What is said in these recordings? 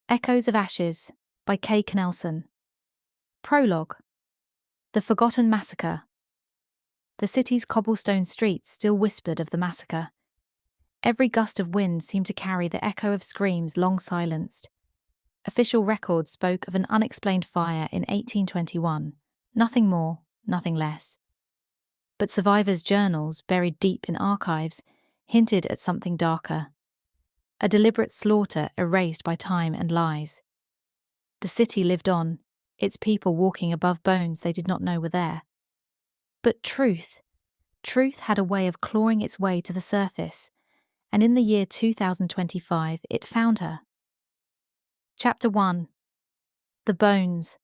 Echoes of Ashes by Kate Knelsen. Prologue. The Forgotten Massacre. The city's cobblestone streets still whispered of the massacre. Every gust of wind seemed to carry the echo of screams long silenced. Official records spoke of an unexplained fire in 1821, nothing more, nothing less. But survivors' journals, buried deep in archives, hinted at something darker. A deliberate slaughter erased by time and lies. The city lived on, its people walking above bones they did not know were there. But truth had a way of clawing its way to the surface, and in the year 2025 it found her. Chapter 1. The Bones.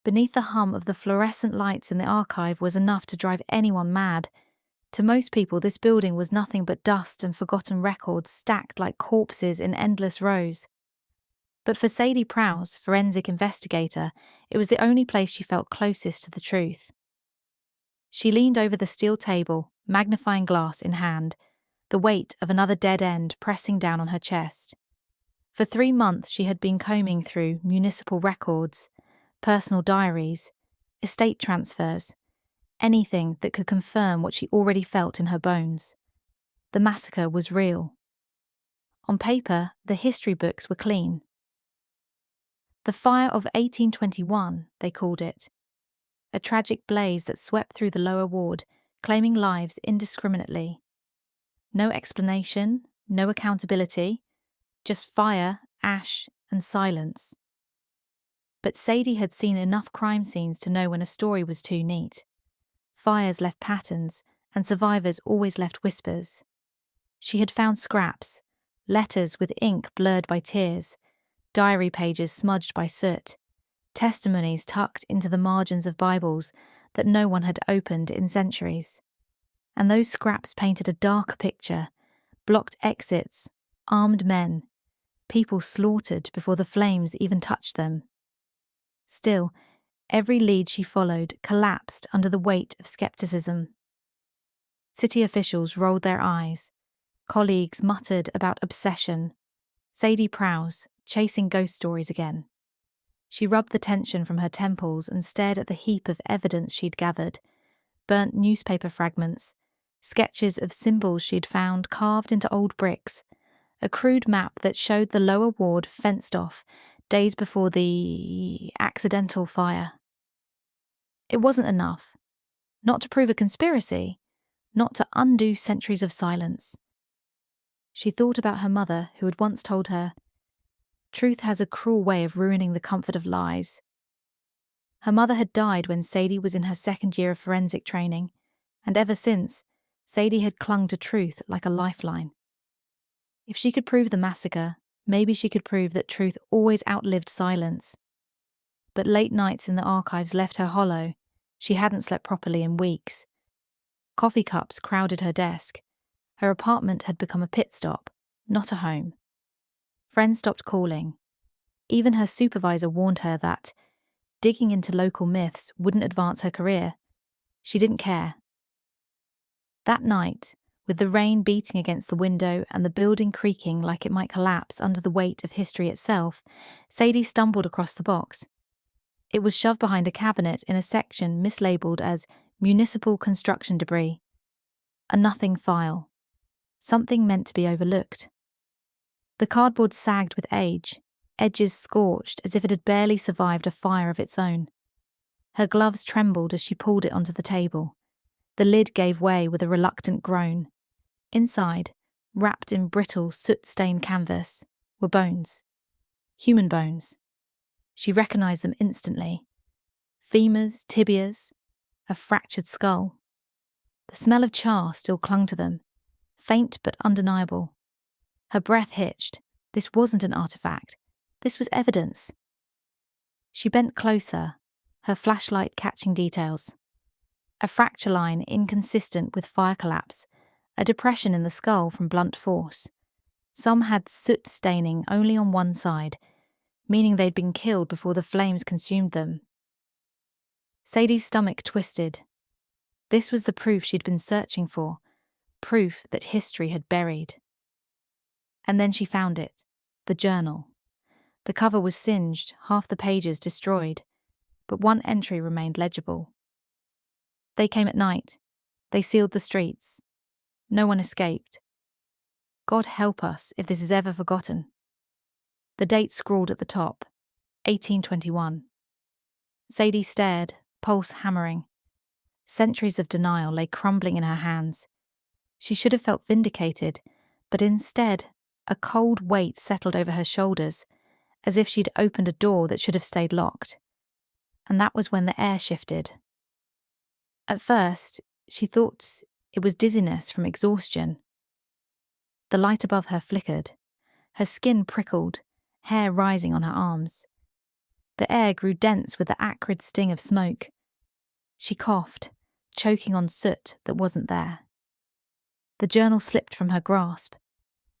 Beneath the hum of the fluorescent lights in the archive was enough to drive anyone mad. To most people, this building was nothing but dust and forgotten records stacked like corpses in endless rows. But for Sadie Prouse, forensic investigator, it was the only place she felt closest to the truth. She leaned over the steel table, magnifying glass in hand, the weight of another dead end pressing down on her chest. For 3 months she had been combing through municipal records, personal diaries, estate transfers, anything that could confirm what she already felt in her bones. The massacre was real. On paper, the history books were clean. The fire of 1821, they called it. A tragic blaze that swept through the lower ward, claiming lives indiscriminately. No explanation, no accountability, just fire, ash, and silence. But Sadie had seen enough crime scenes to know when a story was too neat. Fires left patterns, and survivors always left whispers. She had found scraps, letters with ink blurred by tears, diary pages smudged by soot, testimonies tucked into the margins of Bibles that no one had opened in centuries. And those scraps painted a darker picture, blocked exits, armed men, people slaughtered before the flames even touched them. Still, every lead she followed collapsed under the weight of skepticism. City officials rolled their eyes. Colleagues muttered about obsession. Sadie Prouse, chasing ghost stories again. She rubbed the tension from her temples and stared at the heap of evidence she'd gathered. Burnt newspaper fragments, sketches of symbols she'd found carved into old bricks, a crude map that showed the lower ward fenced off days before the accidental fire. It wasn't enough. Not to prove a conspiracy, not to undo centuries of silence. She thought about her mother, who had once told her, "Truth has a cruel way of ruining the comfort of lies." Her mother had died when Sadie was in her 2nd year of forensic training, and ever since, Sadie had clung to truth like a lifeline. If she could prove the massacre, maybe she could prove that truth always outlived silence. But late nights in the archives left her hollow. She hadn't slept properly in weeks. Coffee cups crowded her desk. Her apartment had become a pit stop, not a home. Friends stopped calling. Even her supervisor warned her that digging into local myths wouldn't advance her career. She didn't care. That night, with the rain beating against the window and the building creaking like it might collapse under the weight of history itself, Sadie stumbled across the box. It was shoved behind a cabinet in a section mislabeled as municipal construction debris. A nothing file. Something meant to be overlooked. The cardboard sagged with age, edges scorched as if it had barely survived a fire of its own. Her gloves trembled as she pulled it onto the table. The lid gave way with a reluctant groan. Inside, wrapped in brittle, soot-stained canvas, were bones. Human bones. She recognized them instantly. Femurs, tibias, a fractured skull. The smell of char still clung to them, faint but undeniable. Her breath hitched. This wasn't an artifact. This was evidence. She bent closer, her flashlight catching details. A fracture line inconsistent with fire collapse, a depression in the skull from blunt force. Some had soot staining only on one side, meaning they'd been killed before the flames consumed them. Sadie's stomach twisted. This was the proof she'd been searching for, proof that history had buried. And then she found it, the journal. The cover was singed, half the pages destroyed, but one entry remained legible. They came at night. They sealed the streets. No one escaped. God help us if this is ever forgotten. The date scrawled at the top, 1821. Sadie stared, pulse hammering. Centuries of denial lay crumbling in her hands. She should have felt vindicated, but instead, a cold weight settled over her shoulders, as if she'd opened a door that should have stayed locked. And that was when the air shifted. At first, she thought it was dizziness from exhaustion. The light above her flickered. Her skin prickled, hair rising on her arms. The air grew dense with the acrid sting of smoke. She coughed, choking on soot that wasn't there. The journal slipped from her grasp.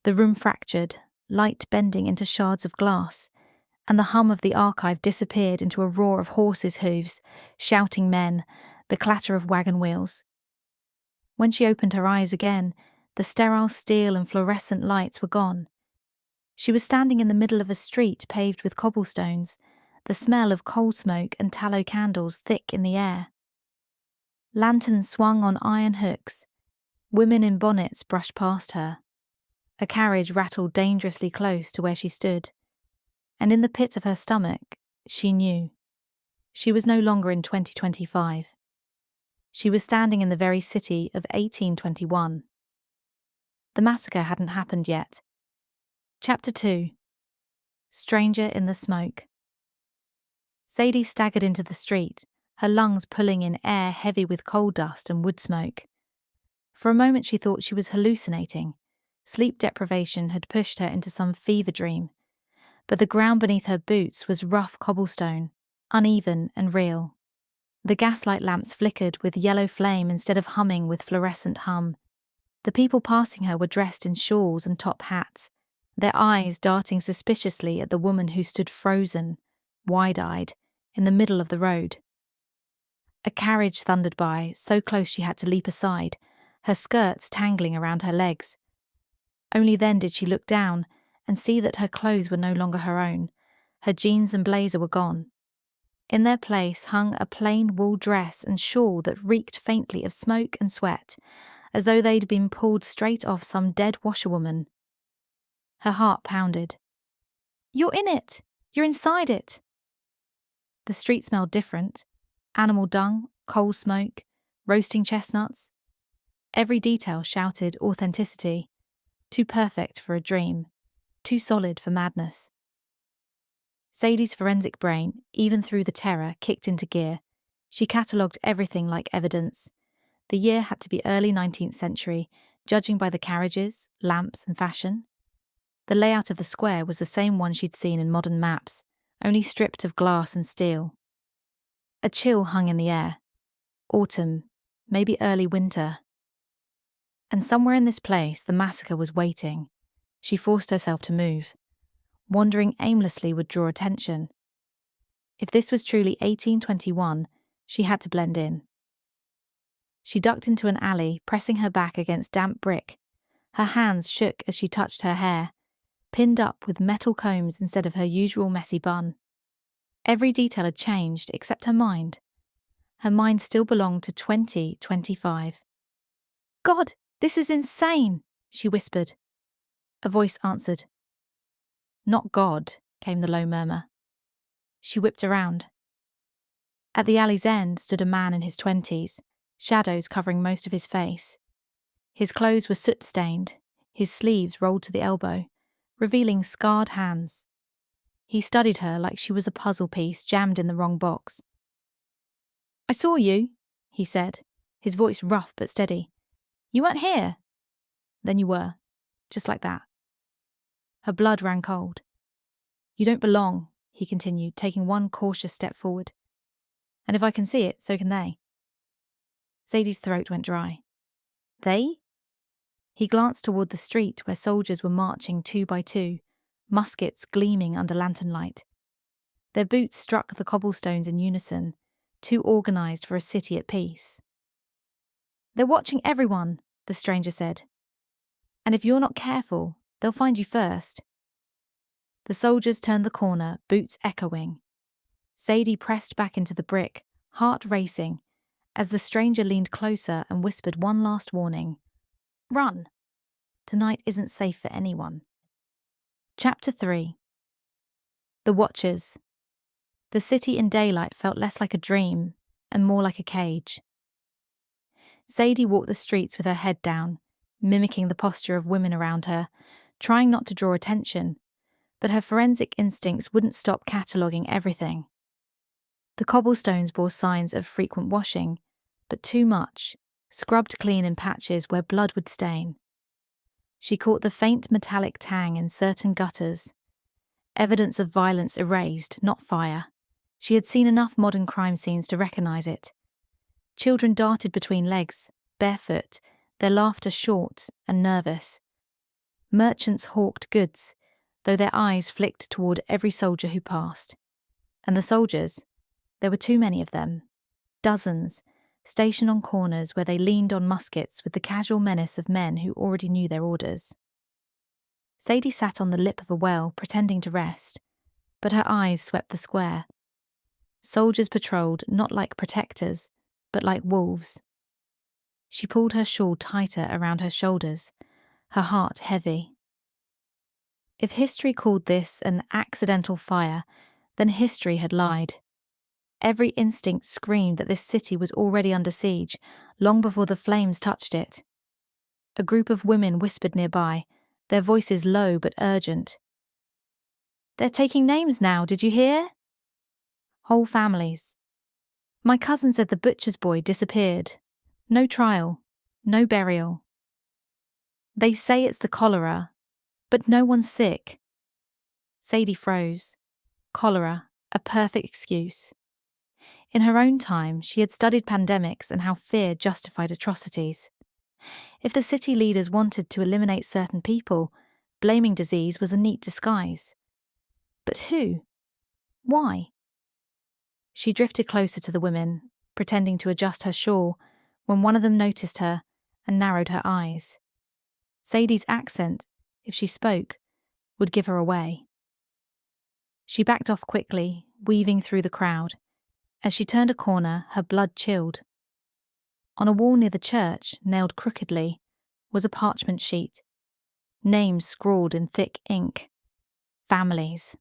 The room fractured, light bending into shards of glass, and the hum of the archive disappeared into a roar of horses' hooves, shouting men, the clatter of wagon wheels. When she opened her eyes again, the sterile steel and fluorescent lights were gone. She was standing in the middle of a street paved with cobblestones, the smell of coal smoke and tallow candles thick in the air. Lanterns swung on iron hooks. Women in bonnets brushed past her. A carriage rattled dangerously close to where she stood. And in the pit of her stomach, she knew. She was no longer in 2025. She was standing in the very city of 1821. The massacre hadn't happened yet. Chapter 2. Stranger in the Smoke. Sadie staggered into the street, her lungs pulling in air heavy with coal dust and wood smoke. For a moment she thought she was hallucinating. Sleep deprivation had pushed her into some fever dream. But the ground beneath her boots was rough cobblestone, uneven and real. The gaslight lamps flickered with yellow flame instead of humming with fluorescent hum. The people passing her were dressed in shawls and top hats, their eyes darting suspiciously at the woman who stood frozen, wide-eyed, in the middle of the road. A carriage thundered by, so close she had to leap aside, her skirts tangling around her legs. Only then did she look down and see that her clothes were no longer her own. Her jeans and blazer were gone. In their place hung a plain wool dress and shawl that reeked faintly of smoke and sweat, as though they'd been pulled straight off some dead washerwoman. Her heart pounded. "You're in it! You're inside it!" The street smelled different. Animal dung, coal smoke, roasting chestnuts. Every detail shouted authenticity. Too perfect for a dream. Too solid for madness. Sadie's forensic brain, even through the terror, kicked into gear. She catalogued everything like evidence. The year had to be early 19th century, judging by the carriages, lamps and fashion. The layout of the square was the same one she'd seen in modern maps, only stripped of glass and steel. A chill hung in the air. Autumn, maybe early winter. And somewhere in this place the massacre was waiting. She forced herself to move. Wandering aimlessly would draw attention. If this was truly 1821, she had to blend in. She ducked into an alley, pressing her back against damp brick. Her hands shook as she touched her hair, pinned up with metal combs instead of her usual messy bun. Every detail had changed except her mind. Her mind still belonged to 2025. "God, this is insane," she whispered. A voice answered. "Not God," came the low murmur. She whipped around. At the alley's end stood a man in his 20s, shadows covering most of his face. His clothes were soot-stained, his sleeves rolled to the elbow, revealing scarred hands. He studied her like she was a puzzle piece jammed in the wrong box. "I saw you," he said, his voice rough but steady. "You weren't here." "Then you were." Just like that. Her blood ran cold. "You don't belong," he continued, taking one cautious step forward. "And if I can see it, so can they." Sadie's throat went dry. "They?" He glanced toward the street where soldiers were marching 2 by 2, muskets gleaming under lantern light. Their boots struck the cobblestones in unison, too organised for a city at peace. "They're watching everyone," the stranger said. "And if you're not careful, they'll find you first." The soldiers turned the corner, boots echoing. Sadie pressed back into the brick, heart racing, as the stranger leaned closer and whispered one last warning. Run! Tonight isn't safe for anyone. Chapter 3. The Watchers. The city in daylight felt less like a dream and more like a cage. Sadie walked the streets with her head down, mimicking the posture of women around her, trying not to draw attention, but her forensic instincts wouldn't stop cataloguing everything. The cobblestones bore signs of frequent washing, but too much, scrubbed clean in patches where blood would stain. She caught the faint metallic tang in certain gutters. Evidence of violence erased, not fire. She had seen enough modern crime scenes to recognise it. Children darted between legs, barefoot, their laughter short and nervous. Merchants hawked goods, though their eyes flicked toward every soldier who passed. And the soldiers, there were too many of them, dozens, stationed on corners where they leaned on muskets with the casual menace of men who already knew their orders. Sadie sat on the lip of a well, pretending to rest, but her eyes swept the square. Soldiers patrolled not like protectors, but like wolves. She pulled her shawl tighter around her shoulders, her heart heavy. If history called this an accidental fire, then history had lied. Every instinct screamed that this city was already under siege, long before the flames touched it. A group of women whispered nearby, their voices low but urgent. They're taking names now, did you hear? Whole families. My cousin said the butcher's boy disappeared. No trial, no burial. They say it's the cholera, but no one's sick. Sadie froze. Cholera, a perfect excuse. In her own time, she had studied pandemics and how fear justified atrocities. If the city leaders wanted to eliminate certain people, blaming disease was a neat disguise. But who? Why? She drifted closer to the women, pretending to adjust her shawl, when one of them noticed her and narrowed her eyes. Sadie's accent, if she spoke, would give her away. She backed off quickly, weaving through the crowd. As she turned a corner, her blood chilled. On a wall near the church, nailed crookedly, was a parchment sheet. Names scrawled in thick ink. Families.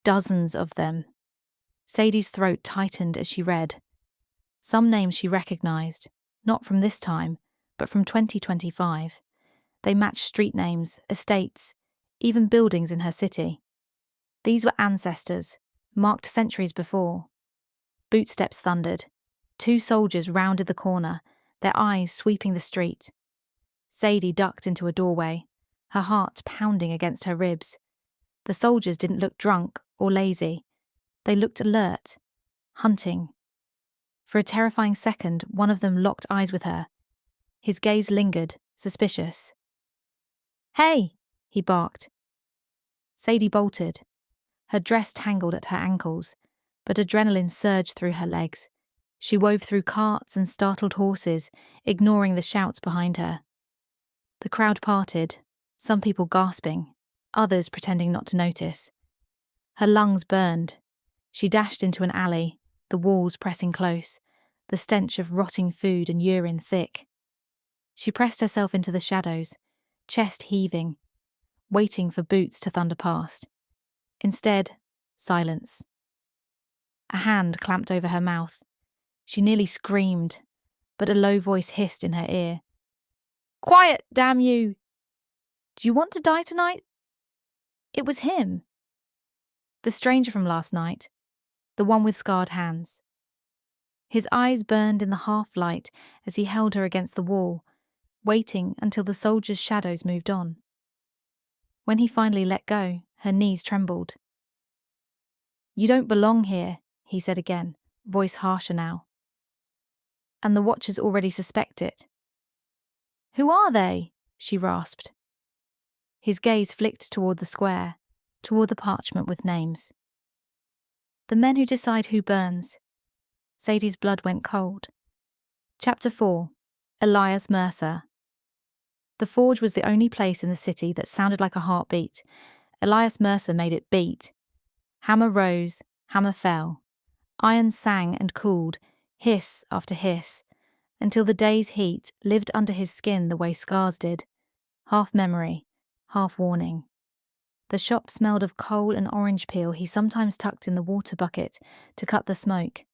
Dozens of them. Sadie's throat tightened as she read. Some names she recognised, not from this time, but from 2025. They matched street names, estates, even buildings in her city. These were ancestors, marked centuries before. Bootsteps thundered. 2 soldiers rounded the corner, their eyes sweeping the street. Sadie ducked into a doorway, her heart pounding against her ribs. The soldiers didn't look drunk or lazy. They looked alert, hunting. For a terrifying second, one of them locked eyes with her. His gaze lingered, suspicious. Hey! He barked. Sadie bolted. Her dress tangled at her ankles, but adrenaline surged through her legs. She wove through carts and startled horses, ignoring the shouts behind her. The crowd parted, some people gasping, others pretending not to notice. Her lungs burned. She dashed into an alley, the walls pressing close, the stench of rotting food and urine thick. She pressed herself into the shadows, chest heaving, waiting for boots to thunder past. Instead, silence. A hand clamped over her mouth. She nearly screamed, but a low voice hissed in her ear. Quiet, damn you! Do you want to die tonight? It was him. The stranger from last night, the one with scarred hands. His eyes burned in the half-light as he held her against the wall, waiting until the soldiers' shadows moved on. When he finally let go, her knees trembled. You don't belong here, he said again, voice harsher now. And the watchers already suspect it. Who are they? She rasped. His gaze flicked toward the square, toward the parchment with names. The men who decide who burns. Sadie's blood went cold. Chapter 4. Elias Mercer. The forge was the only place in the city that sounded like a heartbeat, Elias Mercer made it beat. Hammer rose, hammer fell. Iron sang and cooled, hiss after hiss, until the day's heat lived under his skin the way scars did, half memory, half warning. The shop smelled of coal and orange peel he sometimes tucked in the water bucket to cut the smoke.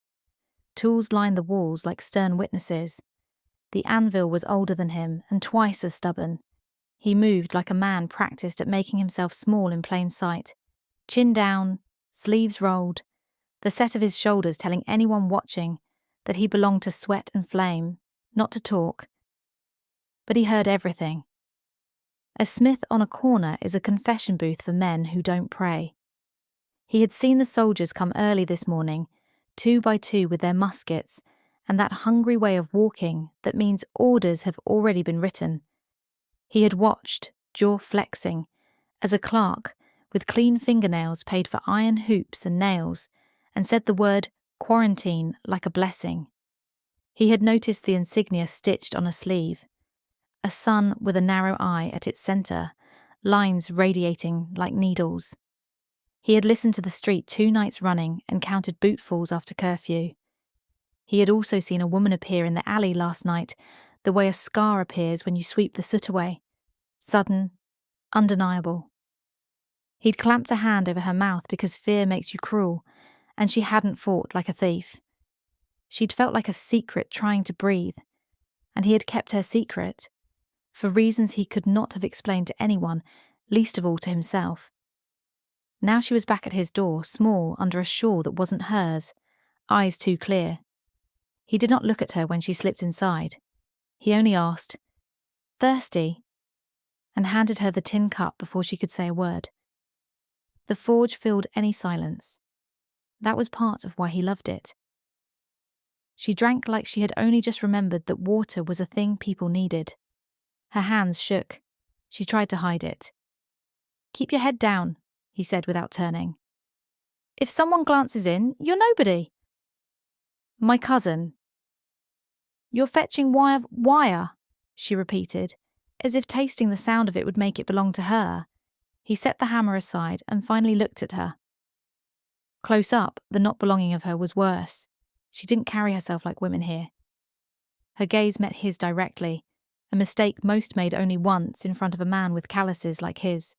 Tools lined the walls like stern witnesses. The anvil was older than him and twice as stubborn. He moved like a man practiced at making himself small in plain sight. Chin down, sleeves rolled, the set of his shoulders telling anyone watching that he belonged to sweat and flame, not to talk. But he heard everything. A smith on a corner is a confession booth for men who don't pray. He had seen the soldiers come early this morning, 2 by 2 with their muskets, and that hungry way of walking that means orders have already been written. He had watched, jaw flexing, as a clerk, with clean fingernails, paid for iron hoops and nails, and said the word quarantine like a blessing. He had noticed the insignia stitched on a sleeve, a sun with a narrow eye at its centre, lines radiating like needles. He had listened to the street 2 nights running and counted bootfalls after curfew. He had also seen a woman appear in the alley last night, the way a scar appears when you sweep the soot away. Sudden, undeniable. He'd clamped a hand over her mouth because fear makes you cruel, and she hadn't fought like a thief. She'd felt like a secret trying to breathe, and he had kept her secret, for reasons he could not have explained to anyone, least of all to himself. Now she was back at his door, small under a shawl that wasn't hers, eyes too clear. He did not look at her when she slipped inside. He only asked, "Thirsty?" and handed her the tin cup before she could say a word. The forge filled any silence. That was part of why he loved it. She drank like she had only just remembered that water was a thing people needed. Her hands shook. She tried to hide it. "Keep your head down," he said without turning. "If someone glances in, you're nobody." "My cousin." "You're fetching wire," she repeated, as if tasting the sound of it would make it belong to her. He set the hammer aside and finally looked at her. Close up, the not belonging of her was worse. She didn't carry herself like women here. Her gaze met his directly, a mistake most made only once in front of a man with calluses like his.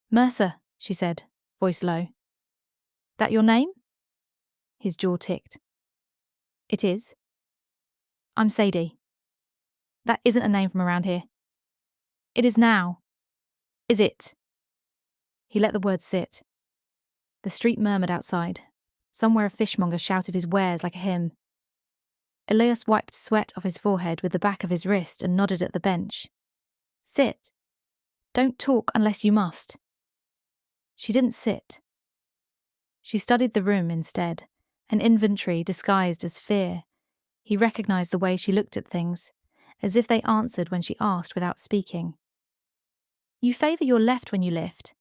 "Mercer," she said, voice low. "That your name?" His jaw ticked. "It is." "I'm Sadie." "That isn't a name from around here." "It is now." "Is it?" He let the words sit. The street murmured outside. Somewhere a fishmonger shouted his wares like a hymn. Elias wiped sweat off his forehead with the back of his wrist and nodded at the bench. "Sit. Don't talk unless you must." She didn't sit. She studied the room instead, an inventory disguised as fear. He recognized the way she looked at things, as if they answered when she asked without speaking. "You favour your left when you lift."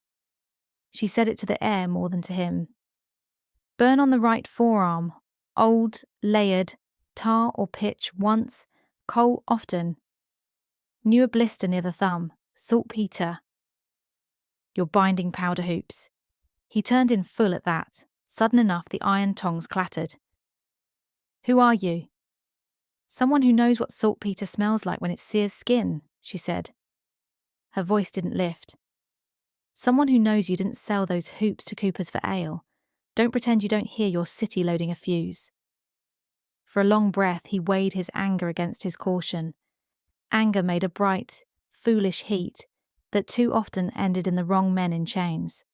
She said it to the air more than to him. "Burn on the right forearm, old, layered, tar or pitch once, coal often. Knew a blister near the thumb, saltpeter." "You're binding powder hoops." He turned in full at that. Sudden enough the iron tongs clattered. "Who are you?" "Someone who knows what saltpeter smells like when it sears skin," she said. Her voice didn't lift. "Someone who knows you didn't sell those hoops to coopers for ale. Don't pretend you don't hear your city loading a fuse." For a long breath he weighed his anger against his caution. Anger made a bright, foolish heat that too often ended in the wrong men in chains.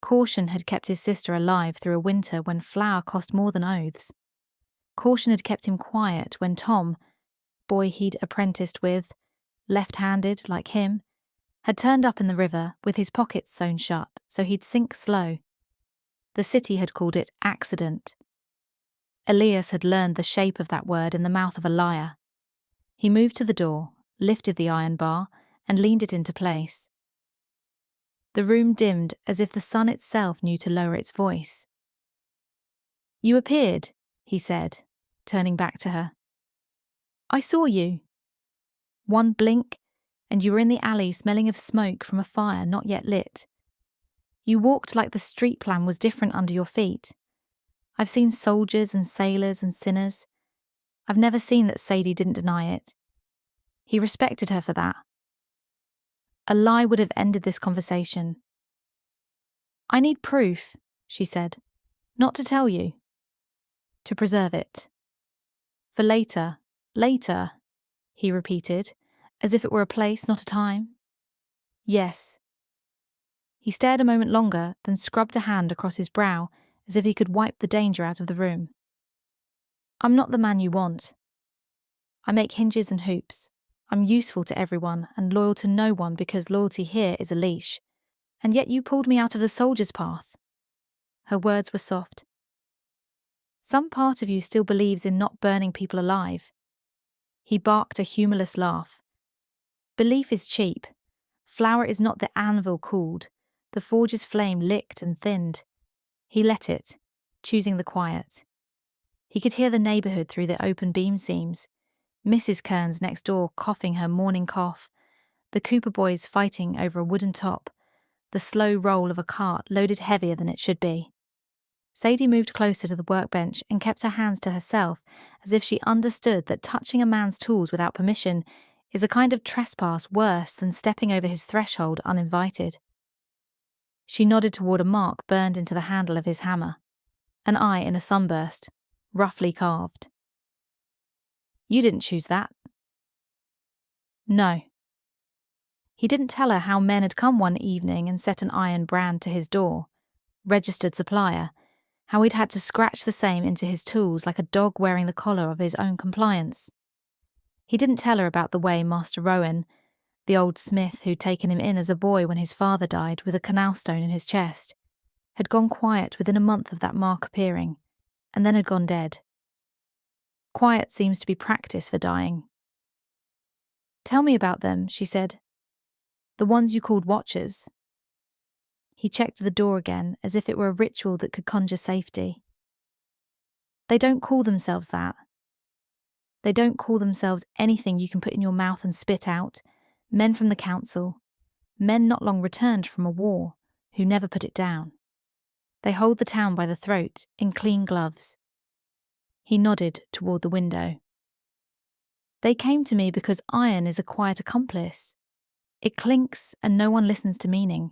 Caution had kept his sister alive through a winter when flour cost more than oaths. Caution had kept him quiet when Tom, boy he'd apprenticed with, left-handed like him, had turned up in the river with his pockets sewn shut so he'd sink slow. The city had called it accident. Elias had learned the shape of that word in the mouth of a liar. He moved to the door, lifted the iron bar, and leaned it into place. The room dimmed as if the sun itself knew to lower its voice. "You appeared," he said, turning back to her. "I saw you." One blink, and you were in the alley smelling of smoke from a fire not yet lit. You walked like the street plan was different under your feet. I've seen soldiers and sailors and sinners. I've never seen that Sadie didn't deny it. He respected her for that. A lie would have ended this conversation. I need proof, she said. Not to tell you. To preserve it. For later, he repeated, as if it were a place, not a time. Yes. He stared a moment longer, then scrubbed a hand across his brow, as if he could wipe the danger out of the room. I'm not the man you want. I make hinges and hoops. I'm useful to everyone and loyal to no one because loyalty here is a leash. And yet you pulled me out of the soldier's path. Her words were soft. Some part of you still believes in not burning people alive. He barked a humourless laugh. Belief is cheap. Flour is not the anvil cooled, the forge's flame licked and thinned. He let it, choosing the quiet. He could hear the neighbourhood through the open beam seams, Mrs. Kearns next door coughing her morning cough, the Cooper boys fighting over a wooden top, the slow roll of a cart loaded heavier than it should be. Sadie moved closer to the workbench and kept her hands to herself, as if she understood that touching a man's tools without permission is a kind of trespass worse than stepping over his threshold uninvited. She nodded toward a mark burned into the handle of his hammer, an eye in a sunburst, roughly carved. You didn't choose that. No. He didn't tell her how men had come one evening and set an iron brand to his door, registered supplier, how he'd had to scratch the same into his tools like a dog wearing the collar of his own compliance. He didn't tell her about the way Master Rowan, the old smith who'd taken him in as a boy when his father died with a canal stone in his chest, had gone quiet within a month of that mark appearing, and then had gone dead. Quiet seems to be practice for dying. Tell me about them, she said. The ones you called watchers. He checked the door again as if it were a ritual that could conjure safety. They don't call themselves that. They don't call themselves anything you can put in your mouth and spit out. Men from the council. Men not long returned from a war, who never put it down. They hold the town by the throat, in clean gloves. He nodded toward the window. They came to me because iron is a quiet accomplice. It clinks and no one listens to meaning.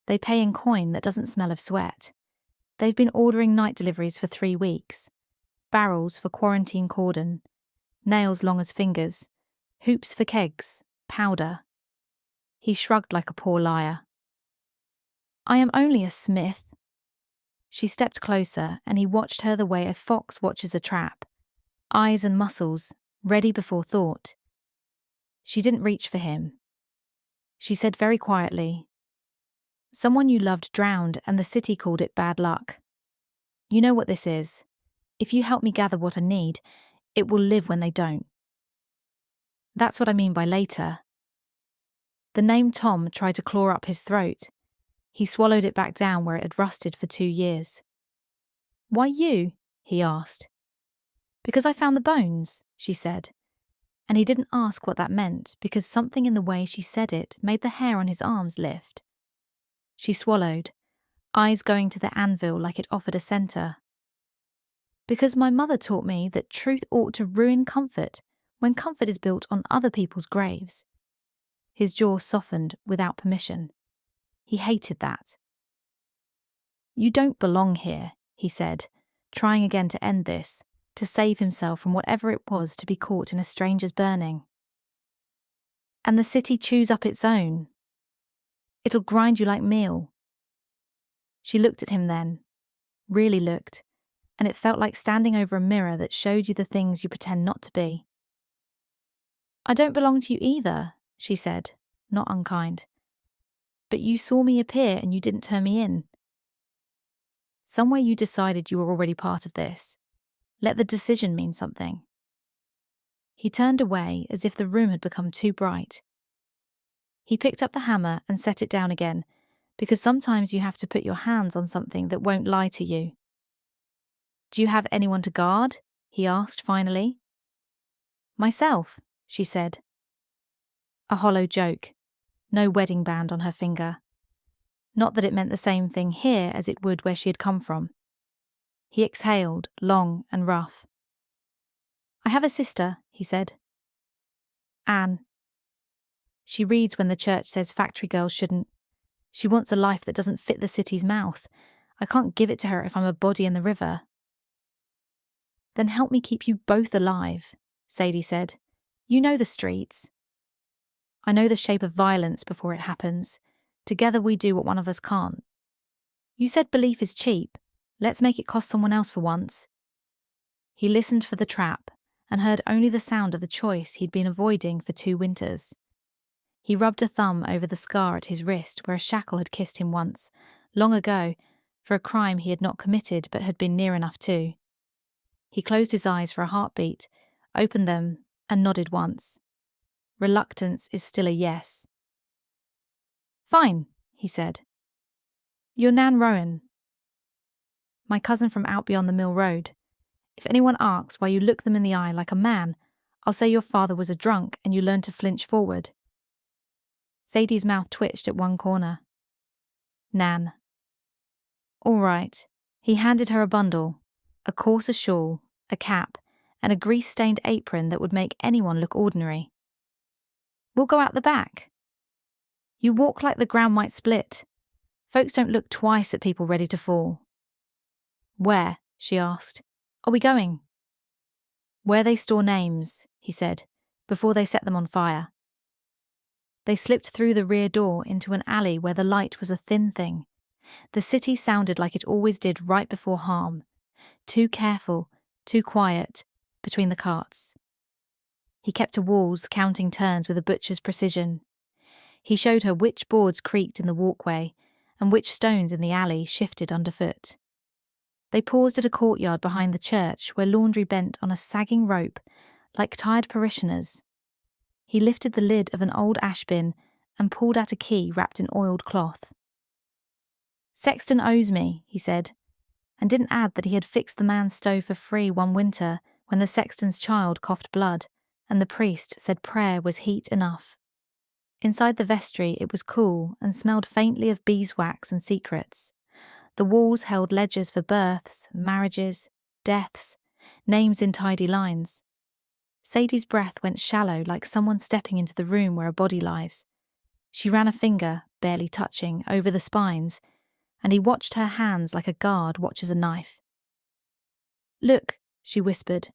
They pay in coin that doesn't smell of sweat. They've been ordering night deliveries for 3 weeks. Barrels for quarantine cordon. Nails long as fingers. Hoops for kegs. Powder. He shrugged like a poor liar. I am only a smith. She stepped closer and he watched her the way a fox watches a trap. Eyes and muscles, ready before thought. She didn't reach for him. She said very quietly, Someone you loved drowned and the city called it bad luck. You know what this is. If you help me gather what I need, it will live when they don't. That's what I mean by later. The name Tom tried to claw up his throat. He swallowed it back down where it had rusted for 2 years. Why you? He asked. Because I found the bones, she said. And he didn't ask what that meant because something in the way she said it made the hair on his arms lift. She swallowed, eyes going to the anvil like it offered a centre. Because my mother taught me that truth ought to ruin comfort when comfort is built on other people's graves. His jaw softened without permission. He hated that. You don't belong here, he said, trying again to end this, to save himself from whatever it was to be caught in a stranger's burning. And the city chews up its own. It'll grind you like meal. She looked at him then, really looked, and it felt like standing over a mirror that showed you the things you pretend not to be. I don't belong to you either, she said, not unkind. But you saw me appear and you didn't turn me in. Somewhere you decided you were already part of this. Let the decision mean something. He turned away as if the room had become too bright. He picked up the hammer and set it down again, because sometimes you have to put your hands on something that won't lie to you. Do you have anyone to guard? He asked finally. Myself, she said. A hollow joke. No wedding band on her finger. Not that it meant the same thing here as it would where she had come from. He exhaled, long and rough. I have a sister, he said. Anne. She reads when the church says factory girls shouldn't. She wants a life that doesn't fit the city's mouth. I can't give it to her if I'm a body in the river. Then help me keep you both alive, Sadie said. You know the streets. I know the shape of violence before it happens. Together we do what one of us can't. You said belief is cheap. Let's make it cost someone else for once. He listened for the trap and heard only the sound of the choice he'd been avoiding for 2 winters. He rubbed a thumb over the scar at his wrist where a shackle had kissed him once, long ago, for a crime he had not committed but had been near enough to. He closed his eyes for a heartbeat, opened them, and nodded once. Reluctance is still a yes. Fine, he said. You're Nan Rowan. My cousin from out beyond the mill road. If anyone asks why you look them in the eye like a man, I'll say your father was a drunk and you learned to flinch forward. Sadie's mouth twitched at one corner. Nan. All right. He handed her a bundle, a coarser shawl, a cap, and a grease-stained apron that would make anyone look ordinary. We'll go out the back. You walk like the ground might split. Folks don't look twice at people ready to fall. Where? She asked. Are we going? Where they store names, he said, before they set them on fire. They slipped through the rear door into an alley where the light was a thin thing. The city sounded like it always did right before harm. Too careful, too quiet, between the carts. He kept to walls, counting turns with a butcher's precision. He showed her which boards creaked in the walkway and which stones in the alley shifted underfoot. They paused at a courtyard behind the church where laundry bent on a sagging rope, like tired parishioners. He lifted the lid of an old ash bin and pulled out a key wrapped in oiled cloth. Sexton owes me, he said, and didn't add that he had fixed the man's stove for free one winter when the sexton's child coughed blood and the priest said prayer was heat enough. Inside the vestry it was cool and smelled faintly of beeswax and secrets. The walls held ledgers for births, marriages, deaths, names in tidy lines. Sadie's breath went shallow like someone stepping into the room where a body lies. She ran a finger, barely touching, over the spines, and he watched her hands like a guard watches a knife. Look, she whispered,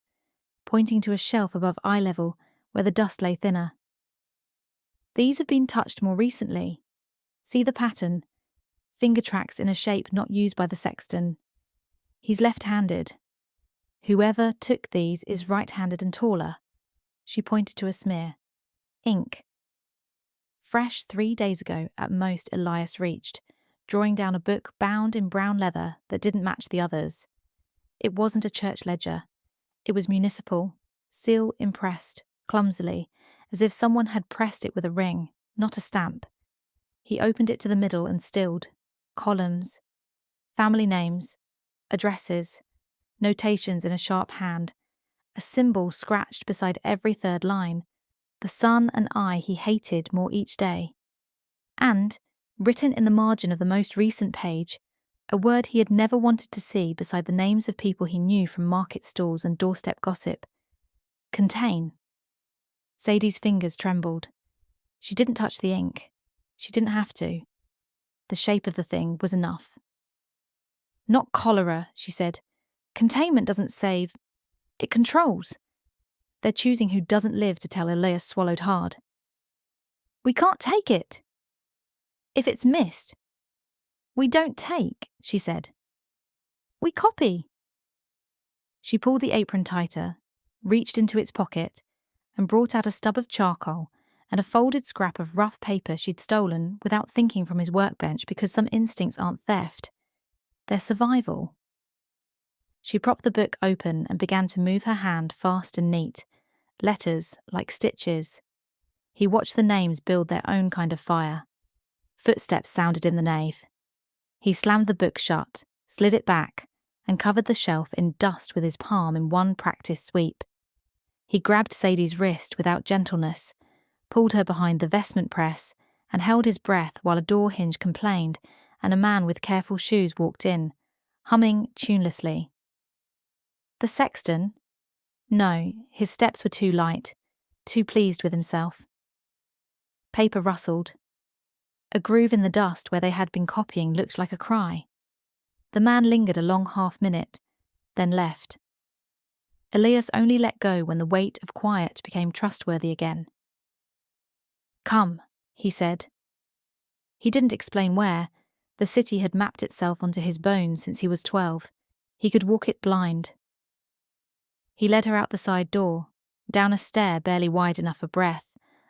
pointing to a shelf above eye level where the dust lay thinner. These have been touched more recently. See the pattern? Finger tracks in a shape not used by the sexton. He's left-handed. Whoever took these is right-handed and taller. She pointed to a smear. Ink. Fresh 3 days ago, at most, Elias reached, drawing down a book bound in brown leather that didn't match the others. It wasn't a church ledger. It was municipal, seal impressed, clumsily, as if someone had pressed it with a ring, not a stamp. He opened it to the middle and stilled. Columns, family names, addresses, notations in a sharp hand, a symbol scratched beside every third line, the sun and I he hated more each day. And, written in the margin of the most recent page, a word he had never wanted to see beside the names of people he knew from market stalls and doorstep gossip. Contain. Sadie's fingers trembled. She didn't touch the ink. She didn't have to. The shape of the thing was enough. Not cholera, she said. Containment doesn't save. It controls. They're choosing who doesn't live to tell Elias swallowed hard. We can't take it. If it's missed. We don't take, she said. We copy. She pulled the apron tighter, reached into its pocket, and brought out a stub of charcoal and a folded scrap of rough paper she'd stolen without thinking from his workbench because some instincts aren't theft. They're survival. She propped the book open and began to move her hand fast and neat, letters like stitches. He watched the names build their own kind of fire. Footsteps sounded in the nave. He slammed the book shut, slid it back, and covered the shelf in dust with his palm in one practiced sweep. He grabbed Sadie's wrist without gentleness, pulled her behind the vestment press, and held his breath while a door hinge complained and a man with careful shoes walked in, humming tunelessly. The sexton? No, his steps were too light, too pleased with himself. Paper rustled. A groove in the dust where they had been copying looked like a cry. The man lingered a long half-minute, then left. Elias only let go when the weight of quiet became trustworthy again. "Come," he said. He didn't explain where. The city had mapped itself onto his bones since he was 12. He could walk it blind. He led her out the side door, down a stair barely wide enough for breath,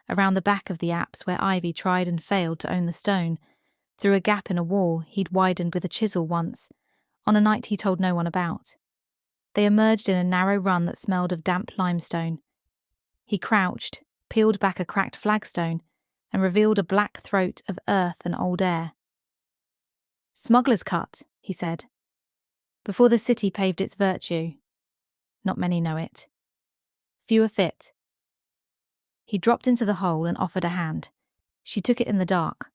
around the back of the apse where Ivy tried and failed to own the stone, through a gap in a wall he'd widened with a chisel once, on a night he told no one about. They emerged in a narrow run that smelled of damp limestone. He crouched, peeled back a cracked flagstone, and revealed a black throat of earth and old air. "Smuggler's Cut," he said. "Before the city paved its virtue. Not many know it. Fewer fit." He dropped into the hole and offered a hand. She took it in the dark,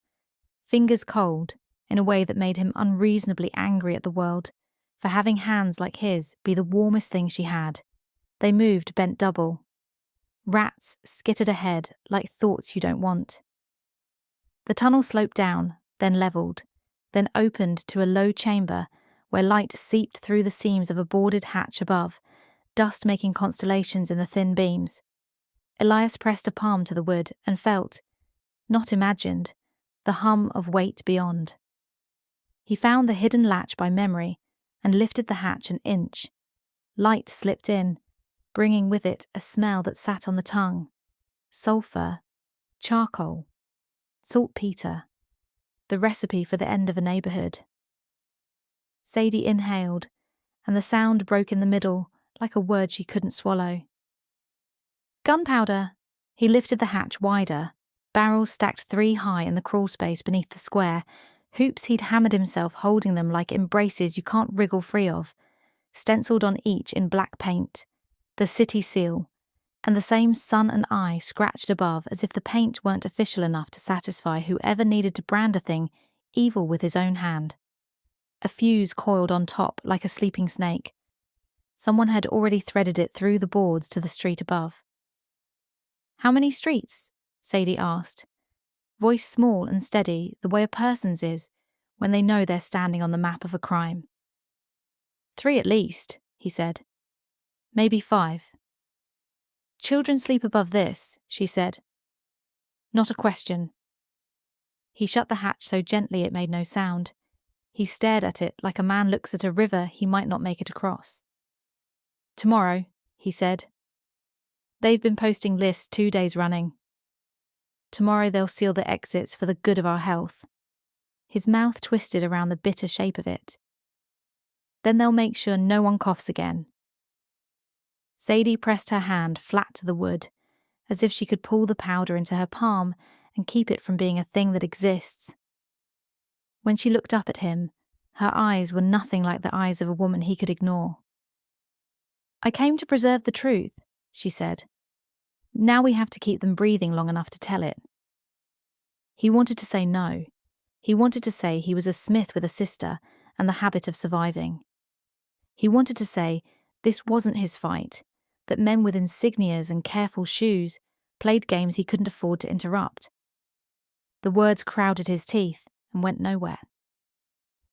fingers cold, in a way that made him unreasonably angry at the world for having hands like his be the warmest thing she had. They moved bent double. Rats skittered ahead like thoughts you don't want. The tunnel sloped down, then levelled, then opened to a low chamber where light seeped through the seams of a boarded hatch above, dust making constellations in the thin beams. Elias pressed a palm to the wood and felt, not imagined, the hum of weight beyond. He found the hidden latch by memory and lifted the hatch an inch. Light slipped in, bringing with it a smell that sat on the tongue. Sulphur, charcoal, saltpeter, the recipe for the end of a neighbourhood. Sadie inhaled, and the sound broke in the middle like a word she couldn't swallow. "Gunpowder!" He lifted the hatch wider, barrels stacked 3 high in the crawl space beneath the square, hoops he'd hammered himself holding them like embraces you can't wriggle free of, stencilled on each in black paint, the city seal, and the same sun and eye scratched above as if the paint weren't official enough to satisfy whoever needed to brand a thing evil with his own hand. A fuse coiled on top like a sleeping snake. Someone had already threaded it through the boards to the street above. "How many streets?" Sadie asked, voice small and steady the way a person's is when they know they're standing on the map of a crime. 3 at least, he said. Maybe 5. "Children sleep above this," she said. "Not a question." He shut the hatch so gently it made no sound. He stared at it like a man looks at a river he might not make it across. "Tomorrow," he said. "They've been posting lists 2 days running. Tomorrow they'll seal the exits for the good of our health." His mouth twisted around the bitter shape of it. "Then they'll make sure no one coughs again." Sadie pressed her hand flat to the wood, as if she could pull the powder into her palm and keep it from being a thing that exists. When she looked up at him, her eyes were nothing like the eyes of a woman he could ignore. "I came to preserve the truth," she said. "Now we have to keep them breathing long enough to tell it." He wanted to say no. He wanted to say he was a smith with a sister and the habit of surviving. He wanted to say this wasn't his fight, that men with insignias and careful shoes played games he couldn't afford to interrupt. The words crowded his teeth and went nowhere.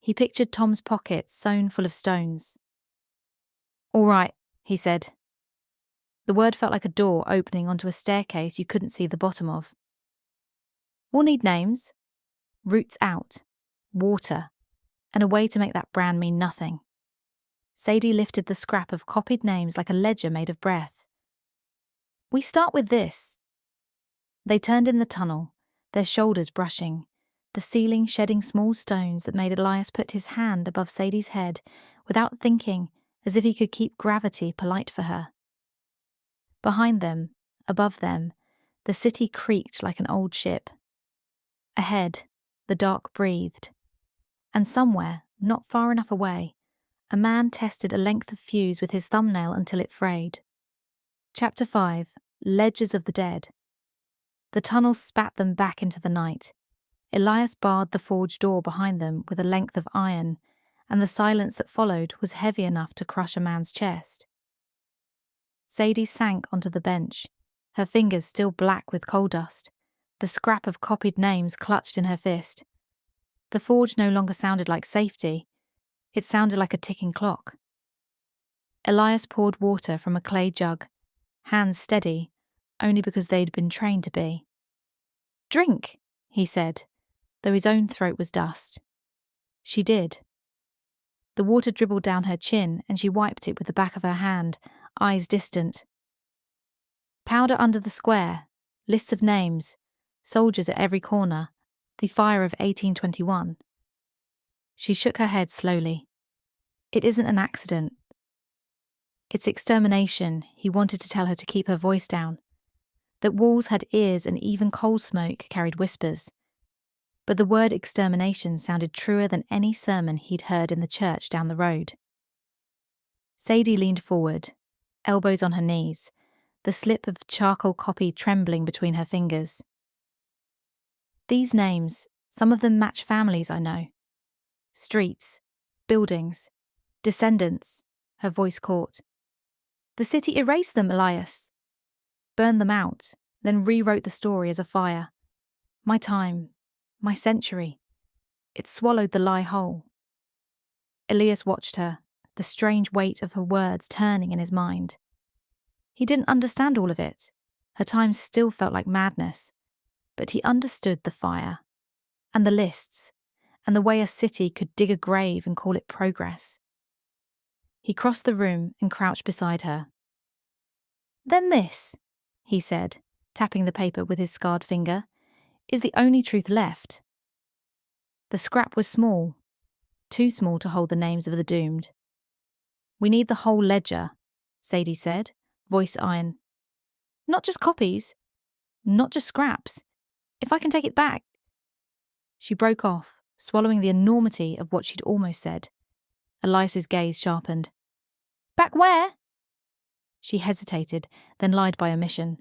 He pictured Tom's pockets sewn full of stones. "All right," he said. The word felt like a door opening onto a staircase you couldn't see the bottom of. "We'll need names. Roots out. Water. And a way to make that brand mean nothing." Sadie lifted the scrap of copied names like a ledger made of breath. "We start with this." They turned in the tunnel, their shoulders brushing, the ceiling shedding small stones that made Elias put his hand above Sadie's head without thinking, as if he could keep gravity polite for her. Behind them, above them, the city creaked like an old ship. Ahead, the dark breathed. And somewhere, not far enough away, a man tested a length of fuse with his thumbnail until it frayed. Chapter 5, Ledgers of the Dead. The tunnel spat them back into the night. Elias barred the forge door behind them with a length of iron, and the silence that followed was heavy enough to crush a man's chest. Sadie sank onto the bench, her fingers still black with coal dust, the scrap of copied names clutched in her fist. The forge no longer sounded like safety, it sounded like a ticking clock. Elias poured water from a clay jug, hands steady, only because they'd been trained to be. "Drink," he said, though his own throat was dust. She did. The water dribbled down her chin and she wiped it with the back of her hand, eyes distant. Powder under the square, lists of names, soldiers at every corner, the fire of 1821. She shook her head slowly. It isn't an accident. It's extermination, he wanted to tell her to keep her voice down. That walls had ears and even coal smoke carried whispers. But the word extermination sounded truer than any sermon he'd heard in the church down the road. Sadie leaned forward, elbows on her knees, the slip of charcoal copy trembling between her fingers. These names, some of them match families I know. Streets, buildings, descendants, her voice caught. The city erased them, Elias. Burned them out, then rewrote the story as a fire. My time, my century. It swallowed the lie whole. Elias watched her, the strange weight of her words turning in his mind. He didn't understand all of it. Her time still felt like madness. But he understood the fire, and the lists, and the way a city could dig a grave and call it progress. He crossed the room and crouched beside her. "Then this," he said, tapping the paper with his scarred finger, "is the only truth left." The scrap was small, too small to hold the names of the doomed. "We need the whole ledger," Sadie said, voice iron. "Not just copies, not just scraps. If I can take it back." She broke off, swallowing the enormity of what she'd almost said. Elias's gaze sharpened. "Back where?" She hesitated, then lied by omission.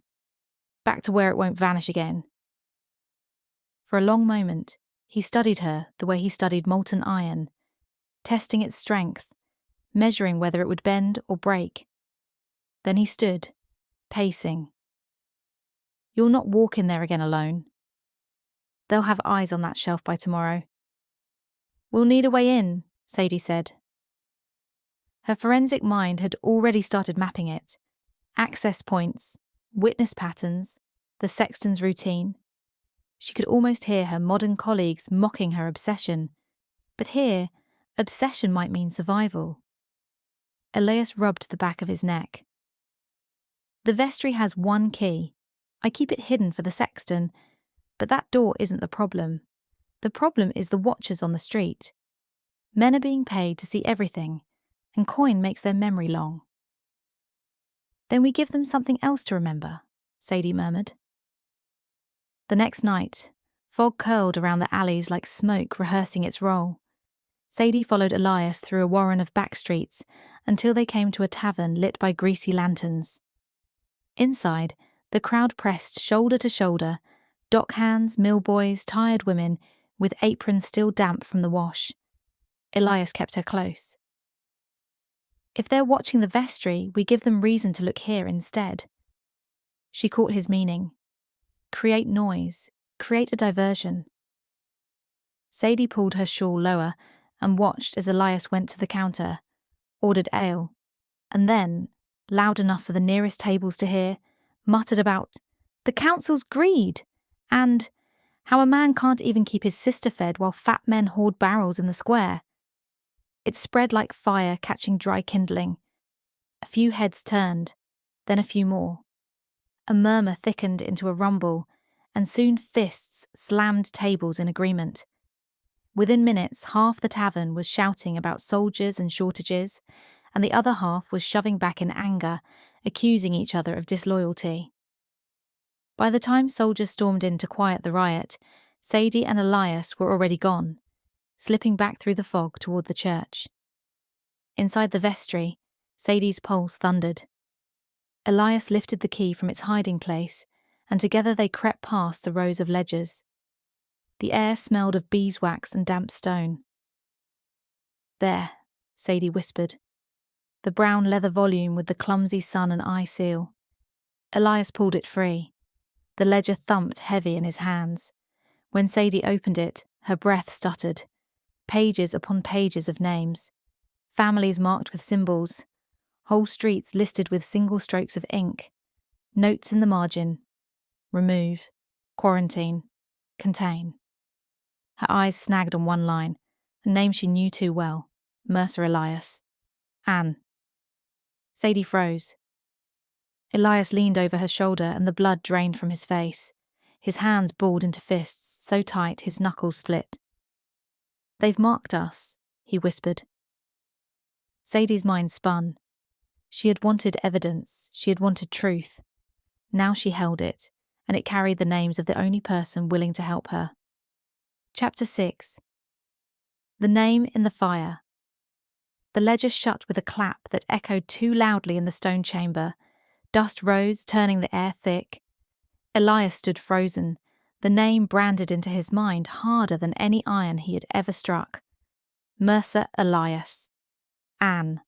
"Back to where it won't vanish again." For a long moment, he studied her the way he studied molten iron, testing its strength, measuring whether it would bend or break. Then he stood, pacing. "You'll not walk in there again alone. They'll have eyes on that shelf by tomorrow." "We'll need a way in," Sadie said. Her forensic mind had already started mapping it. Access points, witness patterns, the sexton's routine. She could almost hear her modern colleagues mocking her obsession. But here, obsession might mean survival. Elias rubbed the back of his neck. "The vestry has one key. I keep it hidden for the sexton, but that door isn't the problem. The problem is the watchers on the street. Men are being paid to see everything, and coin makes their memory long." "Then we give them something else to remember," Sadie murmured. The next night, fog curled around the alleys like smoke rehearsing its role. Sadie followed Elias through a warren of back streets until they came to a tavern lit by greasy lanterns. Inside, the crowd pressed shoulder to shoulder, dockhands, millboys, tired women, with aprons still damp from the wash. Elias kept her close. "If they're watching the vestry, we give them reason to look here instead." She caught his meaning. Create noise, create a diversion. Sadie pulled her shawl lower and watched as Elias went to the counter, ordered ale, and then, loud enough for the nearest tables to hear, muttered about the council's greed and how a man can't even keep his sister fed while fat men hoard barrels in the square. It spread like fire catching dry kindling. A few heads turned, then a few more. A murmur thickened into a rumble, and soon fists slammed tables in agreement. Within minutes, half the tavern was shouting about soldiers and shortages, and the other half was shoving back in anger, accusing each other of disloyalty. By the time soldiers stormed in to quiet the riot, Sadie and Elias were already gone, slipping back through the fog toward the church. Inside the vestry, Sadie's pulse thundered. Elias lifted the key from its hiding place and together they crept past the rows of ledgers. The air smelled of beeswax and damp stone. "There," Sadie whispered. The brown leather volume with the clumsy sun and eye seal. Elias pulled it free. The ledger thumped heavy in his hands. When Sadie opened it, her breath stuttered. Pages upon pages of names. Families marked with symbols. Whole streets listed with single strokes of ink. Notes in the margin. Remove. Quarantine. Contain. Her eyes snagged on one line, a name she knew too well. Mercer Elias. Anne. Sadie froze. Elias leaned over her shoulder and the blood drained from his face. His hands balled into fists, so tight his knuckles split. "They've marked us," he whispered. Sadie's mind spun. She had wanted evidence, she had wanted truth. Now she held it, and it carried the names of the only person willing to help her. Chapter 6. The Name in the Fire. The ledger shut with a clap that echoed too loudly in the stone chamber. Dust rose, turning the air thick. Elias stood frozen, the name branded into his mind harder than any iron he had ever struck. Mercer Elias. Anne.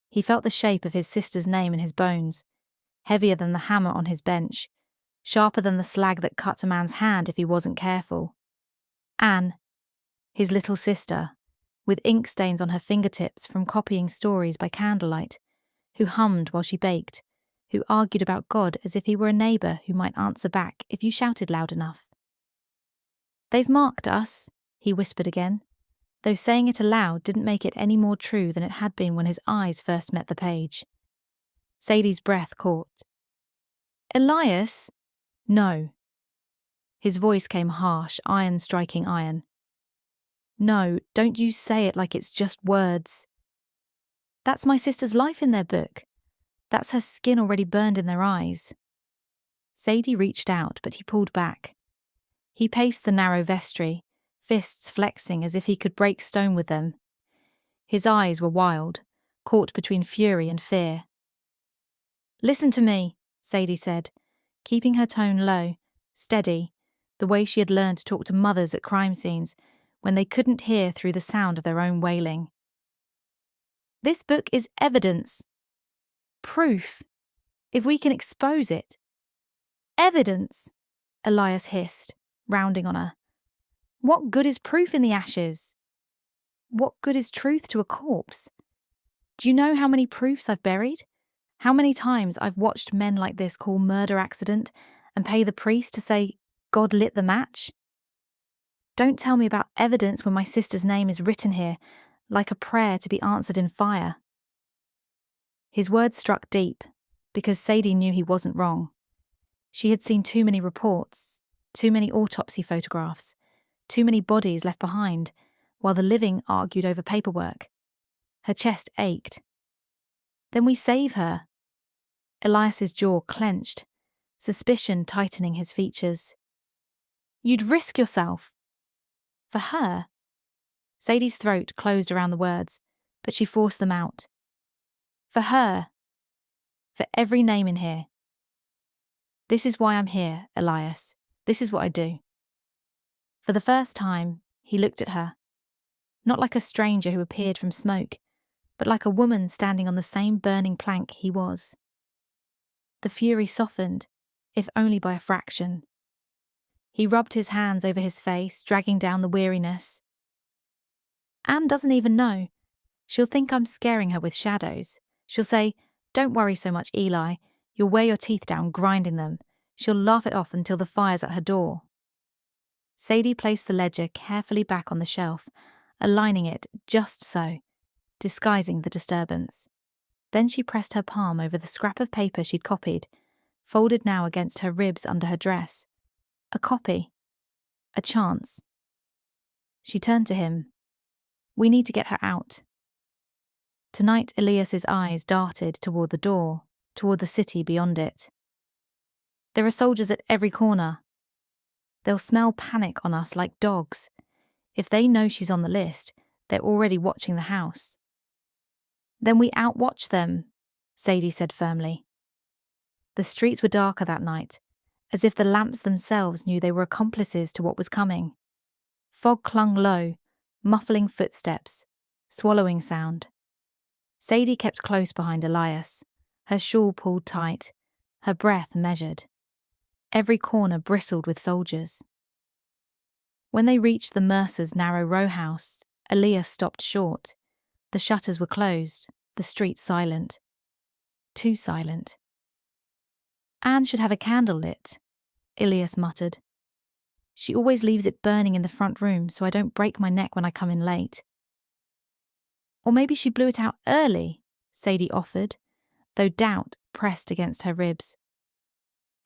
He felt the shape of his sister's name in his bones, heavier than the hammer on his bench, sharper than the slag that cut a man's hand if he wasn't careful. Anne, his little sister, with ink stains on her fingertips from copying stories by candlelight, who hummed while she baked, who argued about God as if he were a neighbour who might answer back if you shouted loud enough. "They've marked us," he whispered again, though saying it aloud didn't make it any more true than it had been when his eyes first met the page. Sadie's breath caught. "Elias?" "No." His voice came harsh, iron striking iron. "No, don't you say it like it's just words. That's my sister's life in their book. That's her skin already burned in their eyes." Sadie reached out, but he pulled back. He paced the narrow vestry, fists flexing as if he could break stone with them. His eyes were wild, caught between fury and fear. "Listen to me," Sadie said, keeping her tone low, steady, the way she had learned to talk to mothers at crime scenes when they couldn't hear through the sound of their own wailing. "This book is evidence. Proof. If we can expose it." "Evidence," Elias hissed, rounding on her. "What good is proof in the ashes? What good is truth to a corpse? Do you know how many proofs I've buried? How many times I've watched men like this call murder accident and pay the priest to say, 'God lit the match'? Don't tell me about evidence when my sister's name is written here, like a prayer to be answered in fire." His words struck deep, because Sadie knew he wasn't wrong. She had seen too many reports, too many autopsy photographs, too many bodies left behind, while the living argued over paperwork. Her chest ached. "Then we save her." Elias's jaw clenched, suspicion tightening his features. "You'd risk yourself." "For her?" Sadie's throat closed around the words, but she forced them out. "For her. For every name in here. This is why I'm here, Elias. This is what I do." For the first time, he looked at her. Not like a stranger who appeared from smoke, but like a woman standing on the same burning plank he was. The fury softened, if only by a fraction. He rubbed his hands over his face, dragging down the weariness. "Anne doesn't even know. She'll think I'm scaring her with shadows. She'll say, 'Don't worry so much, Eli. You'll wear your teeth down grinding them.' She'll laugh it off until the fire's at her door." Sadie placed the ledger carefully back on the shelf, aligning it just so, disguising the disturbance. Then she pressed her palm over the scrap of paper she'd copied, folded now against her ribs under her dress. A copy. A chance. She turned to him. "We need to get her out." Tonight Elias's eyes darted toward the door, toward the city beyond it. "There are soldiers at every corner. They'll smell panic on us like dogs. If they know she's on the list, they're already watching the house." "Then we outwatch them," Sadie said firmly. The streets were darker that night. as if the lamps themselves knew they were accomplices to what was coming. Fog clung low, muffling footsteps, swallowing sound. Sadie kept close behind Elias, her shawl pulled tight, her breath measured. Every corner bristled with soldiers. When they reached the Mercers' narrow row house, Elias stopped short. The shutters were closed, the street silent. Too silent. Anne should have a candle lit, Elias muttered. She always leaves it burning in the front room so I don't break my neck when I come in late. Or maybe she blew it out early, Sadie offered, though doubt pressed against her ribs.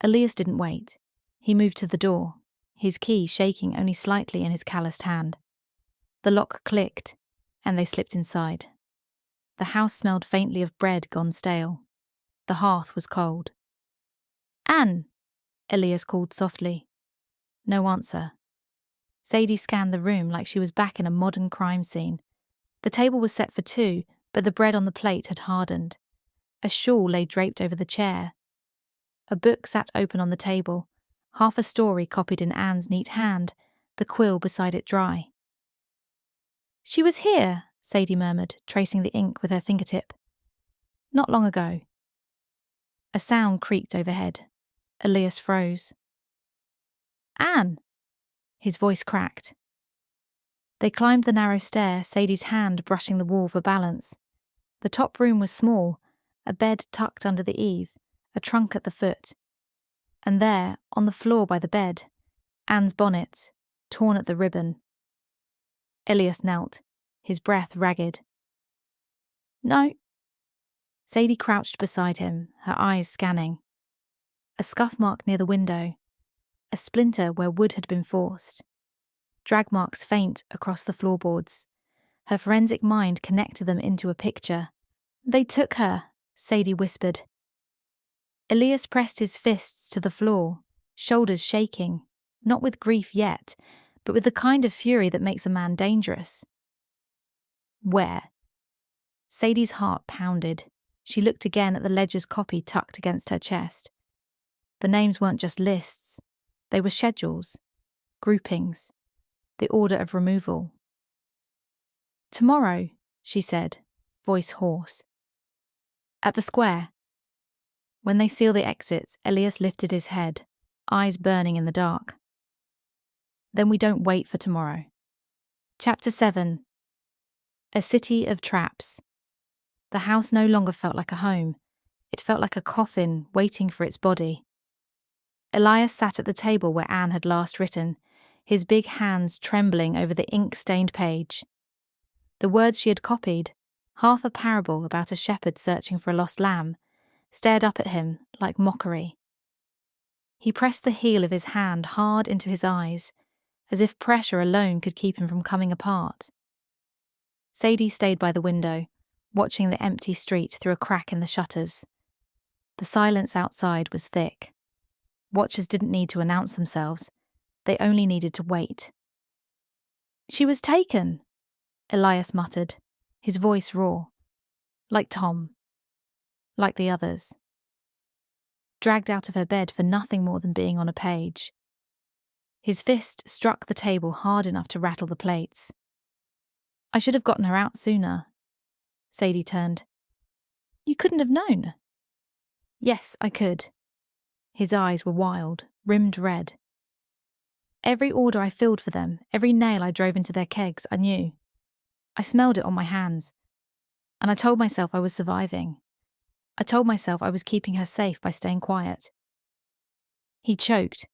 Elias didn't wait. He moved to the door, his key shaking only slightly in his calloused hand. The lock clicked, and they slipped inside. The house smelled faintly of bread gone stale. The hearth was cold. Anne, Elias called softly. No answer. Sadie scanned the room like she was back in a modern crime scene. The table was set for two, but the bread on the plate had hardened. A shawl lay draped over the chair. A book sat open on the table, half a story copied in Anne's neat hand, the quill beside it dry. She was here, Sadie murmured, tracing the ink with her fingertip. Not long ago. A sound creaked overhead. Elias froze. Anne! His voice cracked. They climbed the narrow stair, Sadie's hand brushing the wall for balance. The top room was small, a bed tucked under the eave, a trunk at the foot. And there, on the floor by the bed, Anne's bonnet, torn at the ribbon. Elias knelt, his breath ragged. No. Sadie crouched beside him, her eyes scanning. A scuff mark near the window, a splinter where wood had been forced. Drag marks faint across the floorboards. Her forensic mind connected them into a picture. They took her, Sadie whispered. Elias pressed his fists to the floor, shoulders shaking, not with grief yet, but with the kind of fury that makes a man dangerous. Where? Sadie's heart pounded. She looked again at the ledger's copy tucked against her chest. The names weren't just lists. They were schedules, groupings, the order of removal. Tomorrow, she said, voice hoarse. At the square. When they seal the exits, Elias lifted his head, eyes burning in the dark. Then we don't wait for tomorrow. Chapter 7. A city of traps. The house no longer felt like a home. It felt like a coffin waiting for its body. Elias sat at the table where Anne had last written, his big hands trembling over the ink-stained page. The words she had copied, half a parable about a shepherd searching for a lost lamb, stared up at him like mockery. He pressed the heel of his hand hard into his eyes, as if pressure alone could keep him from coming apart. Sadie stayed by the window, watching the empty street through a crack in the shutters. The silence outside was thick. Watchers didn't need to announce themselves. They only needed to wait. She was taken, Elias muttered, his voice raw. Like Tom. Like the others. Dragged out of her bed for nothing more than being on a page. His fist struck the table hard enough to rattle the plates. I should have gotten her out sooner. Sadie turned. You couldn't have known. Yes, I could. His eyes were wild, rimmed red. Every order I filled for them, every nail I drove into their kegs, I knew. I smelled it on my hands. And I told myself I was surviving. I told myself I was keeping her safe by staying quiet. He choked,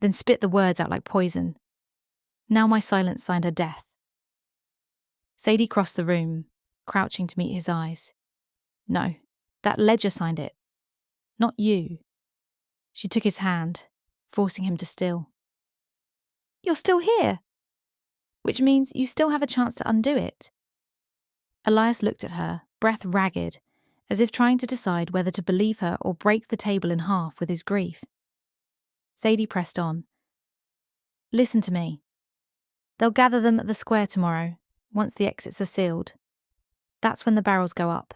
then spit the words out like poison. Now my silence signed her death. Sadie crossed the room, crouching to meet his eyes. No, that ledger signed it. Not you. She took his hand, forcing him to still. You're still here. Which means you still have a chance to undo it. Elias looked at her, breath ragged, as if trying to decide whether to believe her or break the table in half with his grief. Sadie pressed on. Listen to me. They'll gather them at the square tomorrow, once the exits are sealed. That's when the barrels go up.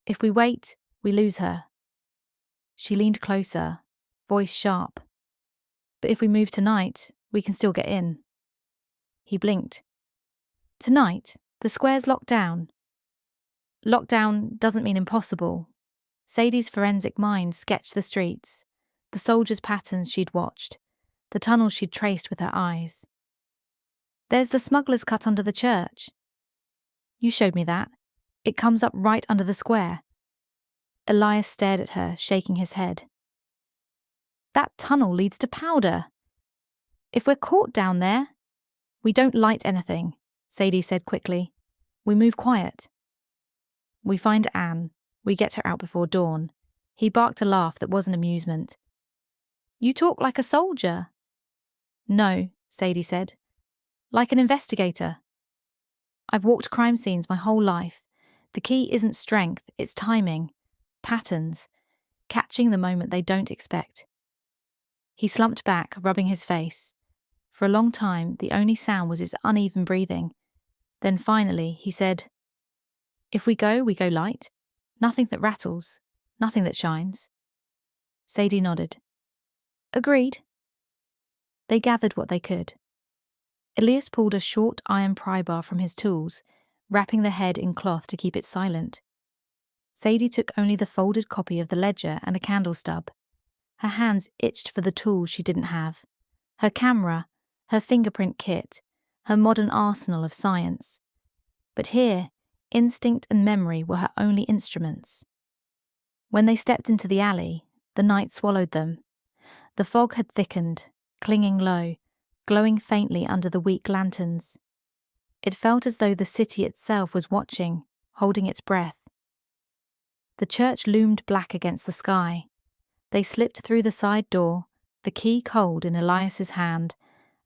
If we wait, we lose her. She leaned closer, voice sharp. But if we move tonight, we can still get in. He blinked. Tonight, the square's locked down. Lockdown doesn't mean impossible. Sadie's forensic mind sketched the streets, the soldiers' patterns she'd watched, the tunnels she'd traced with her eyes. There's the smuggler's cut under the church. You showed me that. It comes up right under the square. Elias stared at her, shaking his head. That tunnel leads to powder. If we're caught down there... We don't light anything, Sadie said quickly. We move quiet. We find Anne. We get her out before dawn. He barked a laugh that wasn't amusement. You talk like a soldier. No, Sadie said. Like an investigator. I've walked crime scenes my whole life. The key isn't strength, it's timing. Patterns. Catching the moment they don't expect. He slumped back, rubbing his face. For a long time, the only sound was his uneven breathing. Then finally, he said, If we go light. Nothing that rattles, nothing that shines. Sadie nodded. Agreed. They gathered what they could. Elias pulled a short iron pry bar from his tools, wrapping the head in cloth to keep it silent. Sadie took only the folded copy of the ledger and a candle stub. Her hands itched for the tools she didn't have. Her camera, her fingerprint kit, her modern arsenal of science. But here, instinct and memory were her only instruments. When they stepped into the alley, the night swallowed them. The fog had thickened, clinging low, glowing faintly under the weak lanterns. It felt as though the city itself was watching, holding its breath. The church loomed black against the sky. They slipped through the side door, the key cold in Elias's hand,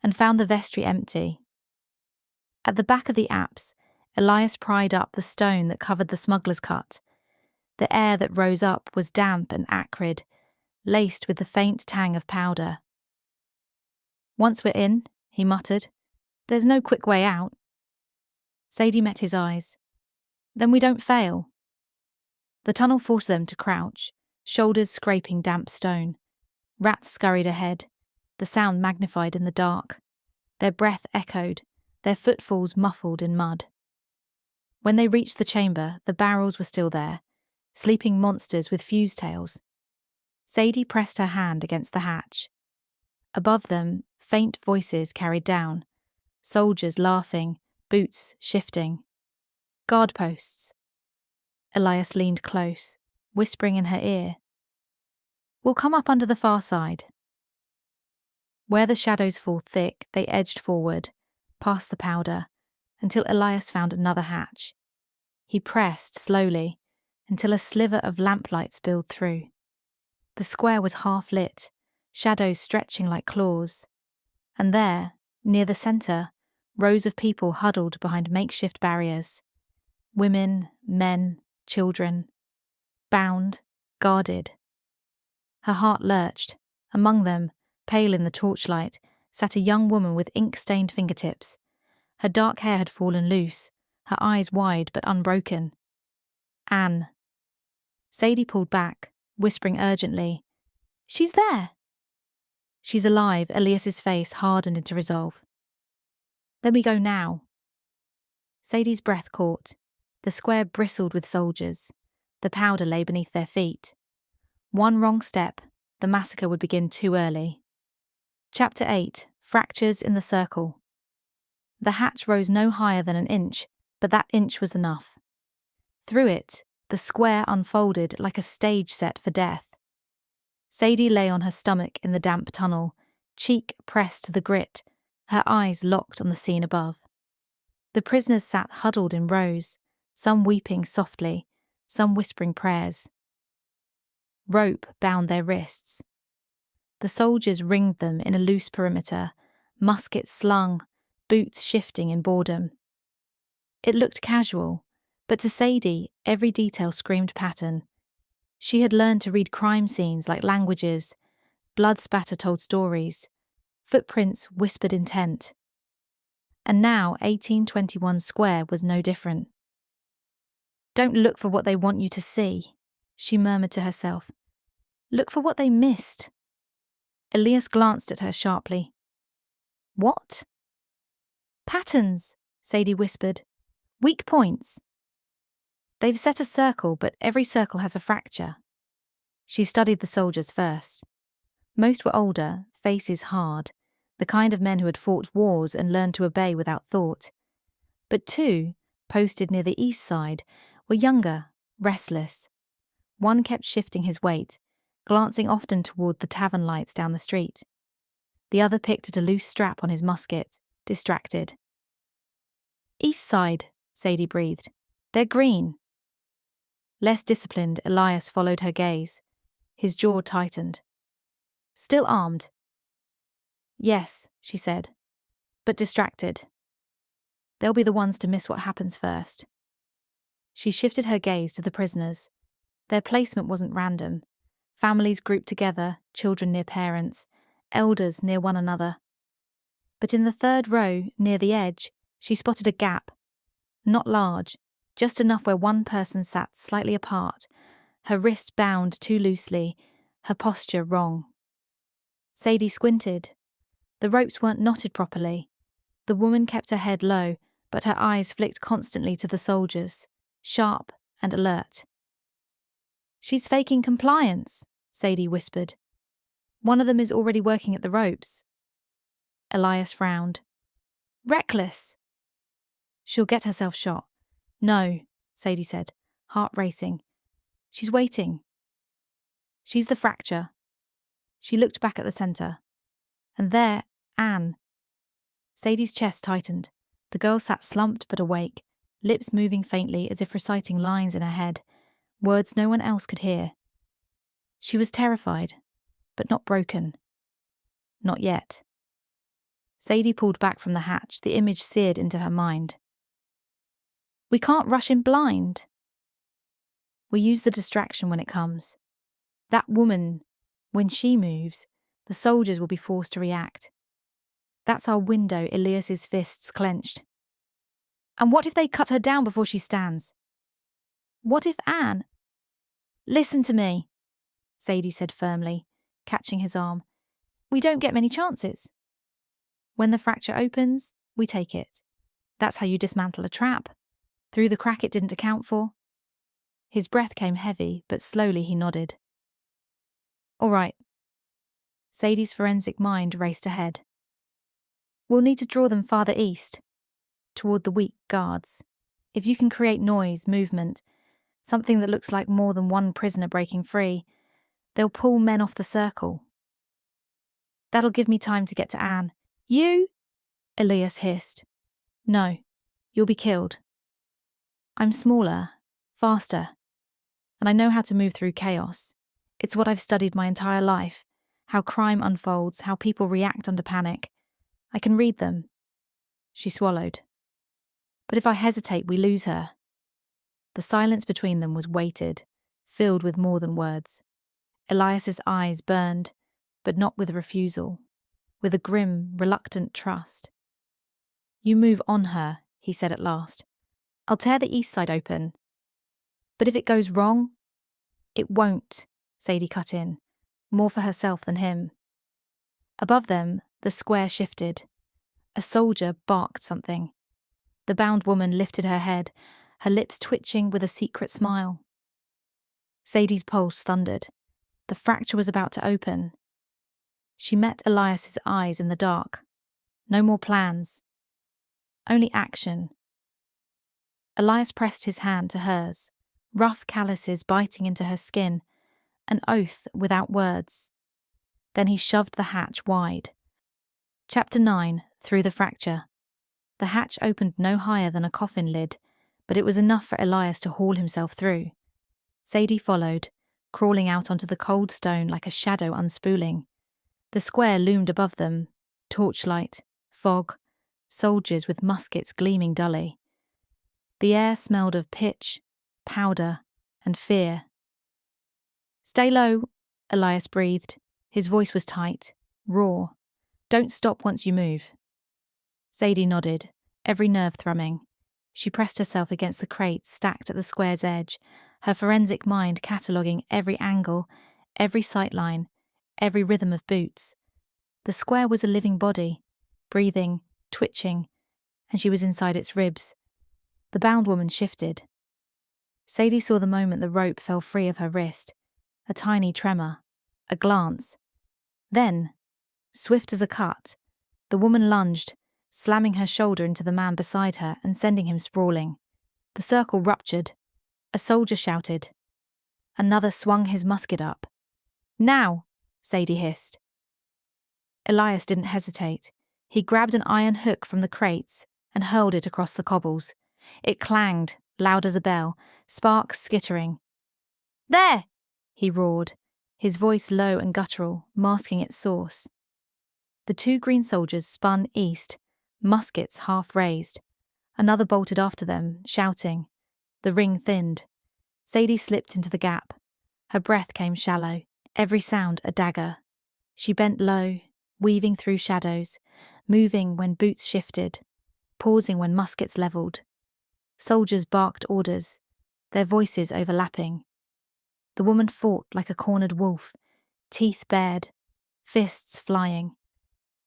and found the vestry empty. At the back of the apse, Elias pried up the stone that covered the smuggler's cut. The air that rose up was damp and acrid, laced with the faint tang of powder. Once we're in, he muttered, there's no quick way out. Sadie met his eyes. Then we don't fail. The tunnel forced them to crouch, shoulders scraping damp stone. Rats scurried ahead, the sound magnified in the dark. Their breath echoed, their footfalls muffled in mud. When they reached the chamber, the barrels were still there, sleeping monsters with fuse tails. Sadie pressed her hand against the hatch. Above them, faint voices carried down, soldiers laughing, boots shifting. Guard posts. Elias leaned close, whispering in her ear. We'll come up under the far side. Where the shadows fall thick, they edged forward, past the powder, until Elias found another hatch. He pressed slowly, until a sliver of lamplight spilled through. The square was half lit, shadows stretching like claws. And there, near the centre, rows of people huddled behind makeshift barriers. Women, men, children. Bound, guarded. Her heart lurched. Among them, pale in the torchlight, sat a young woman with ink-stained fingertips. Her dark hair had fallen loose, her eyes wide but unbroken. Anne. Sadie pulled back, whispering urgently, She's there! She's alive, Elias's face hardened into resolve. Then we go now. Sadie's breath caught. The square bristled with soldiers. The powder lay beneath their feet. One wrong step, the massacre would begin too early. Chapter 8. Fractures in the Circle. The hatch rose no higher than an inch, but that inch was enough. Through it, the square unfolded like a stage set for death. Sadie lay on her stomach in the damp tunnel, cheek pressed to the grit, her eyes locked on the scene above. The prisoners sat huddled in rows, some weeping softly, some whispering prayers. Rope bound their wrists. The soldiers ringed them in a loose perimeter, muskets slung, boots shifting in boredom. It looked casual, but to Sadie, every detail screamed pattern. She had learned to read crime scenes like languages, blood spatter told stories, footprints whispered intent. And now 1821 Square was no different. Don't look for what they want you to see, she murmured to herself. Look for what they missed. Elias glanced at her sharply. What? Patterns, Sadie whispered. Weak points. They've set a circle, but every circle has a fracture. She studied the soldiers first. Most were older, faces hard, the kind of men who had fought wars and learned to obey without thought. But 2, posted near the east side, were younger, restless. One kept shifting his weight, glancing often toward the tavern lights down the street. The other picked at a loose strap on his musket, distracted. East side, Sadie breathed. They're green. Less disciplined, Elias followed her gaze. His jaw tightened. Still armed? Yes, she said, but distracted. They'll be the ones to miss what happens first. She shifted her gaze to the prisoners. Their placement wasn't random. Families grouped together, children near parents, elders near one another. But in the 3rd row, near the edge, she spotted a gap. Not large, just enough where one person sat slightly apart, her wrist bound too loosely, her posture wrong. Sadie squinted. The ropes weren't knotted properly. The woman kept her head low, but her eyes flicked constantly to the soldiers, sharp and alert. She's faking compliance, Sadie whispered. One of them is already working at the ropes. Elias frowned. Reckless. She'll get herself shot. No, Sadie said, heart racing. She's waiting. She's the fracture. She looked back at the centre. And there, Anne. Sadie's chest tightened. The girl sat slumped but awake, lips moving faintly as if reciting lines in her head, words no one else could hear. She was terrified, but not broken. Not yet. Sadie pulled back from the hatch, the image seared into her mind. We can't rush in blind. We use the distraction when it comes. That woman, when she moves, the soldiers will be forced to react. That's our window, Elias's fists clenched. And what if they cut her down before she stands? What if Anne... Listen to me, Sadie said firmly, catching his arm. We don't get many chances. When the fracture opens, we take it. That's how you dismantle a trap. Through the crack it didn't account for. His breath came heavy, but slowly he nodded. All right. Sadie's forensic mind raced ahead. We'll need to draw them farther east, toward the weak guards. If you can create noise, movement, something that looks like more than one prisoner breaking free, they'll pull men off the circle. That'll give me time to get to Anne. You? Elias hissed. No, you'll be killed. I'm smaller, faster, and I know how to move through chaos. It's what I've studied my entire life, how crime unfolds, how people react under panic. I can read them. She swallowed. But if I hesitate, we lose her. The silence between them was weighted, filled with more than words. Elias's eyes burned, but not with refusal, with a grim, reluctant trust. You move on her, he said at last. I'll tear the east side open. But if it goes wrong? It won't, Sadie cut in, more for herself than him. Above them, the square shifted. A soldier barked something. The bound woman lifted her head, her lips twitching with a secret smile. Sadie's pulse thundered. The fracture was about to open. She met Elias's eyes in the dark. No more plans. Only action. Elias pressed his hand to hers, rough calluses biting into her skin, an oath without words. Then he shoved the hatch wide. Chapter 9, Through the Fracture. The hatch opened no higher than a coffin lid, but it was enough for Elias to haul himself through. Sadie followed, crawling out onto the cold stone like a shadow unspooling. The square loomed above them, torchlight, fog, soldiers with muskets gleaming dully. The air smelled of pitch, powder, and fear. Stay low, Elias breathed. His voice was tight, raw. Don't stop once you move. Sadie nodded, every nerve thrumming. She pressed herself against the crates stacked at the square's edge, her forensic mind cataloguing every angle, every sightline, every rhythm of boots, The square was a living body, breathing, twitching, and she was inside its ribs. The bound woman shifted. Sadie saw the moment the rope fell free of her wrist, a tiny tremor, a glance. Then, swift as a cut, the woman lunged, slamming her shoulder into the man beside her and sending him sprawling. The circle ruptured. A soldier shouted. Another swung his musket up. "Now!" Sadie hissed. Elias didn't hesitate. He grabbed an iron hook from the crates and hurled it across the cobbles. It clanged, loud as a bell, sparks skittering. "There!" he roared, his voice low and guttural, masking its source. The two green soldiers spun east, muskets half raised. Another bolted after them, shouting. The ring thinned. Sadie slipped into the gap. Her breath came shallow, every sound a dagger. She bent low, weaving through shadows, moving when boots shifted, pausing when muskets levelled. Soldiers barked orders, their voices overlapping. The woman fought like a cornered wolf, teeth bared, fists flying.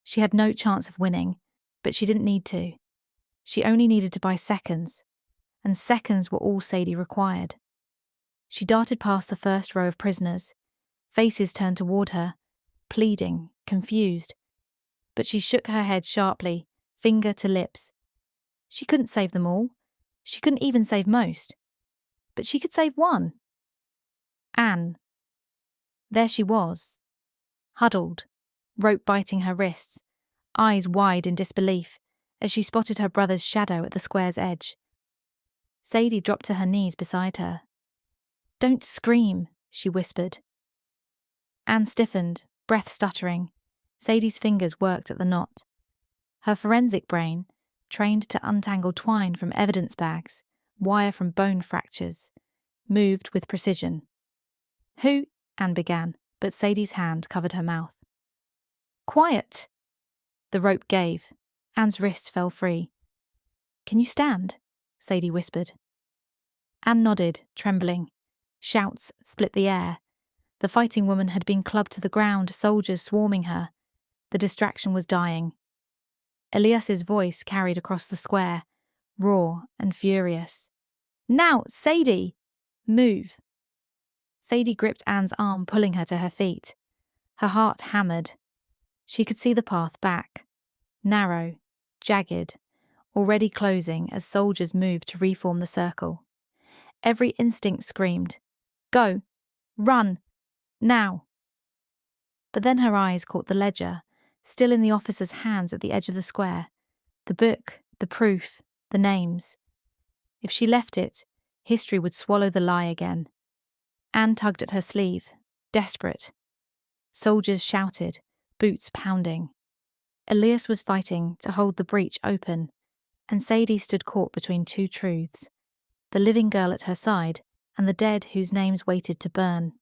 She had no chance of winning, but she didn't need to. She only needed to buy seconds, and seconds were all Sadie required. She darted past the first row of prisoners. Faces turned toward her, pleading, confused. But she shook her head sharply, finger to lips. She couldn't save them all. She couldn't even save most. But she could save one. Anne. There she was, huddled, rope biting her wrists, eyes wide in disbelief, as she spotted her brother's shadow at the square's edge. Sadie dropped to her knees beside her. "Don't scream," she whispered. Anne stiffened, breath stuttering. Sadie's fingers worked at the knot. Her forensic brain, trained to untangle twine from evidence bags, wire from bone fractures, moved with precision. "Who?" Anne began, but Sadie's hand covered her mouth. "Quiet!" The rope gave. Anne's wrist fell free. "Can you stand?" Sadie whispered. Anne nodded, trembling. Shouts split the air. The fighting woman had been clubbed to the ground, soldiers swarming her. The distraction was dying. Elias's voice carried across the square, raw and furious. "Now, Sadie! Move!" Sadie gripped Anne's arm, pulling her to her feet. Her heart hammered. She could see the path back. Narrow, jagged, already closing as soldiers moved to reform the circle. Every instinct screamed, "Go! Run! Now!" But then her eyes caught the ledger, still in the officer's hands at the edge of the square. The book, the proof, the names. If she left it, history would swallow the lie again. Anne tugged at her sleeve, desperate. Soldiers shouted, boots pounding. Elias was fighting to hold the breach open, and Sadie stood caught between two truths, the living girl at her side and the dead whose names waited to burn.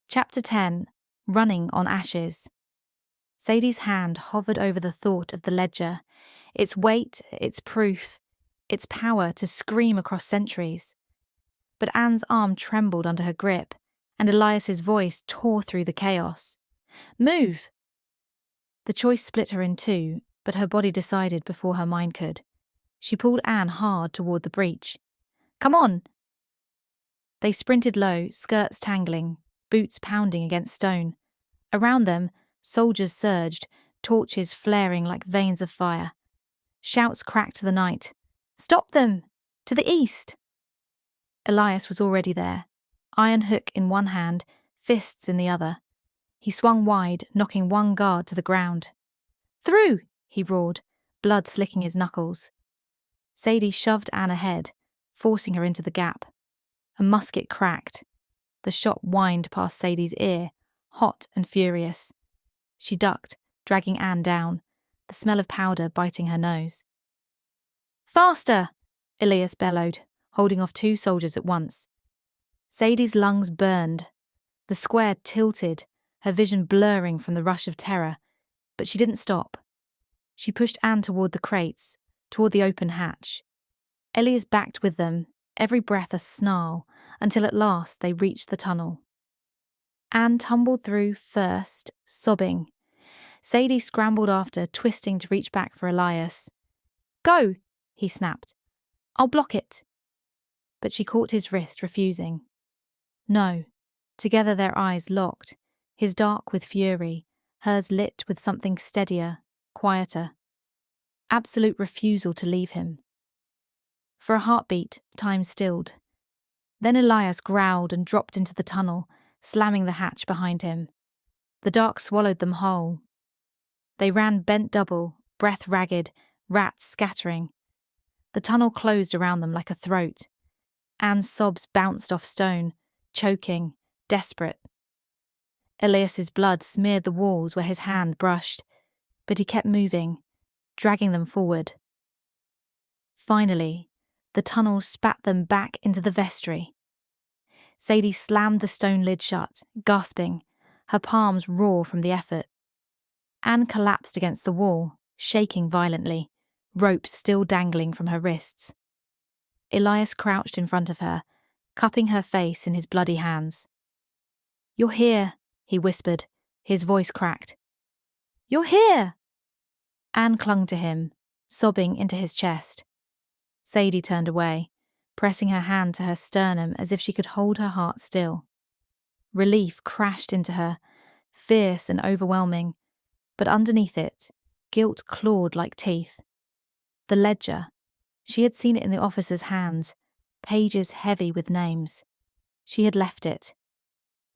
Chapter 10. Running on Ashes. Sadie's hand hovered over the thought of the ledger, its weight, its proof, its power to scream across centuries. But Anne's arm trembled under her grip, and Elias's voice tore through the chaos. "Move!" The choice split her in two, but her body decided before her mind could. She pulled Anne hard toward the breach. "Come on!" They sprinted low, skirts tangling, boots pounding against stone. Around them, soldiers surged, torches flaring like veins of fire. Shouts cracked the night. "Stop them! To the east!" Elias was already there, iron hook in one hand, fists in the other. He swung wide, knocking one guard to the ground. "Through!" he roared, blood slicking his knuckles. Sadie shoved Anne ahead, forcing her into the gap. A musket cracked. The shot whined past Sadie's ear, hot and furious. She ducked, dragging Anne down, the smell of powder biting her nose. "Faster!" Elias bellowed, holding off two soldiers at once. Sadie's lungs burned. The square tilted, her vision blurring from the rush of terror, but she didn't stop. She pushed Anne toward the crates, toward the open hatch. Elias backed with them, every breath a snarl, until at last they reached the tunnel. Anne tumbled through first, sobbing. Sadie scrambled after, twisting to reach back for Elias. "Go," he snapped. "I'll block it." But she caught his wrist, refusing. No. Together their eyes locked, his dark with fury, hers lit with something steadier, quieter. Absolute refusal to leave him. For a heartbeat, time stilled. Then Elias growled and dropped into the tunnel, slamming the hatch behind him. The dark swallowed them whole. They ran bent double, breath ragged, rats scattering. The tunnel closed around them like a throat. Anne's sobs bounced off stone, choking, desperate. Elias's blood smeared the walls where his hand brushed, but he kept moving, dragging them forward. Finally, the tunnel spat them back into the vestry. Sadie slammed the stone lid shut, gasping, her palms raw from the effort. Anne collapsed against the wall, shaking violently, rope still dangling from her wrists. Elias crouched in front of her, cupping her face in his bloody hands. "You're here," he whispered, his voice cracked. "You're here!" Anne clung to him, sobbing into his chest. Sadie turned away, pressing her hand to her sternum as if she could hold her heart still. Relief crashed into her, fierce and overwhelming, but underneath it, guilt clawed like teeth. The ledger. She had seen it in the officer's hands, pages heavy with names. She had left it.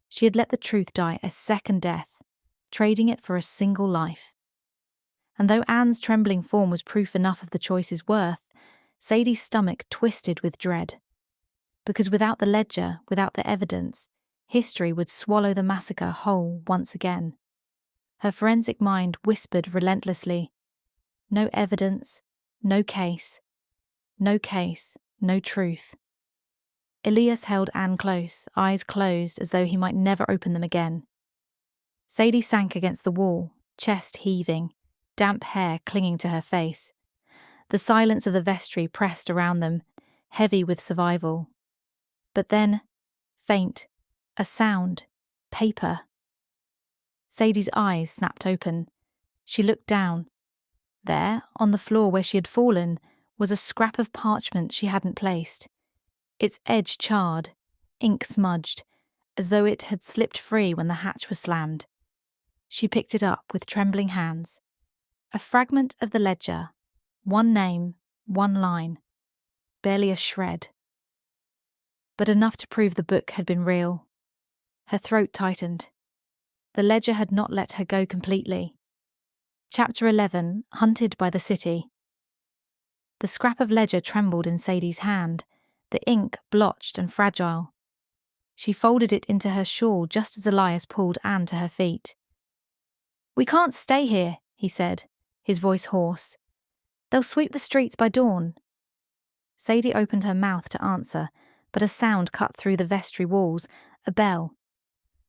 She had let the truth die a second death, trading it for a single life. And though Anne's trembling form was proof enough of the choice's worth, Sadie's stomach twisted with dread. Because without the ledger, without the evidence, history would swallow the massacre whole once again. Her forensic mind whispered relentlessly, "No evidence, no case. No case, no truth." Elias held Anne close, eyes closed as though he might never open them again. Sadie sank against the wall, chest heaving, damp hair clinging to her face. The silence of the vestry pressed around them, heavy with survival. But then, faint, a sound, paper. Sadie's eyes snapped open. She looked down. There, on the floor where she had fallen, was a scrap of parchment she hadn't placed. Its edge charred, ink smudged, as though it had slipped free when the hatch was slammed. She picked it up with trembling hands. A fragment of the ledger, one name, one line, barely a shred. But enough to prove the book had been real. Her throat tightened. The ledger had not let her go completely. Chapter 11, Hunted by the City. The scrap of ledger trembled in Sadie's hand, the ink blotched and fragile. She folded it into her shawl just as Elias pulled Anne to her feet. "We can't stay here," he said, his voice hoarse. "They'll sweep the streets by dawn." Sadie opened her mouth to answer, but a sound cut through the vestry walls, a bell.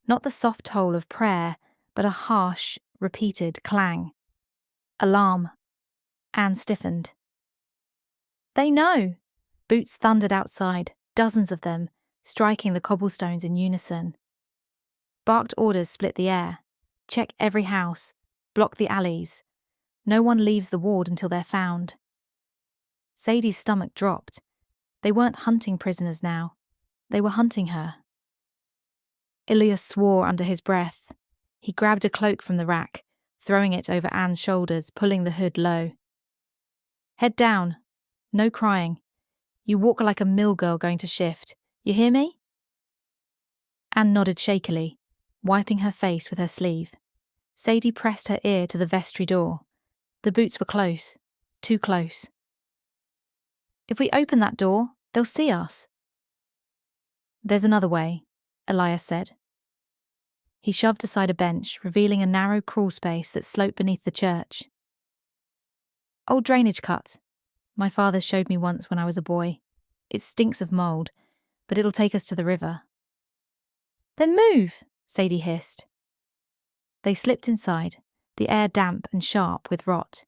Not the soft toll of prayer, but a harsh, repeated clang. Alarm. Anne stiffened. "They know!" Boots thundered outside, dozens of them, striking the cobblestones in unison. Barked orders split the air. Check every house. Block the alleys. No one leaves the ward until they're found. Sadie's stomach dropped. They weren't hunting prisoners now. They were hunting her. Elias swore under his breath. He grabbed a cloak from the rack, throwing it over Anne's shoulders, pulling the hood low. "Head down. No crying. You walk like a mill girl going to shift. You hear me?" Anne nodded shakily, wiping her face with her sleeve. Sadie pressed her ear to the vestry door. The boots were close. Too close. "If we open that door, they'll see us." "There's another way," Elias said. He shoved aside a bench, revealing a narrow crawl space that sloped beneath the church. "Old drainage cut. My father showed me once when I was a boy. It stinks of mould, but it'll take us to the river." "Then move," Sadie hissed. They slipped inside, the air damp and sharp with rot.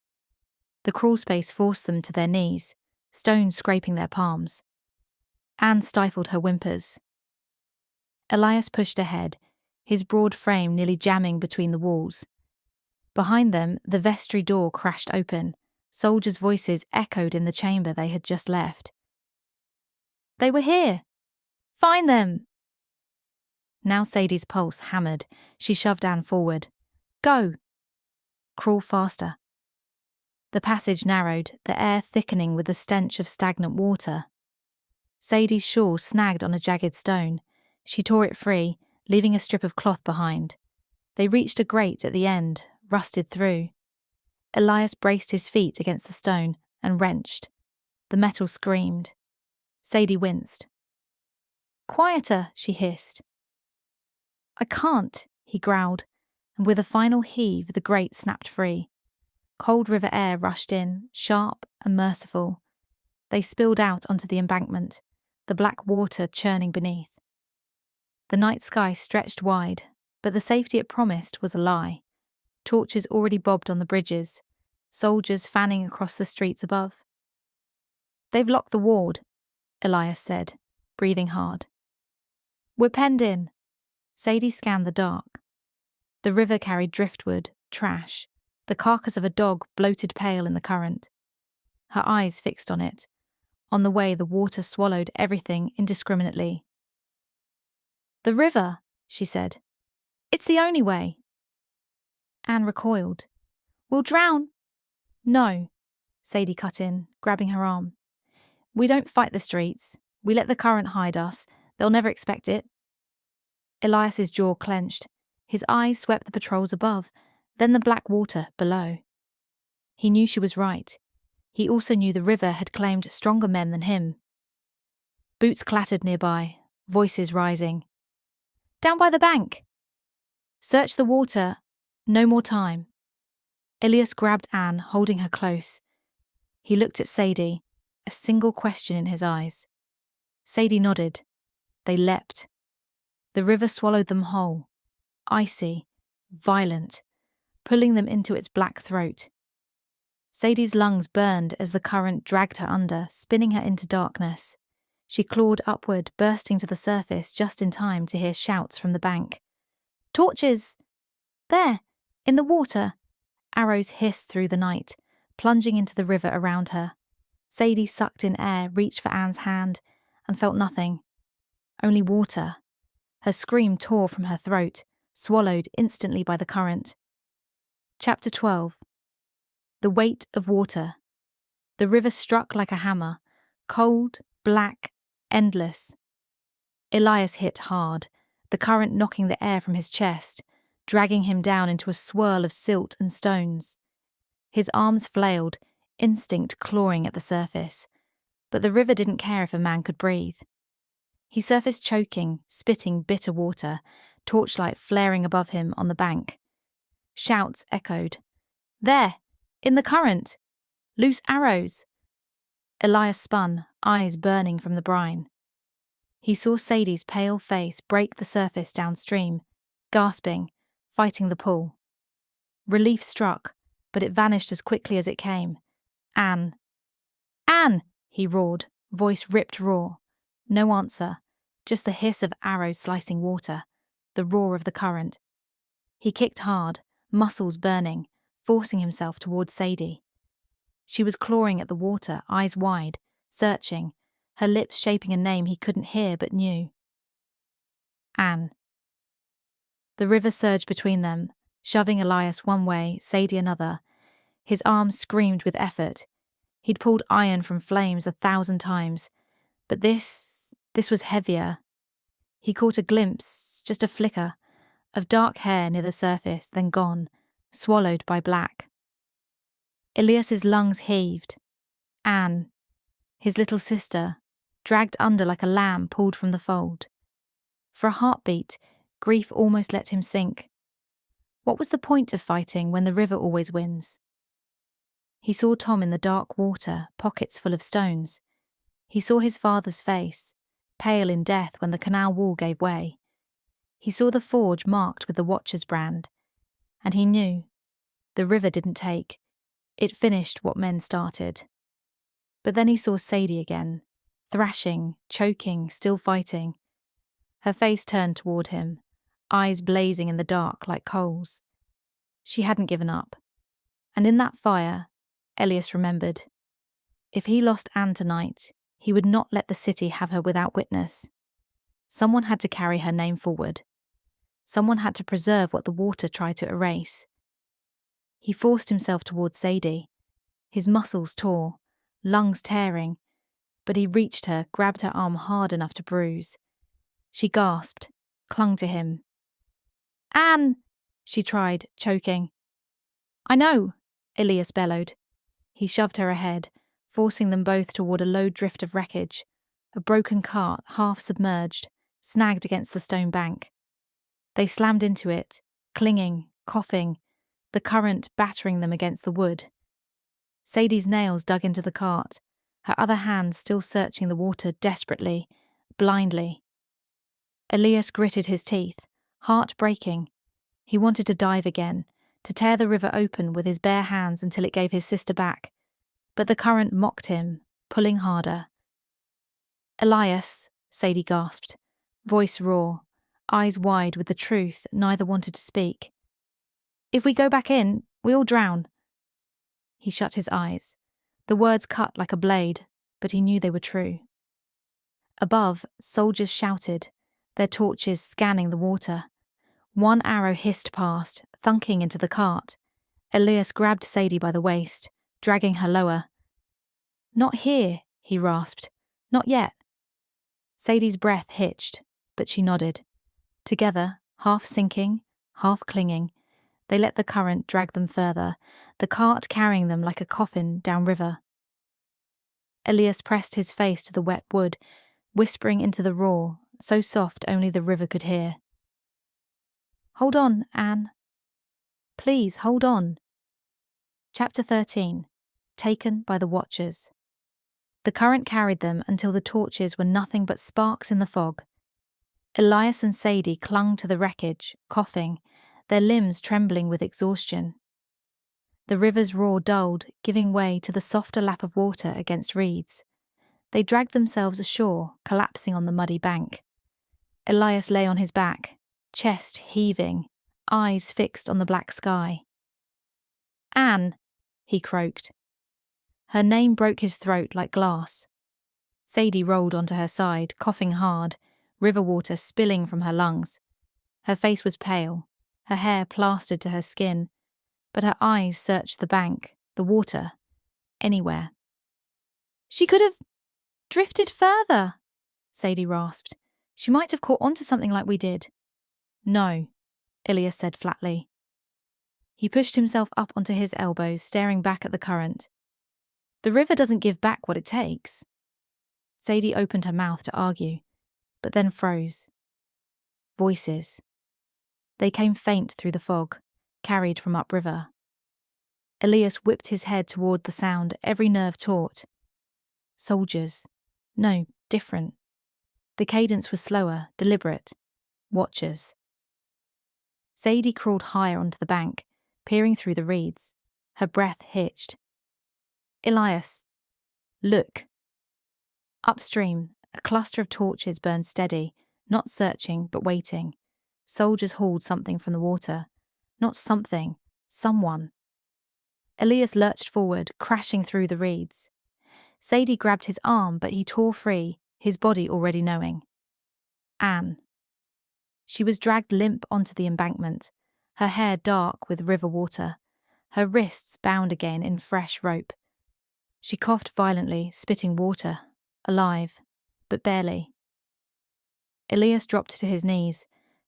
The crawl space forced them to their knees, stones scraping their palms. Anne stifled her whimpers. Elias pushed ahead, his broad frame nearly jamming between the walls. Behind them, the vestry door crashed open. Soldiers' voices echoed in the chamber they had just left. They were here! Find them! Now Sadie's pulse hammered. She shoved Anne forward. Go! Crawl faster. The passage narrowed, the air thickening with the stench of stagnant water. Sadie's shawl snagged on a jagged stone. She tore it free, leaving a strip of cloth behind. They reached a grate at the end, rusted through. Elias braced his feet against the stone and wrenched. The metal screamed. Sadie winced. Quieter, she hissed. I can't, he growled, and with a final heave the grate snapped free. Cold river air rushed in, sharp and merciful. They spilled out onto the embankment, the black water churning beneath. The night sky stretched wide, but the safety it promised was a lie. Torches already bobbed on the bridges, soldiers fanning across the streets above. They've locked the ward, Elias said, breathing hard. We're penned in. Sadie scanned the dark. The river carried driftwood, trash, the carcass of a dog bloated pale in the current. Her eyes fixed on it. On the way, the water swallowed everything indiscriminately. The river, she said. It's the only way. Anne recoiled. We'll drown. No, Sadie cut in, grabbing her arm. We don't fight the streets. We let the current hide us. They'll never expect it. Elias's jaw clenched. His eyes swept the patrols above, then the black water below. He knew she was right. He also knew the river had claimed stronger men than him. Boots clattered nearby, voices rising. Down by the bank! Search the water. No more time. Elias grabbed Anne, holding her close. He looked at Sadie, a single question in his eyes. Sadie nodded. They leapt. The river swallowed them whole, icy, violent, pulling them into its black throat. Sadie's lungs burned as the current dragged her under, spinning her into darkness. She clawed upward, bursting to the surface just in time to hear shouts from the bank. Torches! There, in the water! Arrows hissed through the night, plunging into the river around her. Sadie sucked in air, reached for Anne's hand, and felt nothing. Only water. Her scream tore from her throat, swallowed instantly by the current. Chapter 12. The weight of water. The river struck like a hammer, cold, black, endless. Elias hit hard, the current knocking the air from his chest, dragging him down into a swirl of silt and stones. His arms flailed, instinct clawing at the surface, but the river didn't care if a man could breathe. He surfaced choking, spitting bitter water, torchlight flaring above him on the bank. Shouts echoed. There! In the current! Loose arrows! Elias spun, eyes burning from the brine. He saw Sadie's pale face break the surface downstream, gasping, fighting the pull. Relief struck, but it vanished as quickly as it came. Anne! Anne! He roared, voice ripped raw. No answer, just the hiss of arrows slicing water, the roar of the current. He kicked hard, muscles burning, forcing himself towards Sadie. She was clawing at the water, eyes wide, searching, her lips shaping a name he couldn't hear but knew. Anne. The river surged between them, shoving Elias one way, Sadie another. His arms screamed with effort. He'd pulled iron from flames 1,000 times, but this was heavier. He caught a glimpse, just a flicker, of dark hair near the surface, then gone, swallowed by black. Elias's lungs heaved. Anne, his little sister, dragged under like a lamb pulled from the fold. For a heartbeat, grief almost let him sink. What was the point of fighting when the river always wins? He saw Tom in the dark water, pockets full of stones. He saw his father's face, pale in death when the canal wall gave way. He saw the forge marked with the Watcher's brand, and he knew the river didn't take. It finished what men started. But then he saw Sadie again, thrashing, choking, still fighting. Her face turned toward him, eyes blazing in the dark like coals. She hadn't given up. And in that fire, Elias remembered. If he lost Anne tonight, he would not let the city have her without witness. Someone had to carry her name forward. Someone had to preserve what the water tried to erase. He forced himself towards Sadie. His muscles tore, lungs tearing, but he reached her, grabbed her arm hard enough to bruise. She gasped, clung to him. "Anne!" she tried, choking. "I know," Elias bellowed. He shoved her ahead, forcing them both toward a low drift of wreckage, a broken cart half submerged, snagged against the stone bank. They slammed into it, clinging, coughing, the current battering them against the wood. Sadie's nails dug into the cart, her other hand still searching the water desperately, blindly. Elias gritted his teeth, heart breaking. He wanted to dive again, to tear the river open with his bare hands until it gave his sister back. But the current mocked him, pulling harder. "Elias," Sadie gasped, voice raw, eyes wide with the truth neither wanted to speak. "If we go back in, we all drown." He shut his eyes. The words cut like a blade, but he knew they were true. Above, soldiers shouted, their torches scanning the water. One arrow hissed past, thunking into the cart. Elias grabbed Sadie by the waist, dragging her lower. "Not here," he rasped. "Not yet." Sadie's breath hitched, but she nodded. Together, half sinking, half clinging, they let the current drag them further, the cart carrying them like a coffin downriver. Elias pressed his face to the wet wood, whispering into the roar, so soft only the river could hear. "Hold on, Anne. Please, hold on." Chapter 13. Taken by the Watchers. The current carried them until the torches were nothing but sparks in the fog. Elias and Sadie clung to the wreckage, coughing, their limbs trembling with exhaustion. The river's roar dulled, giving way to the softer lap of water against reeds. They dragged themselves ashore, collapsing on the muddy bank. Elias lay on his back, chest heaving, eyes fixed on the black sky. "Anne," he croaked. Her name broke his throat like glass. Sadie rolled onto her side, coughing hard, river water spilling from her lungs. Her face was pale, her hair plastered to her skin, but her eyes searched the bank, the water, anywhere. "She could have drifted further," Sadie rasped. "She might have caught onto something like we did." "No," Elias said flatly. He pushed himself up onto his elbows, staring back at the current. "The river doesn't give back what it takes." Sadie opened her mouth to argue, but then froze. Voices. They came faint through the fog, carried from upriver. Elias whipped his head toward the sound, every nerve taut. Soldiers. No, different. The cadence was slower, deliberate. Watchers. Sadie crawled higher onto the bank, peering through the reeds. Her breath hitched. "Elias, look." Upstream, a cluster of torches burned steady, not searching, but waiting. Soldiers hauled something from the water. Not something, someone. Elias lurched forward, crashing through the reeds. Sadie grabbed his arm, but he tore free, his body already knowing. Anne. She was dragged limp onto the embankment, her hair dark with river water, her wrists bound again in fresh rope. She coughed violently, spitting water, alive, but barely. Elias dropped to his knees,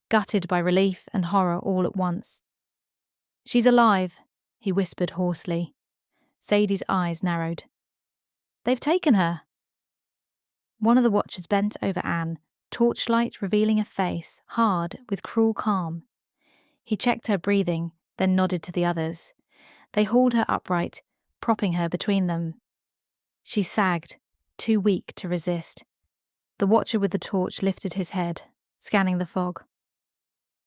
gutted by relief and horror all at once. "She's alive," he whispered hoarsely. Sadie's eyes narrowed. "They've taken her." One of the watchers bent over Anne, torchlight revealing a face, hard, with cruel calm. He checked her breathing, then nodded to the others. They hauled her upright, propping her between them. She sagged, too weak to resist. The watcher with the torch lifted his head, scanning the fog.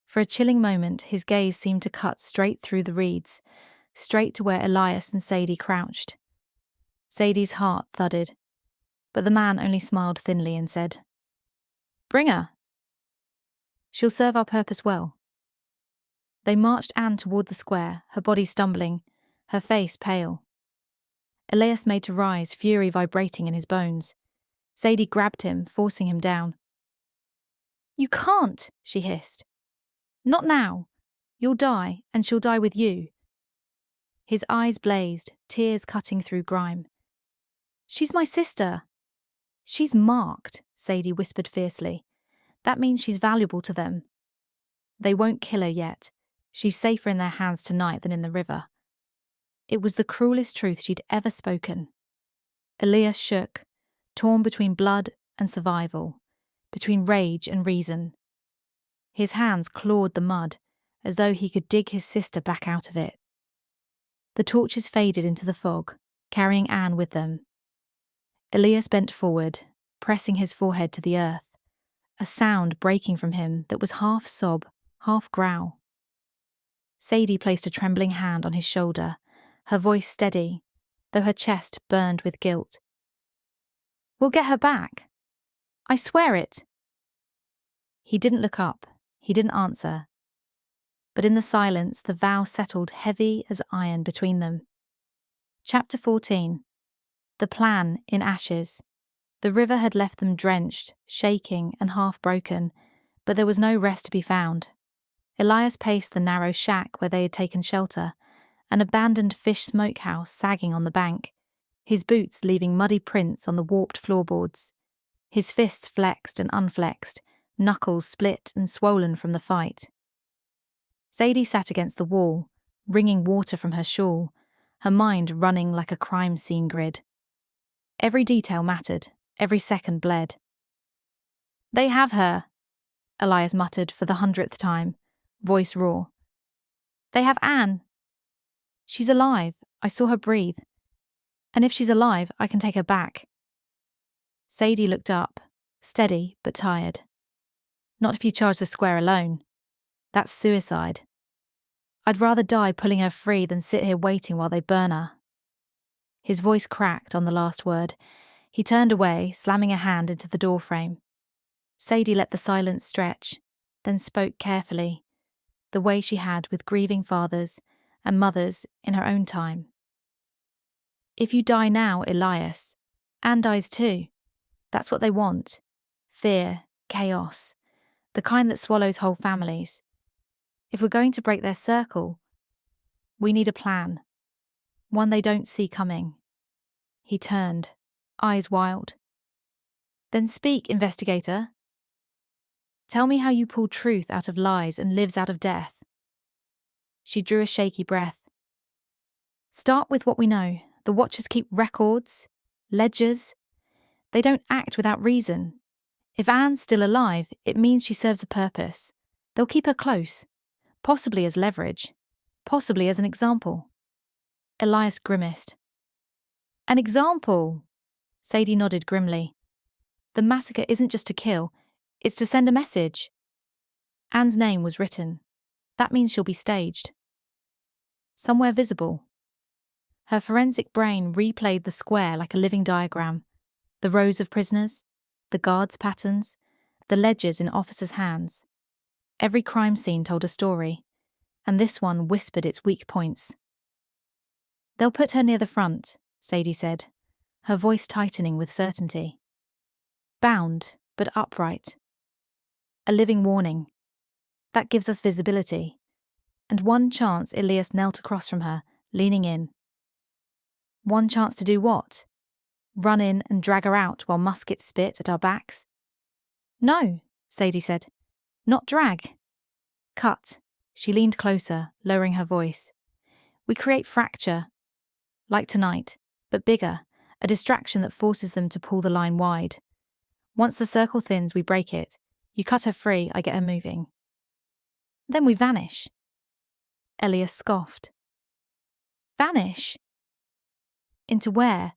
For a chilling moment, his gaze seemed to cut straight through the reeds, straight to where Elias and Sadie crouched. Sadie's heart thudded, but the man only smiled thinly and said, "Bring her. She'll serve our purpose well." They marched Anne toward the square, her body stumbling, her face pale. Elias made to rise, fury vibrating in his bones. Sadie grabbed him, forcing him down. "You can't," she hissed. "Not now. You'll die, and she'll die with you." His eyes blazed, tears cutting through grime. "She's my sister." "She's marked," Sadie whispered fiercely. "That means she's valuable to them. They won't kill her yet. She's safer in their hands tonight than in the river." It was the cruelest truth she'd ever spoken. Elias shook, torn between blood and survival, between rage and reason. His hands clawed the mud, as though he could dig his sister back out of it. The torches faded into the fog, carrying Anne with them. Elias bent forward, pressing his forehead to the earth, a sound breaking from him that was half sob, half growl. Sadie placed a trembling hand on his shoulder, her voice steady, though her chest burned with guilt. "We'll get her back. I swear it." He didn't look up, he didn't answer. But in the silence, the vow settled heavy as iron between them. Chapter 14. The plan in ashes. The river had left them drenched, shaking and half broken, but there was no rest to be found. Elias paced the narrow shack where they had taken shelter, an abandoned fish smokehouse sagging on the bank, his boots leaving muddy prints on the warped floorboards. His fists flexed and unflexed, knuckles split and swollen from the fight. Sadie sat against the wall, wringing water from her shawl, her mind running like a crime scene grid. Every detail mattered, every second bled. "They have her," Elias muttered for the 100th time, voice raw. "They have Anne. She's alive, I saw her breathe. And if she's alive, I can take her back." Sadie looked up, steady but tired. "Not if you charge the square alone. That's suicide. I'd rather die pulling her free than sit here waiting while they burn her." His voice cracked on the last word. He turned away, slamming a hand into the doorframe. Sadie let the silence stretch, then spoke carefully, the way she had with grieving fathers and mothers in her own time. "If you die now, Elias, Anne dies too. That's what they want. Fear, chaos, the kind that swallows whole families. If we're going to break their circle, we need a plan, one they don't see coming." He turned, eyes wild. "Then speak, investigator. Tell me how you pull truth out of lies and lives out of death." She drew a shaky breath. "Start with what we know. The Watchers keep records, ledgers. They don't act without reason. If Anne's still alive, it means she serves a purpose. They'll keep her close, possibly as leverage, possibly as an example." Elias grimaced. "An example?" Sadie nodded grimly. "The massacre isn't just to kill, it's to send a message. Anne's name was written. That means she'll be staged. Somewhere visible." Her forensic brain replayed the square like a living diagram. The rows of prisoners, the guards' patterns, the ledgers in officers' hands. Every crime scene told a story, and this one whispered its weak points. "They'll put her near the front," Sadie said, her voice tightening with certainty. "Bound, but upright. A living warning. That gives us visibility. And one chance Elias knelt across from her, leaning in. One chance to do what? Run in and drag her out while muskets spit at our backs?" "No," Sadie said. "Not drag. Cut." She leaned closer, lowering her voice. "We create fracture. Like tonight, but bigger, a distraction that forces them to pull the line wide. Once the circle thins, we break it. You cut her free, I get her moving. Then we vanish." Elias scoffed. "Vanish? Into where?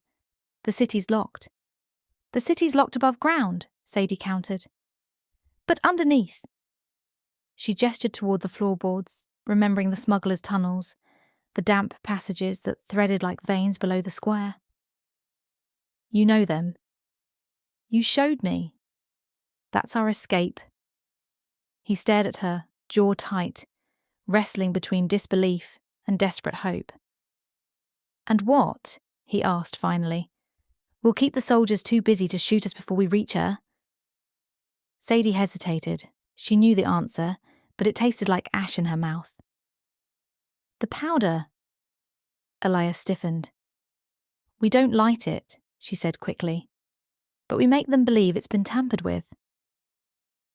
The city's locked." "The city's locked above ground," Sadie countered. "But underneath." She gestured toward the floorboards, remembering the smugglers' tunnels, the damp passages that threaded like veins below the square. "You know them. You showed me. That's our escape." He stared at her, jaw tight, wrestling between disbelief and desperate hope. "And what?" he asked finally. "We'll keep the soldiers too busy to shoot us before we reach her." Sadie hesitated. She knew the answer, but it tasted like ash in her mouth. "The powder." Elias stiffened. "We don't light it," she said quickly, "but we make them believe it's been tampered with.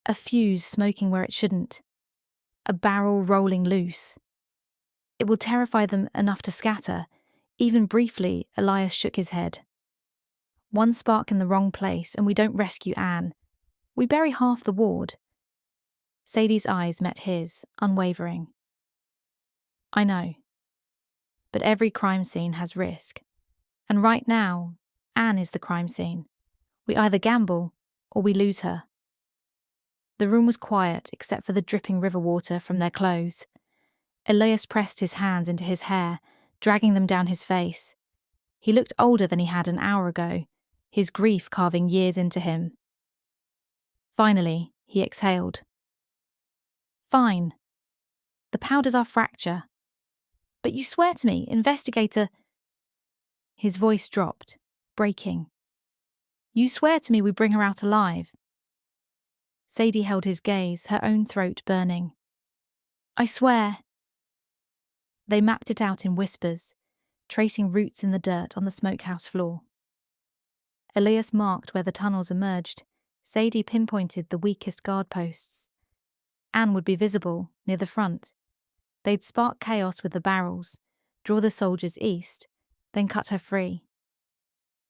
A fuse smoking where it shouldn't. A barrel rolling loose. It will terrify them enough to scatter." Even briefly, Elias shook his head. "One spark in the wrong place and we don't rescue Anne. We bury half the ward." Sadie's eyes met his, unwavering. "I know. But every crime scene has risk. And right now, Anne is the crime scene. We either gamble or we lose her." The room was quiet except for the dripping river water from their clothes. Elias pressed his hands into his hair, dragging them down his face. He looked older than he had an hour ago, his grief carving years into him. Finally, he exhaled. "Fine. The powder's our fracture. But you swear to me, investigator—" His voice dropped, breaking. "You swear to me we bring her out alive." Sadie held his gaze, her own throat burning. "I swear." They mapped it out in whispers, tracing routes in the dirt on the smokehouse floor. Elias marked where the tunnels emerged. Sadie pinpointed the weakest guard posts. Anne would be visible, near the front. They'd spark chaos with the barrels, draw the soldiers east, then cut her free.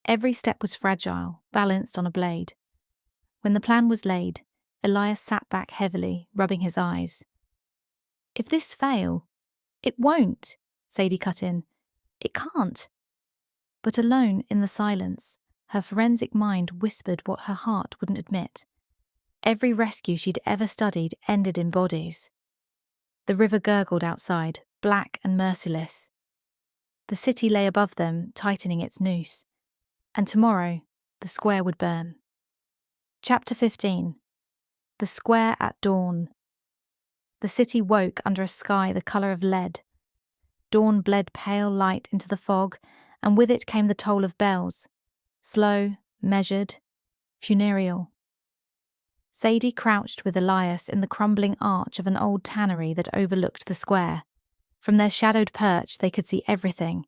Every step was fragile, balanced on a blade. When the plan was laid, Elias sat back heavily, rubbing his eyes. "If this fail—" "It won't," Sadie cut in. "It can't." But alone in the silence, her forensic mind whispered what her heart wouldn't admit. Every rescue she'd ever studied ended in bodies. The river gurgled outside, black and merciless. The city lay above them, tightening its noose. And tomorrow, the square would burn. Chapter 15. The Square at Dawn. The city woke under a sky the colour of lead. Dawn bled pale light into the fog, and with it came the toll of bells. Slow, measured, funereal. Sadie crouched with Elias in the crumbling arch of an old tannery that overlooked the square. From their shadowed perch they could see everything.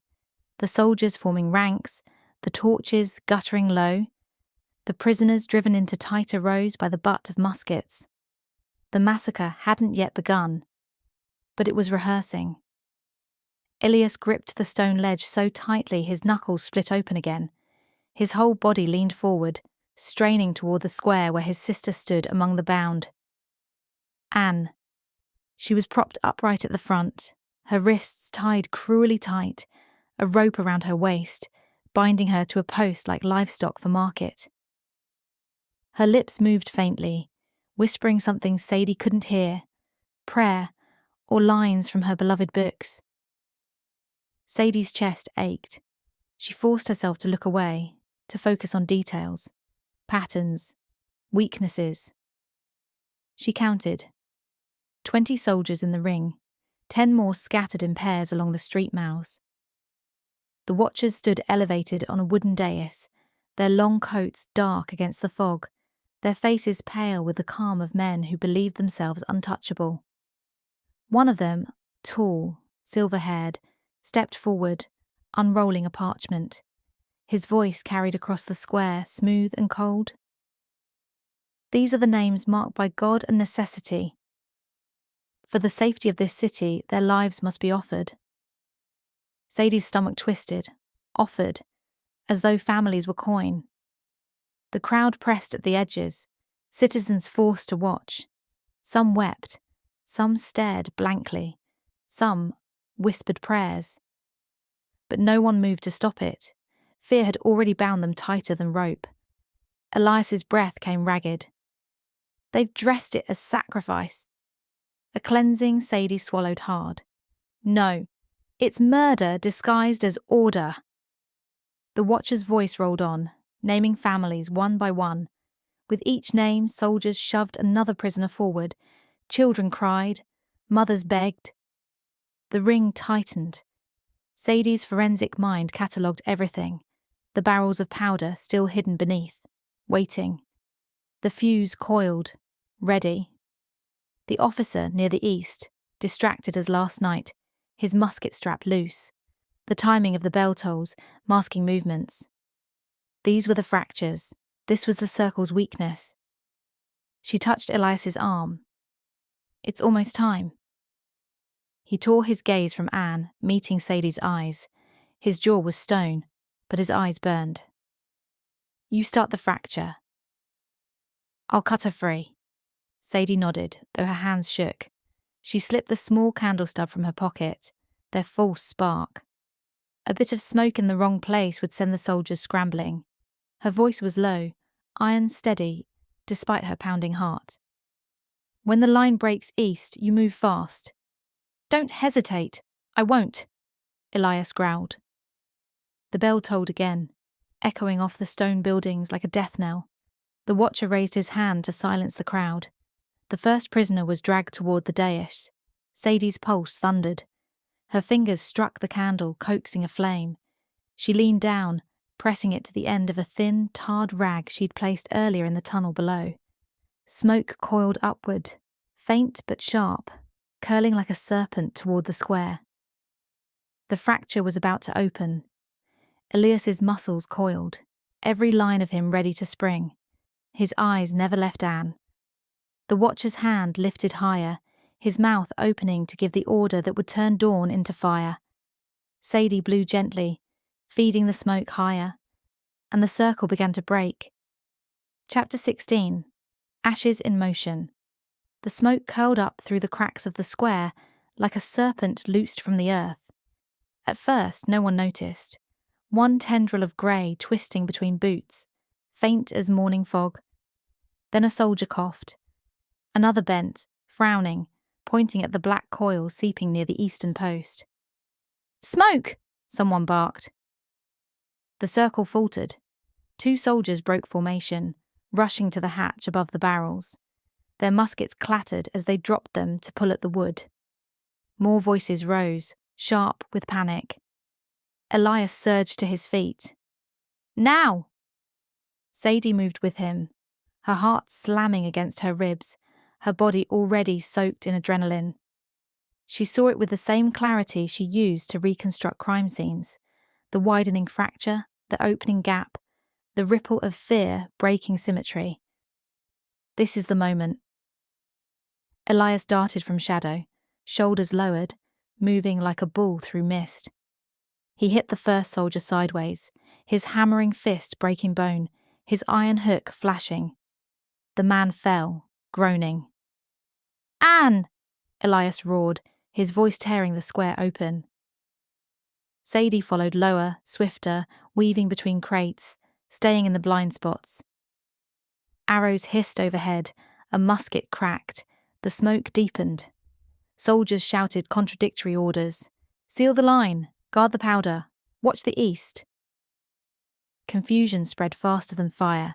The soldiers forming ranks, the torches guttering low, the prisoners driven into tighter rows by the butt of muskets. The massacre hadn't yet begun, but it was rehearsing. Elias gripped the stone ledge so tightly his knuckles split open again. His whole body leaned forward, straining toward the square where his sister stood among the bound. Anne. She was propped upright at the front, her wrists tied cruelly tight, a rope around her waist, binding her to a post like livestock for market. Her lips moved faintly, whispering something Sadie couldn't hear, prayer or lines from her beloved books. Sadie's chest ached. She forced herself to look away, to focus on details, patterns, weaknesses. She counted. 20 soldiers in the ring, 10 more scattered in pairs along the street mouths. The watchers stood elevated on a wooden dais, their long coats dark against the fog, their faces pale with the calm of men who believed themselves untouchable. One of them, tall, silver-haired, stepped forward, unrolling a parchment. His voice carried across the square, smooth and cold. "These are the names marked by God and necessity. For the safety of this city, their lives must be offered." Sadie's stomach twisted, offered, as though families were coin. The crowd pressed at the edges, citizens forced to watch. Some wept, some stared blankly, some whispered prayers. But no one moved to stop it. Fear had already bound them tighter than rope. Elias's breath came ragged. "They've dressed it as sacrifice." A cleansing Sadie swallowed hard. "No, it's murder disguised as order." The watcher's voice rolled on, naming families one by one. With each name, soldiers shoved another prisoner forward. Children cried, mothers begged, The ring tightened. Sadie's forensic mind catalogued everything, the barrels of powder still hidden beneath, waiting. The fuse coiled, ready. The officer near the east, distracted as last night, his musket strap loose, the timing of the bell tolls masking movements. These were the fractures. This was the circle's weakness. She touched Elias's arm. It's almost time. He tore his gaze from Anne, meeting Sadie's eyes. His jaw was stone, but his eyes burned. You start the fracture. I'll cut her free. Sadie nodded, though her hands shook. She slipped the small candle stub from her pocket, their false spark. A bit of smoke in the wrong place would send the soldiers scrambling. Her voice was low, iron steady, despite her pounding heart. When the line breaks east, you move fast. Don't hesitate. I won't, Elias growled. The bell tolled again, echoing off the stone buildings like a death knell. The watcher raised his hand to silence the crowd. The first prisoner was dragged toward the dais. Sadie's pulse thundered. Her fingers struck the candle, coaxing a flame. She leaned down, pressing it to the end of a thin, tarred rag she'd placed earlier in the tunnel below. Smoke coiled upward, faint but sharp, curling like a serpent toward the square. The fracture was about to open. Elias's muscles coiled, every line of him ready to spring. His eyes never left Anne. The watcher's hand lifted higher, his mouth opening to give the order that would turn dawn into fire. Sadie blew gently, feeding the smoke higher, and the circle began to break. Chapter 16. Ashes in Motion. The smoke curled up through the cracks of the square like a serpent loosed from the earth. At first, no one noticed. One tendril of grey twisting between boots, faint as morning fog. Then a soldier coughed. Another bent, frowning, pointing at the black coil seeping near the eastern post. Smoke! Someone barked. The circle faltered. 2 soldiers broke formation, rushing to the hatch above the barrels. Their muskets clattered as they dropped them to pull at the wood. More voices rose, sharp with panic. Elias surged to his feet. Now! Sadie moved with him, her heart slamming against her ribs, her body already soaked in adrenaline. She saw it with the same clarity she used to reconstruct crime scenes, the widening fracture, the opening gap, the ripple of fear breaking symmetry. This is the moment. Elias darted from shadow, shoulders lowered, moving like a bull through mist. He hit the first soldier sideways, his hammering fist breaking bone, his iron hook flashing. The man fell, groaning. Anne! Elias roared, his voice tearing the square open. Sadie followed lower, swifter, weaving between crates, staying in the blind spots. Arrows hissed overhead, a musket cracked, the smoke deepened. Soldiers shouted contradictory orders. Seal the line, guard the powder, watch the east. Confusion spread faster than fire.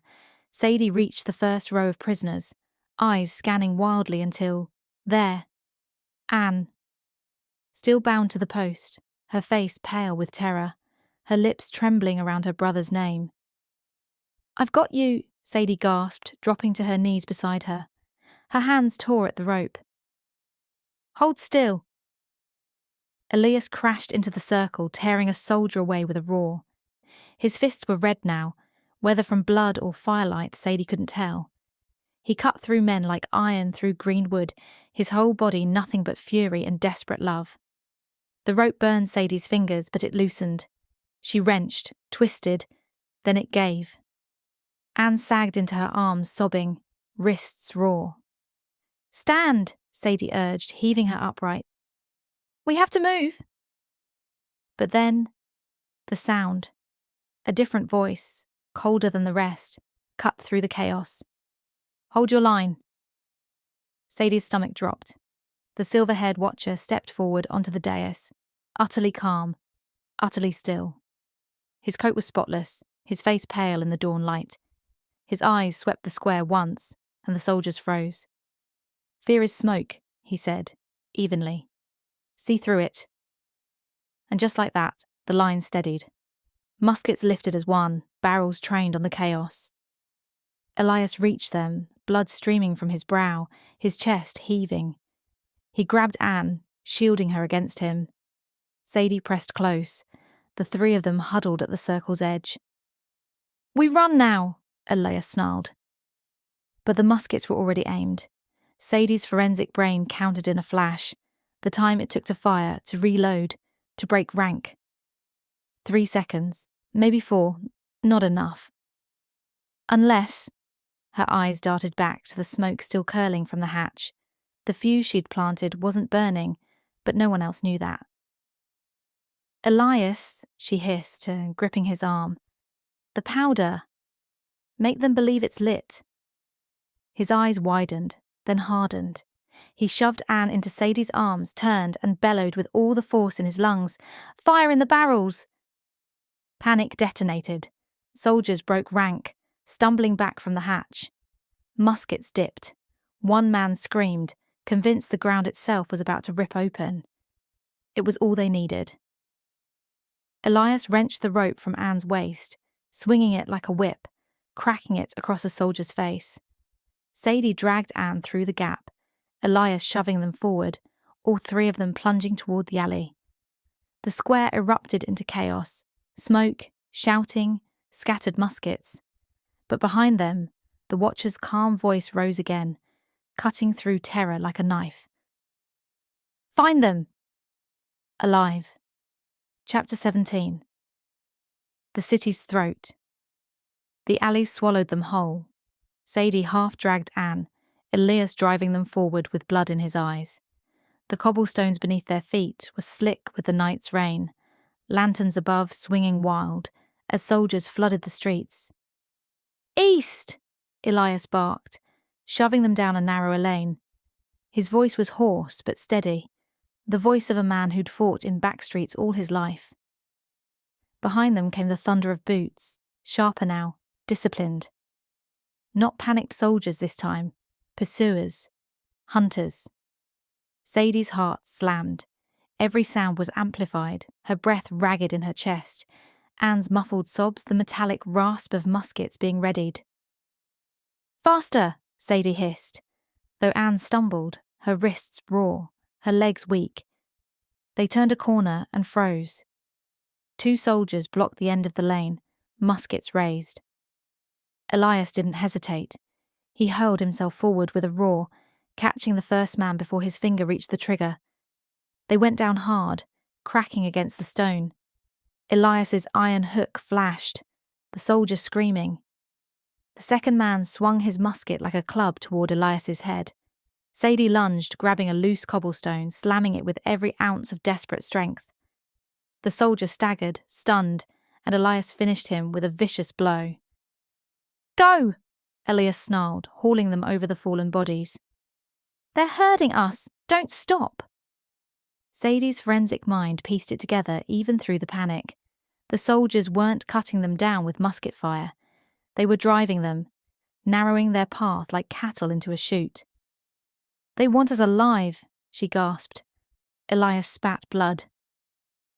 Sadie reached the first row of prisoners, eyes scanning wildly until, there, Anne. Still bound to the post, her face pale with terror, her lips trembling around her brother's name. I've got you, Sadie gasped, dropping to her knees beside her. Her hands tore at the rope. Hold still. Elias crashed into the circle, tearing a soldier away with a roar. His fists were red now, whether from blood or firelight Sadie couldn't tell. He cut through men like iron through green wood, his whole body nothing but fury and desperate love. The rope burned Sadie's fingers, but it loosened. She wrenched, twisted, then it gave. Anne sagged into her arms, sobbing, wrists raw. Stand, Sadie urged, heaving her upright. We have to move. But then, the sound. A different voice, colder than the rest, cut through the chaos. Hold your line. Sadie's stomach dropped. The silver-haired watcher stepped forward onto the dais, utterly calm, utterly still. His coat was spotless, his face pale in the dawn light. His eyes swept the square once, and the soldiers froze. Fear is smoke, he said, evenly. See through it." And just like that, the line steadied. Muskets lifted as one, barrels trained on the chaos. Elias reached them, blood streaming from his brow, his chest heaving. He grabbed Anne, shielding her against him. Sadie pressed close. The three of them huddled at the circle's edge. "We run now," Elias snarled. But the muskets were already aimed. Sadie's forensic brain counted in a flash, the time it took to fire, to reload, to break rank. 3 seconds, maybe 4, not enough. Unless, her eyes darted back to the smoke still curling from the hatch. The fuse she'd planted wasn't burning, but no one else knew that. "Elias," she hissed, gripping his arm. "The powder. Make them believe it's lit." His eyes widened, then hardened. He shoved Anne into Sadie's arms, turned, and bellowed with all the force in his lungs. "Fire in the barrels!" Panic detonated. Soldiers broke rank, stumbling back from the hatch. Muskets dipped. One man screamed, convinced the ground itself was about to rip open. It was all they needed. Elias wrenched the rope from Anne's waist, swinging it like a whip, cracking it across a soldier's face. Sadie dragged Anne through the gap, Elias shoving them forward, all three of them plunging toward the alley. The square erupted into chaos, smoke, shouting, scattered muskets. But behind them, the watcher's calm voice rose again, cutting through terror like a knife. "Find them!" Alive. Chapter 17. The city's throat. The alleys swallowed them whole. Sadie half-dragged Anne, Elias driving them forward with blood in his eyes. The cobblestones beneath their feet were slick with the night's rain, lanterns above swinging wild as soldiers flooded the streets. "East!" Elias barked, shoving them down a narrower lane. His voice was hoarse but steady, the voice of a man who'd fought in backstreets all his life. Behind them came the thunder of boots, sharper now, disciplined. Not panicked soldiers this time, pursuers, hunters. Sadie's heart slammed. Every sound was amplified, her breath ragged in her chest. Anne's muffled sobs, the metallic rasp of muskets being readied. "Faster!" Sadie hissed, though Anne stumbled, her wrists raw, her legs weak. They turned a corner and froze. 2 soldiers blocked the end of the lane, muskets raised. Elias didn't hesitate. He hurled himself forward with a roar, catching the first man before his finger reached the trigger. They went down hard, cracking against the stone. Elias's iron hook flashed, the soldier screaming. The second man swung his musket like a club toward Elias's head. Sadie lunged, grabbing a loose cobblestone, slamming it with every ounce of desperate strength. The soldier staggered, stunned, and Elias finished him with a vicious blow. "Go!" Elias snarled, hauling them over the fallen bodies. "They're hurting us! Don't stop!" Sadie's forensic mind pieced it together even through the panic. The soldiers weren't cutting them down with musket fire. They were driving them, narrowing their path like cattle into a chute. "They want us alive," she gasped. Elias spat blood.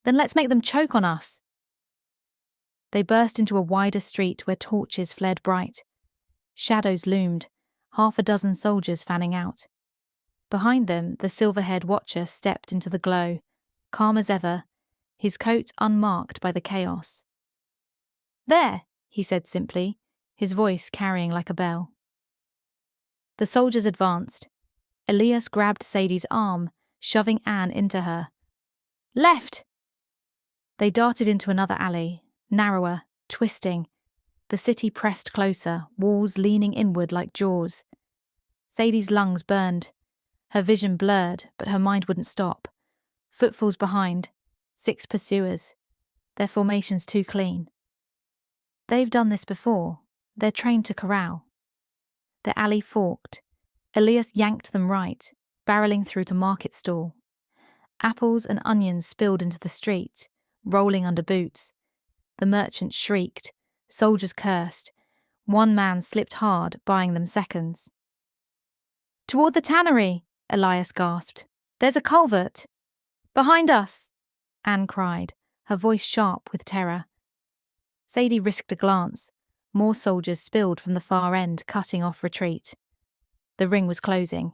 "Then let's make them choke on us." They burst into a wider street where torches flared bright. Shadows loomed, 6 soldiers fanning out. Behind them, the silver-haired watcher stepped into the glow, calm as ever, his coat unmarked by the chaos. "There," he said simply, his voice carrying like a bell. The soldiers advanced. Elias grabbed Sadie's arm, shoving Anne into her. "Left!" They darted into another alley, narrower, twisting. The city pressed closer, walls leaning inward like jaws. Sadie's lungs burned. Her vision blurred, but her mind wouldn't stop. Footfalls behind. 6 pursuers. Their formations too clean. They've done this before. They're trained to corral. The alley forked. Elias yanked them right, barreling through to market stall. Apples and onions spilled into the street, rolling under boots. The merchant shrieked. Soldiers cursed. One man slipped hard, buying them seconds. "Toward the tannery," Elias gasped. "There's a culvert." Behind us! Anne cried, her voice sharp with terror. Sadie risked a glance. More soldiers spilled from the far end, cutting off retreat. The ring was closing.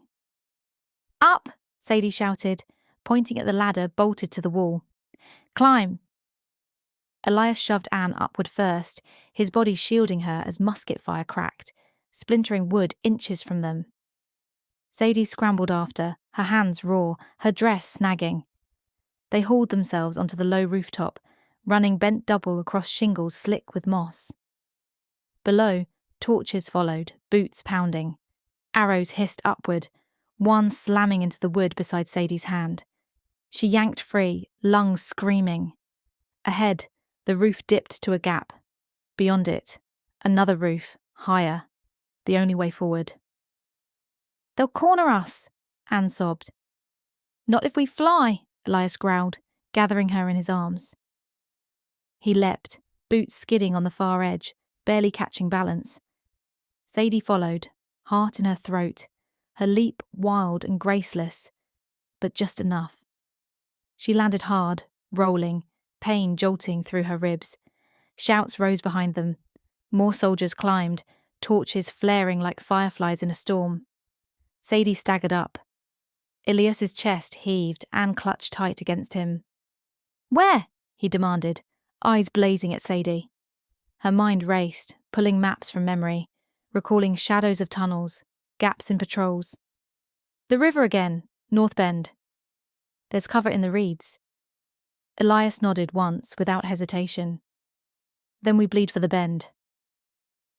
Up! Sadie shouted, pointing at the ladder bolted to the wall. Climb! Elias shoved Anne upward first, his body shielding her as musket fire cracked, splintering wood inches from them. Sadie scrambled after, her hands raw, her dress snagging. They hauled themselves onto the low rooftop, running bent double across shingles slick with moss. Below, torches followed, boots pounding. Arrows hissed upward, one slamming into the wood beside Sadie's hand. She yanked free, lungs screaming. Ahead, the roof dipped to a gap. Beyond it, another roof, higher, the only way forward. They'll corner us, Anne sobbed. Not if we fly, Elias growled, gathering her in his arms. He leapt, boots skidding on the far edge, barely catching balance. Sadie followed, heart in her throat, her leap wild and graceless, but just enough. She landed hard, rolling, pain jolting through her ribs. Shouts rose behind them. More soldiers climbed, torches flaring like fireflies in a storm. Sadie staggered up. Elias's chest heaved and clutched tight against him. Where? He demanded, eyes blazing at Sadie. Her mind raced, pulling maps from memory, recalling shadows of tunnels, gaps in patrols. The river again, North Bend. There's cover in the reeds. Elias nodded once, without hesitation. Then we bleed for the bend.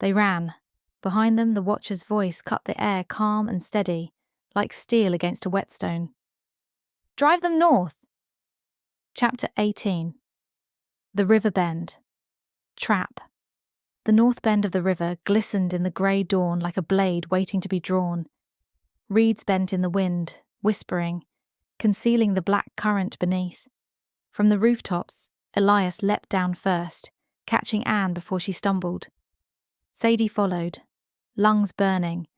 They ran. Behind them, the watcher's voice cut the air calm and steady, like steel against a whetstone. Drive them north. Chapter 18. The River Bend. Trap. The north bend of the river glistened in the grey dawn like a blade waiting to be drawn. Reeds bent in the wind, whispering, concealing the black current beneath. From the rooftops, Elias leapt down first, catching Anne before she stumbled. Sadie followed, lungs burning,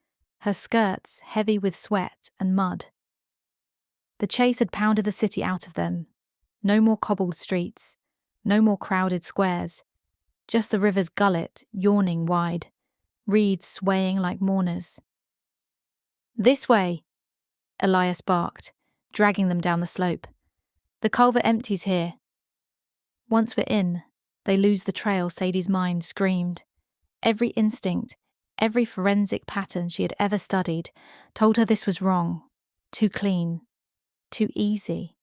her skirts heavy with sweat and mud. The chase had pounded the city out of them. No more cobbled streets, no more crowded squares, just the river's gullet yawning wide, reeds swaying like mourners. This way, Elias barked, dragging them down the slope. The culvert empties here. Once we're in, they lose the trail, Sadie's mind screamed. Every instinct, every forensic pattern she had ever studied told her this was wrong, too clean, too easy.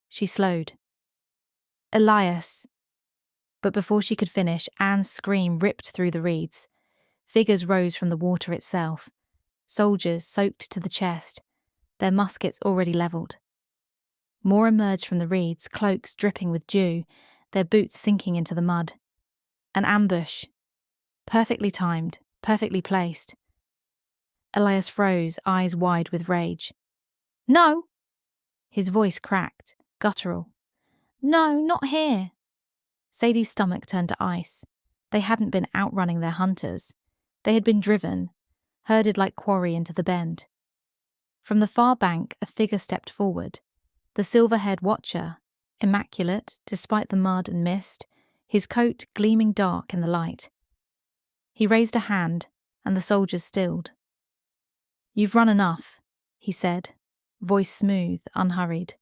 She slowed. Elias. But before she could finish, Anne's scream ripped through the reeds. Figures rose from the water itself. Soldiers soaked to the chest, their muskets already levelled. More emerged from the reeds, cloaks dripping with dew, their boots sinking into the mud. An ambush. Perfectly timed, perfectly placed. Elias froze, eyes wide with rage. No! His voice cracked, guttural. No, not here. Sadie's stomach turned to ice. They hadn't been outrunning their hunters. They had been driven, herded like quarry into the bend. From the far bank, a figure stepped forward. The silver-haired watcher, immaculate despite the mud and mist, his coat gleaming dark in the light. He raised a hand, and the soldiers stilled. You've run enough, he said, voice smooth, unhurried.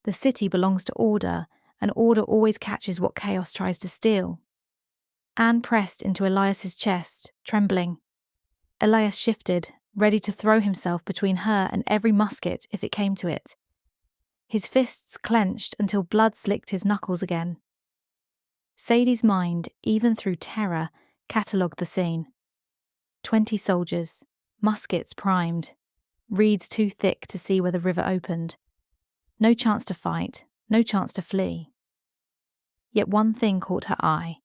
The city belongs to order, and order always catches what chaos tries to steal. Anne pressed into Elias's chest, trembling. Elias shifted, ready to throw himself between her and every musket if it came to it. His fists clenched until blood slicked his knuckles again. Sadie's mind, even through terror, catalogued the scene. 20 soldiers, muskets primed, reeds too thick to see where the river opened. No chance to fight, no chance to flee. Yet one thing caught her eye,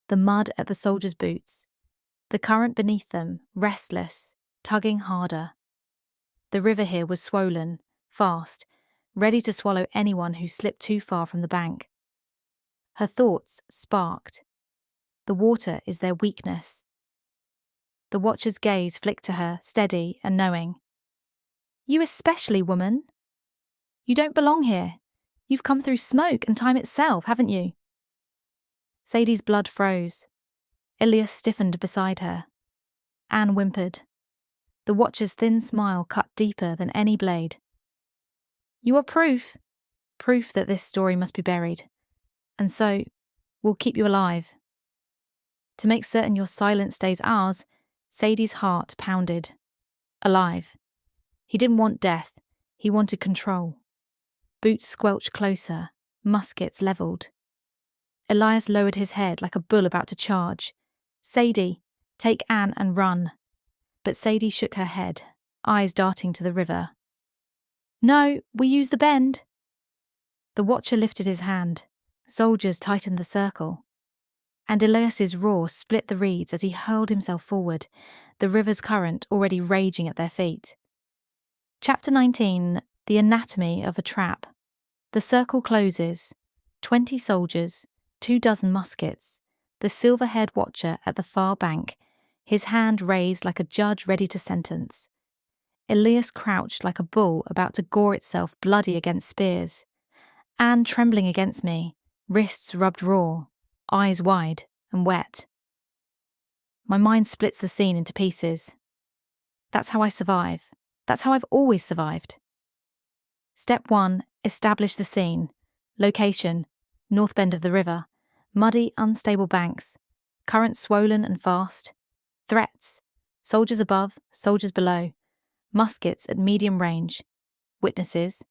the mud at the soldiers' boots, the current beneath them, restless, tugging harder. The river here was swollen, fast, ready to swallow anyone who slipped too far from the bank. Her thoughts sparked. The water is their weakness. The watcher's gaze flicked to her, steady and knowing. You especially, woman. You don't belong here. You've come through smoke and time itself, haven't you? Sadie's blood froze. Elias stiffened beside her. Anne whimpered. The watcher's thin smile cut deeper than any blade. You are proof that this story must be buried, and so we'll keep you alive. To make certain your silence stays ours, Sadie's heart pounded. Alive. He didn't want death, he wanted control. Boots squelched closer, muskets levelled. Elias lowered his head like a bull about to charge. Sadie, take Anne and run. But Sadie shook her head, eyes darting to the river. No, we use the bend. The watcher lifted his hand. Soldiers tightened the circle. And Elias's roar split the reeds as he hurled himself forward, the river's current already raging at their feet. Chapter 19. The Anatomy of a Trap. The circle closes. 20 soldiers, 24 muskets, the silver-haired watcher at the far bank, his hand raised like a judge ready to sentence. Elias crouched like a bull about to gore itself bloody against spears. Anne trembling against me, wrists rubbed raw, eyes wide and wet. My mind splits the scene into pieces. That's how I survive. That's how I've always survived. Step 1. Establish the scene. Location: north bend of the river. Muddy, unstable banks. Current swollen and fast. Threats: soldiers above, soldiers below. Muskets at medium range. Witnesses: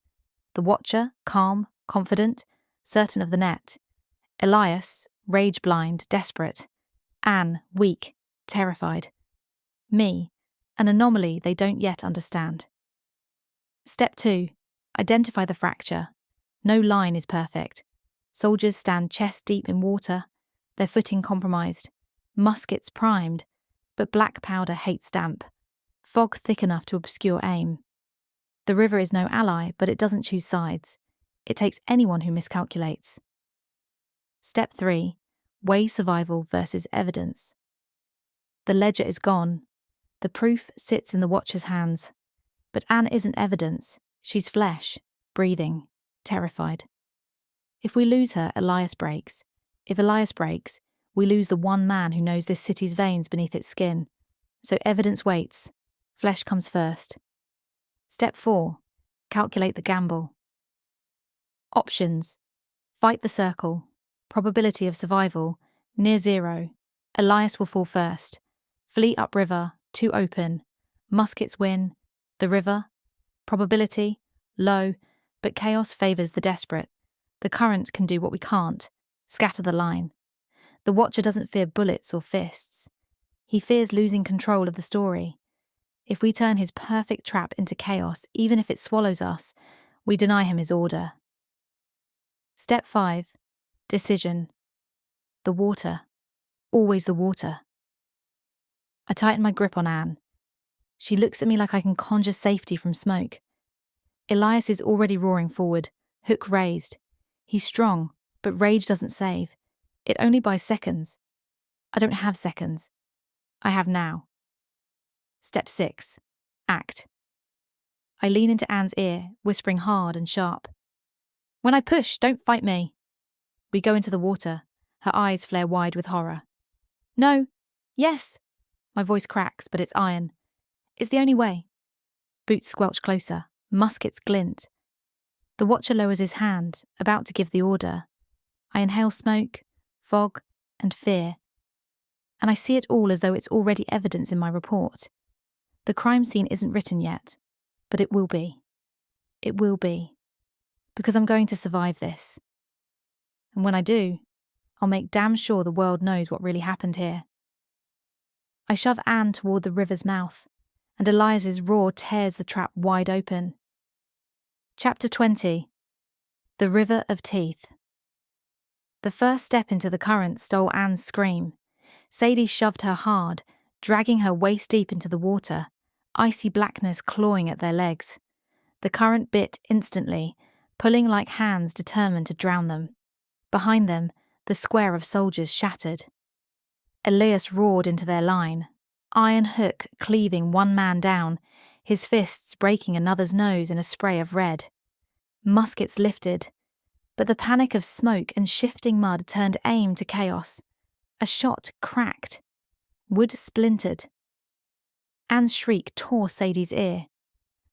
the watcher, calm, confident, certain of the net. Elias, rage-blind, desperate. Anne, weak, terrified. Me, an anomaly they don't yet understand. Step 2. Identify the fracture. No line is perfect. Soldiers stand chest-deep in water, their footing compromised. Muskets primed, but black powder hates damp. Fog thick enough to obscure aim. The river is no ally, but it doesn't choose sides. It takes anyone who miscalculates. Step 3. Weigh survival versus evidence. The ledger is gone. The proof sits in the watcher's hands. But Anne isn't evidence. She's flesh, breathing, terrified. If we lose her, Elias breaks. If Elias breaks, we lose the one man who knows this city's veins beneath its skin. So evidence waits. Flesh comes first. Step 4. Calculate the gamble. Options: fight the circle. Probability of survival: near zero. Elias will fall first. Flee upriver, too open. Muskets win. The river: probability: low, but chaos favours the desperate. The current can do what we can't: scatter the line. The watcher doesn't fear bullets or fists. He fears losing control of the story. If we turn his perfect trap into chaos, even if it swallows us, we deny him his order. Step 5. Decision. The water. Always the water. I tighten my grip on Anne. She looks at me like I can conjure safety from smoke. Elias is already roaring forward, hook raised. He's strong, but rage doesn't save. It only buys seconds. I don't have seconds. I have now. Step 6. Act. I lean into Anne's ear, whispering hard and sharp. When I push, don't fight me. We go into the water. Her eyes flare wide with horror. No. Yes. My voice cracks, but it's iron. It's the only way. Boots squelch closer. Muskets glint. The watcher lowers his hand, about to give the order. I inhale smoke, fog, and fear. And I see it all as though it's already evidence in my report. The crime scene isn't written yet, but it will be. It will be. Because I'm going to survive this. And when I do, I'll make damn sure the world knows what really happened here. I shove Anne toward the river's mouth, and Elias's roar tears the trap wide open. Chapter 20. The River of Teeth. The first step into the current stole Anne's scream. Sadie shoved her hard, dragging her waist-deep into the water, icy blackness clawing at their legs. The current bit instantly, pulling like hands determined to drown them. Behind them, the square of soldiers shattered. Elias roared into their line, iron hook cleaving one man down, his fists breaking another's nose in a spray of red. Muskets lifted, but the panic of smoke and shifting mud turned aim to chaos. A shot cracked. Wood splintered. Anne's shriek tore Sadie's ear.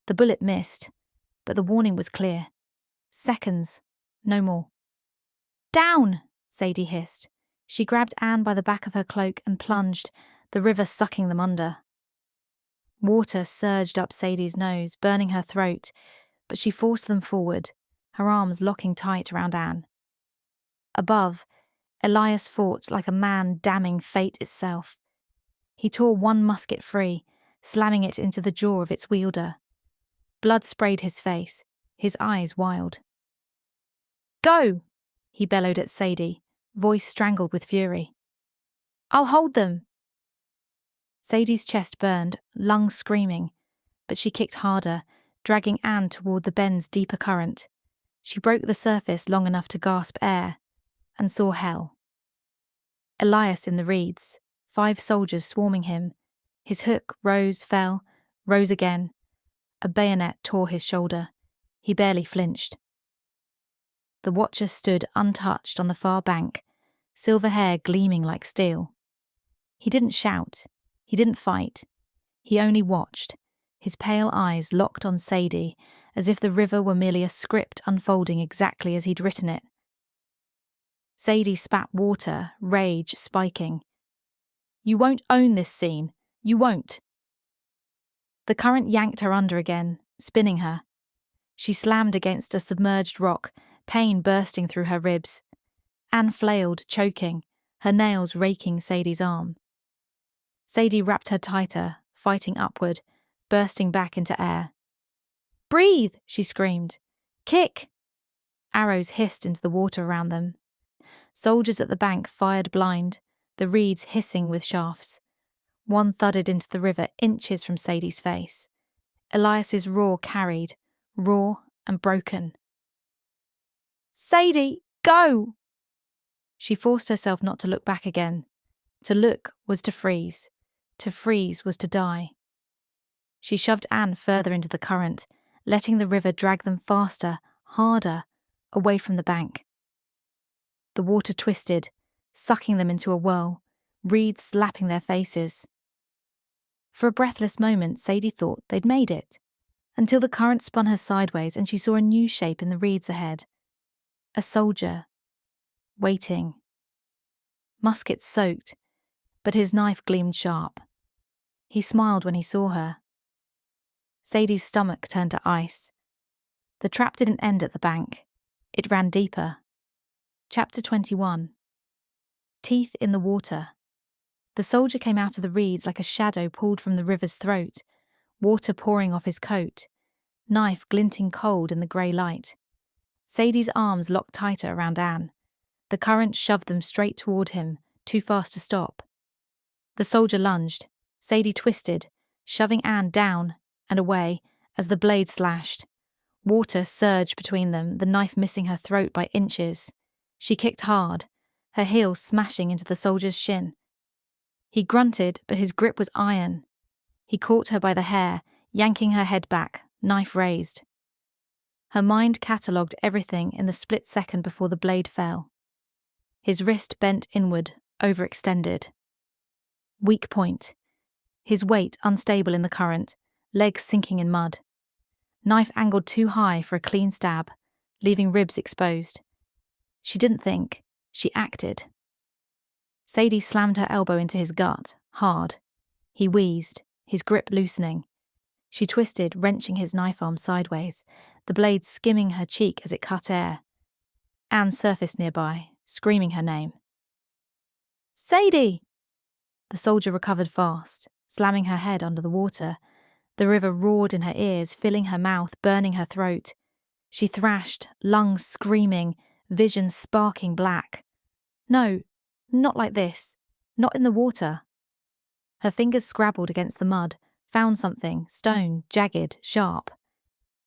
The bullet missed, but the warning was clear. Seconds, no more. "Down!" Sadie hissed. She grabbed Anne by the back of her cloak and plunged, the river sucking them under. Water surged up Sadie's nose, burning her throat, but she forced them forward, her arms locking tight around Anne. Above, Elias fought like a man damning fate itself. He tore one musket free, slamming it into the jaw of its wielder. Blood sprayed his face, his eyes wild. "Go!" he bellowed at Sadie, voice strangled with fury. "I'll hold them." Sadie's chest burned, lungs screaming, but she kicked harder, dragging Anne toward the bend's deeper current. She broke the surface long enough to gasp air, and saw hell. Elias in the reeds, 5 soldiers swarming him. His hook rose, fell, rose again. A bayonet tore his shoulder. He barely flinched. The watcher stood untouched on the far bank, silver hair gleaming like steel. He didn't shout. He didn't fight. He only watched, his pale eyes locked on Sadie, as if the river were merely a script unfolding exactly as he'd written it. Sadie spat water, rage spiking. "You won't own this scene. You won't." The current yanked her under again, spinning her. She slammed against a submerged rock, pain bursting through her ribs. Anne flailed, choking, her nails raking Sadie's arm. Sadie wrapped her tighter, fighting upward, bursting back into air. "Breathe!" she screamed. "Kick!" Arrows hissed into the water around them. Soldiers at the bank fired blind, the reeds hissing with shafts. One thudded into the river inches from Sadie's face. Elias's roar carried, raw and broken. "Sadie, go!" She forced herself not to look back again. To look was to freeze. To freeze was to die. She shoved Anne further into the current, letting the river drag them faster, harder, away from the bank. The water twisted, sucking them into a whirl, reeds slapping their faces. For a breathless moment, Sadie thought they'd made it, until the current spun her sideways and she saw a new shape in the reeds ahead. A soldier, waiting. Musket soaked, but his knife gleamed sharp. He smiled when he saw her. Sadie's stomach turned to ice. The trap didn't end at the bank. It ran deeper. Chapter 21. Teeth in the water. The soldier came out of the reeds like a shadow pulled from the river's throat, water pouring off his coat, knife glinting cold in the grey light. Sadie's arms locked tighter around Anne. The current shoved them straight toward him, too fast to stop. The soldier lunged. Sadie twisted, shoving Anne down and away as the blade slashed. Water surged between them, the knife missing her throat by inches. She kicked hard, her heel smashing into the soldier's shin. He grunted, but his grip was iron. He caught her by the hair, yanking her head back, knife raised. Her mind catalogued everything in the split second before the blade fell. His wrist bent inward, overextended. Weak point. His weight unstable in the current, legs sinking in mud. Knife angled too high for a clean stab, leaving ribs exposed. She didn't think, she acted. Sadie slammed her elbow into his gut, hard. He wheezed, his grip loosening. She twisted, wrenching his knife arm sideways, the blade skimming her cheek as it cut air. Anne surfaced nearby, screaming her name. "Sadie!" The soldier recovered fast, slamming her head under the water. The river roared in her ears, filling her mouth, burning her throat. She thrashed, lungs screaming, vision sparking black. No, not like this. Not in the water. Her fingers scrabbled against the mud, found something, stone, jagged, sharp.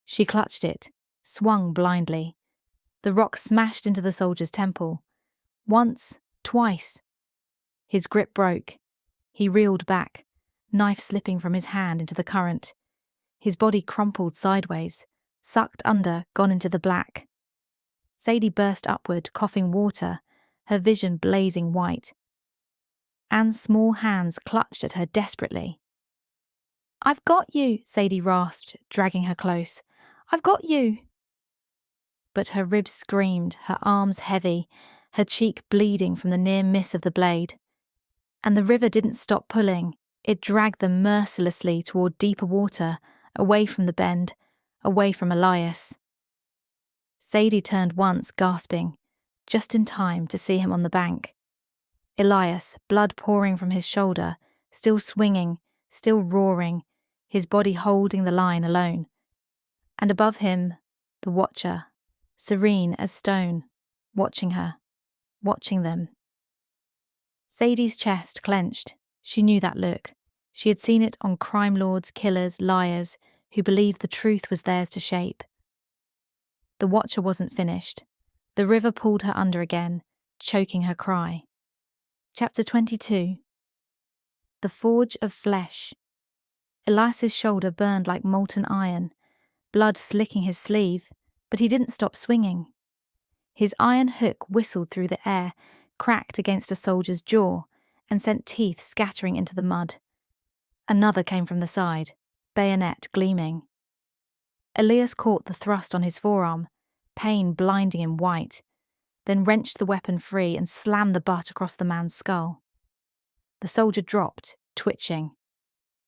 She clutched it, swung blindly. The rock smashed into the soldier's temple. Once, twice. His grip broke. He reeled back, knife slipping from his hand into the current. His body crumpled sideways, sucked under, gone into the black. Sadie burst upward, coughing water, her vision blazing white. Anne's small hands clutched at her desperately. "I've got you," Sadie rasped, dragging her close. "I've got you." But her ribs screamed, her arms heavy, her cheek bleeding from the near miss of the blade. And the river didn't stop pulling. It dragged them mercilessly toward deeper water, away from the bend, away from Elias. Sadie turned once, gasping, just in time to see him on the bank. Elias, blood pouring from his shoulder, still swinging, still roaring, his body holding the line alone. And above him, the watcher, serene as stone, watching her, watching them. Sadie's chest clenched. She knew that look. She had seen it on crime lords, killers, liars, who believed the truth was theirs to shape. The watcher wasn't finished. The river pulled her under again, choking her cry. Chapter 22. The Forge of Flesh. Elias's shoulder burned like molten iron, blood slicking his sleeve, but he didn't stop swinging. His iron hook whistled through the air, cracked against a soldier's jaw, and sent teeth scattering into the mud. Another came from the side, bayonet gleaming. Elias caught the thrust on his forearm, pain blinding him white, then wrenched the weapon free and slammed the butt across the man's skull. The soldier dropped, twitching.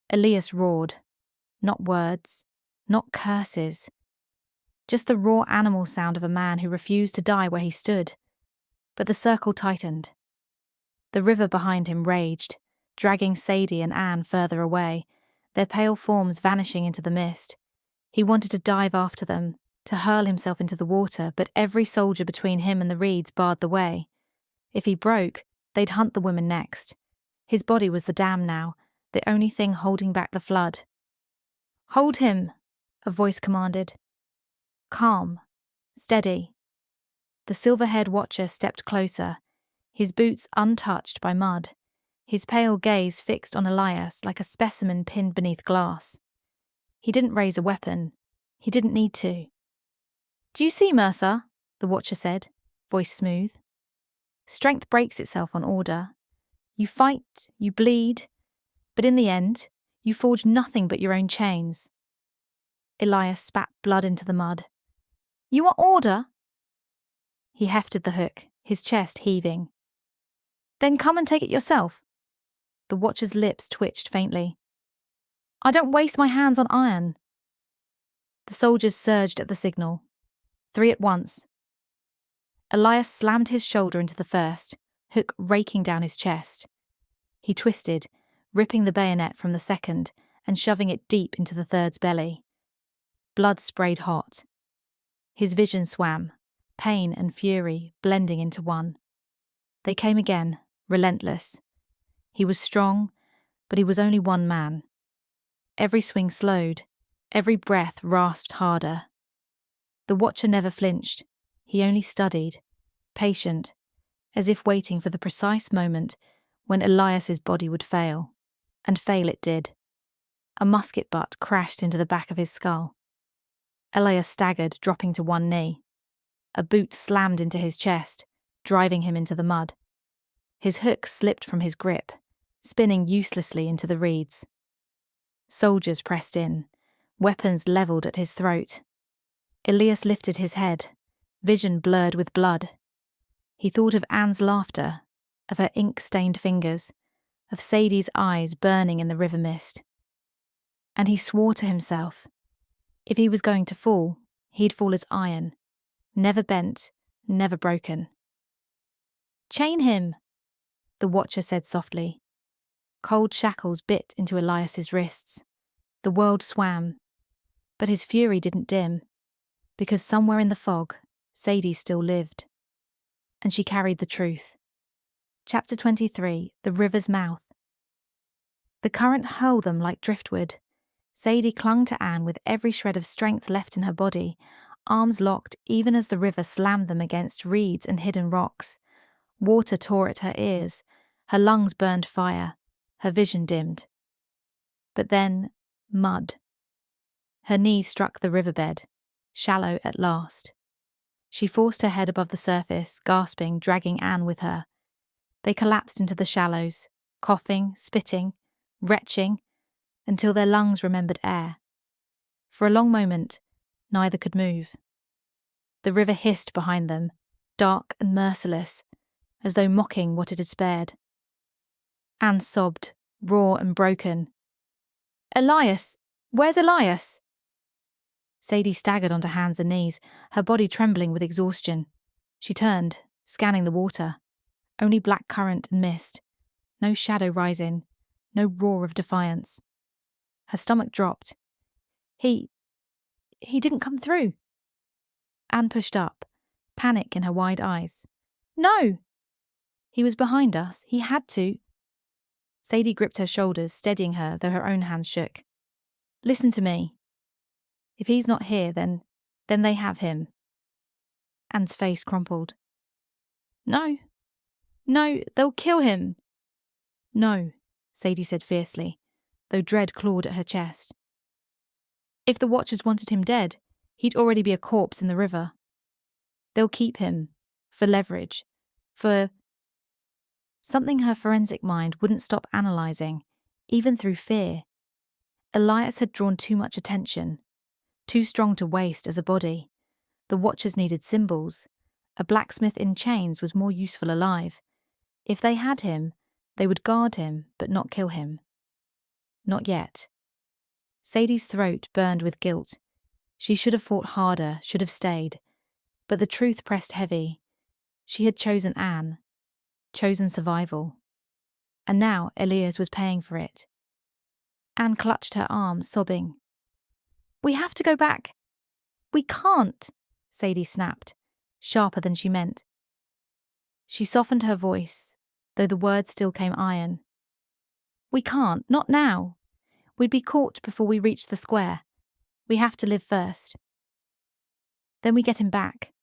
Elias roared. Not words, not curses. Just the raw animal sound of a man who refused to die where he stood. But the circle tightened. The river behind him raged, dragging Sadie and Anne further away, their pale forms vanishing into the mist. He wanted to dive after them, to hurl himself into the water, but every soldier between him and the reeds barred the way. If he broke, they'd hunt the women next. His body was the dam now, the only thing holding back the flood. "Hold him," a voice commanded. "Calm. Steady." The silver-haired watcher stepped closer, his boots untouched by mud, his pale gaze fixed on Elias like a specimen pinned beneath glass. He didn't raise a weapon. He didn't need to. "Do you see, Mercer?" the watcher said, voice smooth. "Strength breaks itself on order. You fight, you bleed, but in the end, you forge nothing but your own chains." Elias spat blood into the mud. "You want order?" He hefted the hook, his chest heaving. "Then come and take it yourself." The watcher's lips twitched faintly. "I don't waste my hands on iron." The soldiers surged at the signal. 3 at once. Elias slammed his shoulder into the first, hook raking down his chest. He twisted, ripping the bayonet from the second and shoving it deep into the third's belly. Blood sprayed hot. His vision swam, pain and fury blending into one. They came again, relentless. He was strong, but he was only one man. Every swing slowed, every breath rasped harder. The watcher never flinched. He only studied, patient, as if waiting for the precise moment when Elias's body would fail. And fail it did. A musket butt crashed into the back of his skull. Elias staggered, dropping to one knee. A boot slammed into his chest, driving him into the mud. His hook slipped from his grip, spinning uselessly into the reeds. Soldiers pressed in, weapons levelled at his throat. Elias lifted his head, vision blurred with blood. He thought of Anne's laughter, of her ink-stained fingers, of Sadie's eyes burning in the river mist. And he swore to himself, if he was going to fall, he'd fall as iron, never bent, never broken. "Chain him," the watcher said softly. Cold shackles bit into Elias's wrists. The world swam, but his fury didn't dim, because somewhere in the fog, Sadie still lived. And she carried the truth. Chapter 23, The River's Mouth. The current hurled them like driftwood. Sadie clung to Anne with every shred of strength left in her body, arms locked even as the river slammed them against reeds and hidden rocks. Water tore at her ears, her lungs burned fire, her vision dimmed. But then, mud. Her knees struck the riverbed. shallow at last. She forced her head above the surface, gasping, dragging Anne with her. They collapsed into the shallows, coughing, spitting, retching, until their lungs remembered air. For a long moment, neither could move. The river hissed behind them, dark and merciless, as though mocking what it had spared. Anne sobbed, raw and broken. "Elias! Where's Elias?" Sadie staggered onto hands and knees, her body trembling with exhaustion. She turned, scanning the water. Only black current and mist. No shadow rising, no roar of defiance. Her stomach dropped. He didn't come through. Anne pushed up, panic in her wide eyes. "No! He was behind us. He had to." Sadie gripped her shoulders, steadying her, though her own hands shook. "Listen to me. If he's not here, then they have him." Anne's face crumpled. No, they'll kill him." "No," Sadie said fiercely, though dread clawed at her chest. "If the Watchers wanted him dead, he'd already be a corpse in the river. They'll keep him, for leverage, for..." Something her forensic mind wouldn't stop analysing, even through fear. Elias had drawn too much attention, too strong to waste as a body. The Watchers needed symbols. A blacksmith in chains was more useful alive. If they had him, they would guard him, but not kill him. Not yet. Sadie's throat burned with guilt. She should have fought harder, should have stayed. But the truth pressed heavy. She had chosen Anne, chosen survival. And now Elias was paying for it. Anne clutched her arm, sobbing. "We have to go back." "We can't," Sadie snapped, sharper than she meant. She softened her voice, though the words still came iron. "We can't, not now. We'd be caught before we reached the square. We have to live first. Then we get him back."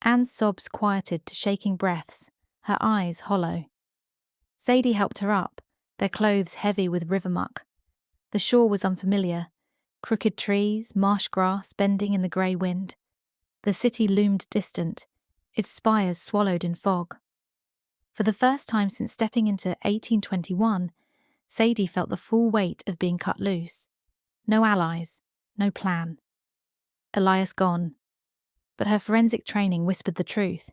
Anne's sobs quieted to shaking breaths, her eyes hollow. Sadie helped her up, their clothes heavy with river muck. The shore was unfamiliar. Crooked trees, marsh grass bending in the grey wind. The city loomed distant, its spires swallowed in fog. For the first time since stepping into 1821, Sadie felt the full weight of being cut loose. No allies, no plan. Elias gone. But her forensic training whispered the truth.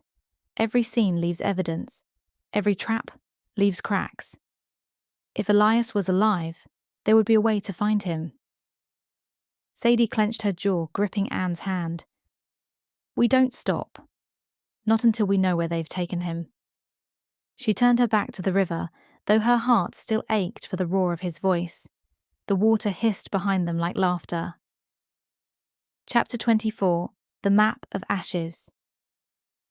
Every scene leaves evidence. Every trap leaves cracks. If Elias was alive, there would be a way to find him. Sadie clenched her jaw, gripping Anne's hand. "We don't stop. Not until we know where they've taken him." She turned her back to the river, though her heart still ached for the roar of his voice. The water hissed behind them like laughter. Chapter 24. The Map of Ashes.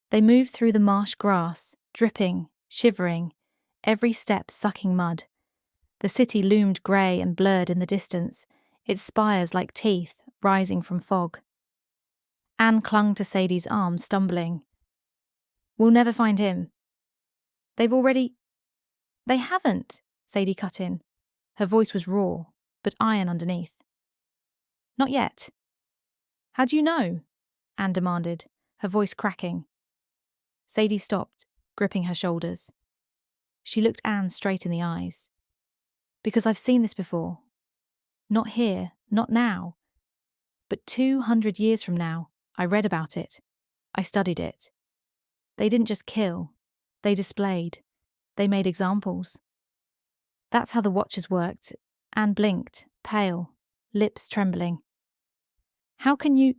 They moved through the marsh grass, dripping, shivering, every step sucking mud. The city loomed grey and blurred in the distance, its spires like teeth rising from fog. Anne clung to Sadie's arm, stumbling. "We'll never find him." They haven't," Sadie cut in. Her voice was raw, but iron underneath. "Not yet." "How do you know?" Anne demanded, her voice cracking. Sadie stopped, gripping her shoulders. She looked Anne straight in the eyes. "Because I've seen this before. Not here, not now. But 200 years from now, I read about it. I studied it. They didn't just kill. They displayed. They made examples. That's how the Watchers worked." Anne blinked, pale, lips trembling. "How can you—"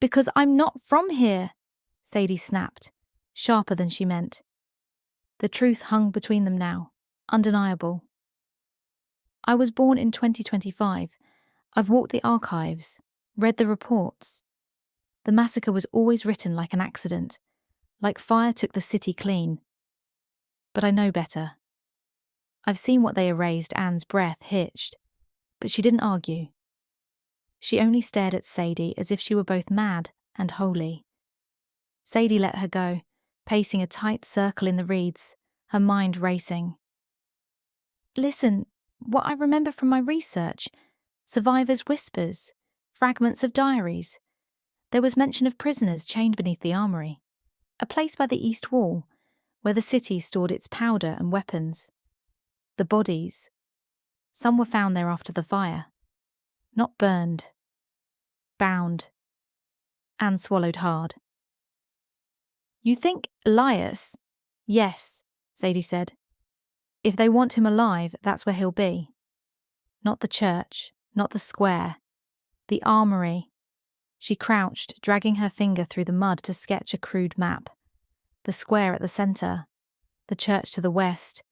"Because I'm not from here," Sadie snapped, sharper than she meant. The truth hung between them now, undeniable. "I was born in 2025. I've walked the archives, read the reports. The massacre was always written like an accident, like fire took the city clean. But I know better. I've seen what they erased." Anne's breath hitched, but she didn't argue. She only stared at Sadie as if she were both mad and holy. Sadie let her go, pacing a tight circle in the reeds, her mind racing. "Listen, what I remember from my research, survivors' whispers, fragments of diaries, There was mention of prisoners chained beneath the armory, a place by the east wall where the city stored its powder and weapons. The bodies, some were found there after the fire, not burned, bound, and swallowed hard. You think Elias? Yes, Sadie said. If they want him alive, that's where he'll be. Not the church, not the square, the armory. She crouched, dragging her finger through the mud to sketch a crude map. The square at the centre, the church to the west,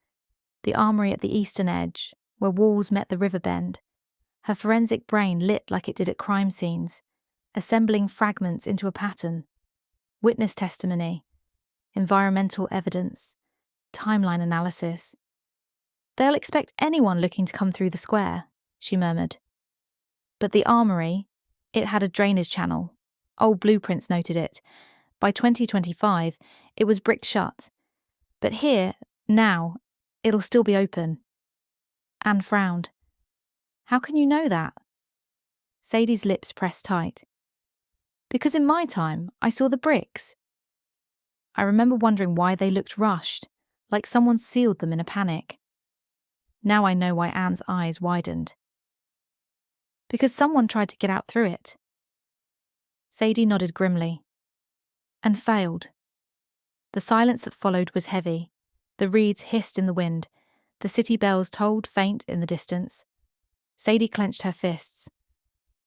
the armory at the eastern edge, where walls met the river bend. Her forensic brain lit like it did at crime scenes, assembling fragments into a pattern. Witness testimony, environmental evidence, timeline analysis. They'll expect anyone looking to come through the square, she murmured. But the armory, it had a drainage channel. Old blueprints noted it. By 2025, it was bricked shut. But here, now, it'll still be open. Anne frowned. How can you know that? Sadie's lips pressed tight. Because in my time, I saw the bricks. I remember wondering why they looked rushed, like someone sealed them in a panic. Now I know why Anne's eyes widened. Because someone tried to get out through it. Sadie nodded grimly. And failed. The silence that followed was heavy. The reeds hissed in the wind. The city bells tolled faint in the distance. Sadie clenched her fists.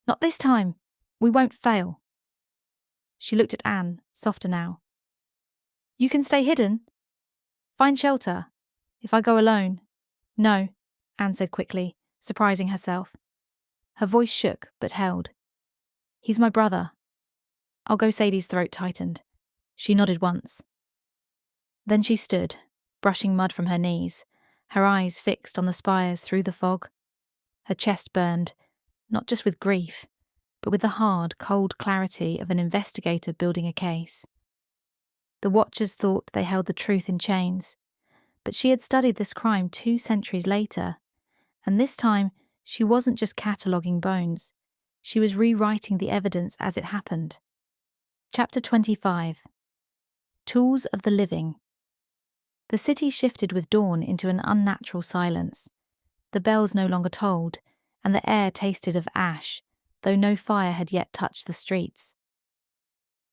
Not this time. We won't fail. She looked at Anne, softer now. You can stay hidden. Find shelter. If I go alone. No, Anne said quickly, surprising herself. Her voice shook, but held. He's my brother. I'll go. Sadie's throat tightened. She nodded once. Then she stood, brushing mud from her knees, her eyes fixed on the spires through the fog. Her chest burned, not just with grief, but with the hard, cold clarity of an investigator building a case. The watchers thought they held the truth in chains, but she had studied this crime 2 centuries later, and this time she wasn't just cataloguing bones, she was rewriting the evidence as it happened. Chapter 25. Tools of the Living. The city shifted with dawn into an unnatural silence. The bells no longer tolled, and the air tasted of ash, though no fire had yet touched the streets.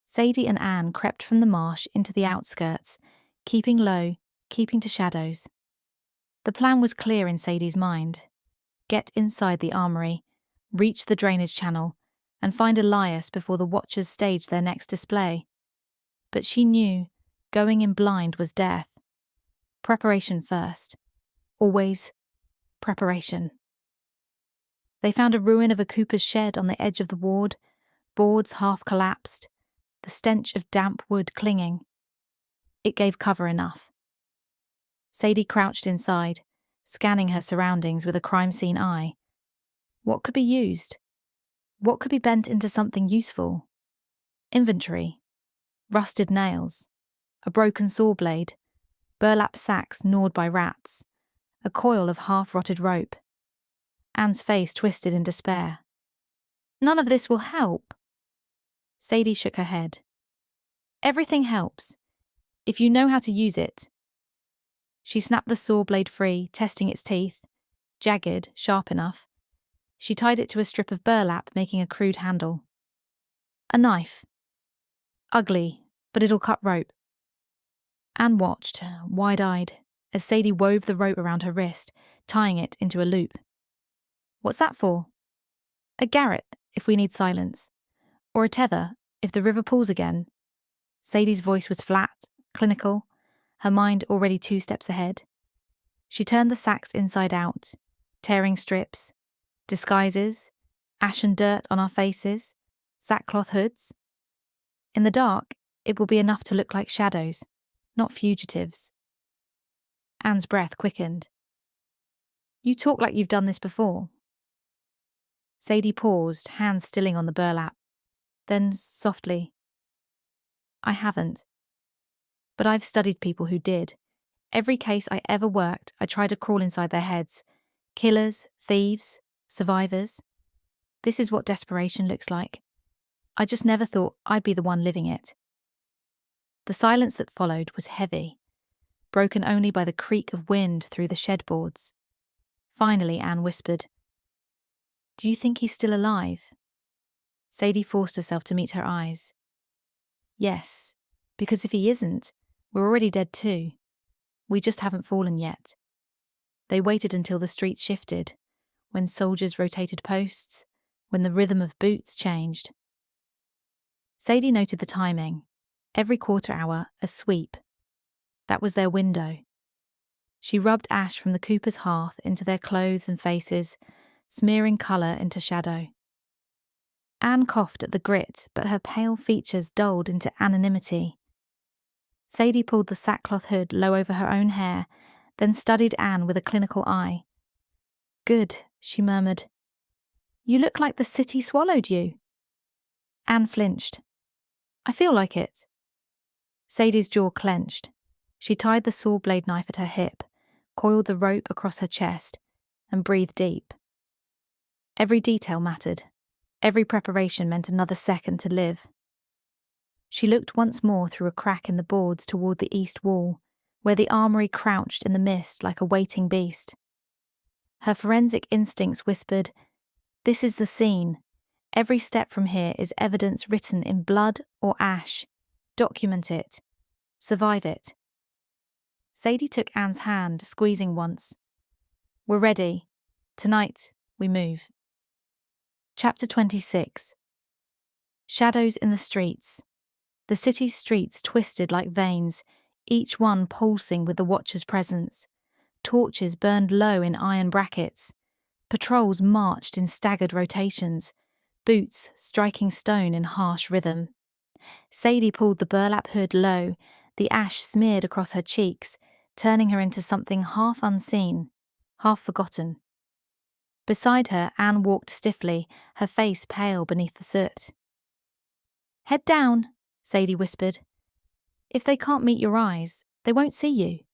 Sadie and Anne crept from the marsh into the outskirts, keeping low, keeping to shadows. The plan was clear in Sadie's mind. Get inside the armory, reach the drainage channel, and find Elias before the watchers staged their next display. But she knew going in blind was death. Preparation first. Always preparation. They found a ruin of a cooper's shed on the edge of the ward, boards half collapsed, the stench of damp wood clinging. It gave cover enough. Sadie crouched inside, scanning her surroundings with a crime scene eye. What could be used? What could be bent into something useful? Inventory. Rusted nails. A broken saw blade. Burlap sacks gnawed by rats. A coil of half-rotted rope. Anne's face twisted in despair. None of this will help. Sadie shook her head. Everything helps, if you know how to use it. She snapped the saw blade free, testing its teeth. Jagged, sharp enough. She tied it to a strip of burlap, making a crude handle. A knife. Ugly, but it'll cut rope. Anne watched, wide-eyed, as Sadie wove the rope around her wrist, tying it into a loop. What's that for? A garrote, if we need silence. Or a tether, if the river pulls again. Sadie's voice was flat, clinical, her mind already 2 steps ahead. She turned the sacks inside out, tearing strips, disguises, ash and dirt on our faces, sackcloth hoods. In the dark, it will be enough to look like shadows, not fugitives. Anne's breath quickened. You talk like you've done this before. Sadie paused, hands stilling on the burlap. Then, softly, I haven't. But I've studied people who did. Every case I ever worked, I tried to crawl inside their heads. Killers, thieves, survivors. This is what desperation looks like. I just never thought I'd be the one living it." The silence that followed was heavy, broken only by the creak of wind through the shed boards. Finally, Anne whispered, "Do you think he's still alive?" Sadie forced herself to meet her eyes. "Yes, because if he isn't, we're already dead too. We just haven't fallen yet." They waited until the streets shifted, when soldiers rotated posts, when the rhythm of boots changed. Sadie noted the timing. Every quarter hour, a sweep. That was their window. She rubbed ash from the cooper's hearth into their clothes and faces, smearing colour into shadow. Anne coughed at the grit, but her pale features dulled into anonymity. Sadie pulled the sackcloth hood low over her own hair, then studied Anne with a clinical eye. "Good," she murmured. "You look like the city swallowed you." Anne flinched. "I feel like it." Sadie's jaw clenched. She tied the saw blade knife at her hip, coiled the rope across her chest, and breathed deep. Every detail mattered. Every preparation meant another second to live. She looked once more through a crack in the boards toward the east wall, where the armory crouched in the mist like a waiting beast. Her forensic instincts whispered, "This is the scene. Every step from here is evidence written in blood or ash. Document it. Survive it." Sadie took Anne's hand, squeezing once. "We're ready. Tonight, we move." Chapter 26. Shadows in the streets. The city's streets twisted like veins, each one pulsing with the watcher's presence. Torches burned low in iron brackets. Patrols marched in staggered rotations, boots striking stone in harsh rhythm. Sadie pulled the burlap hood low, the ash smeared across her cheeks, turning her into something half unseen, half forgotten. Beside her, Anne walked stiffly, her face pale beneath the soot. "Head down," Sadie whispered. "If they can't meet your eyes, they won't see you."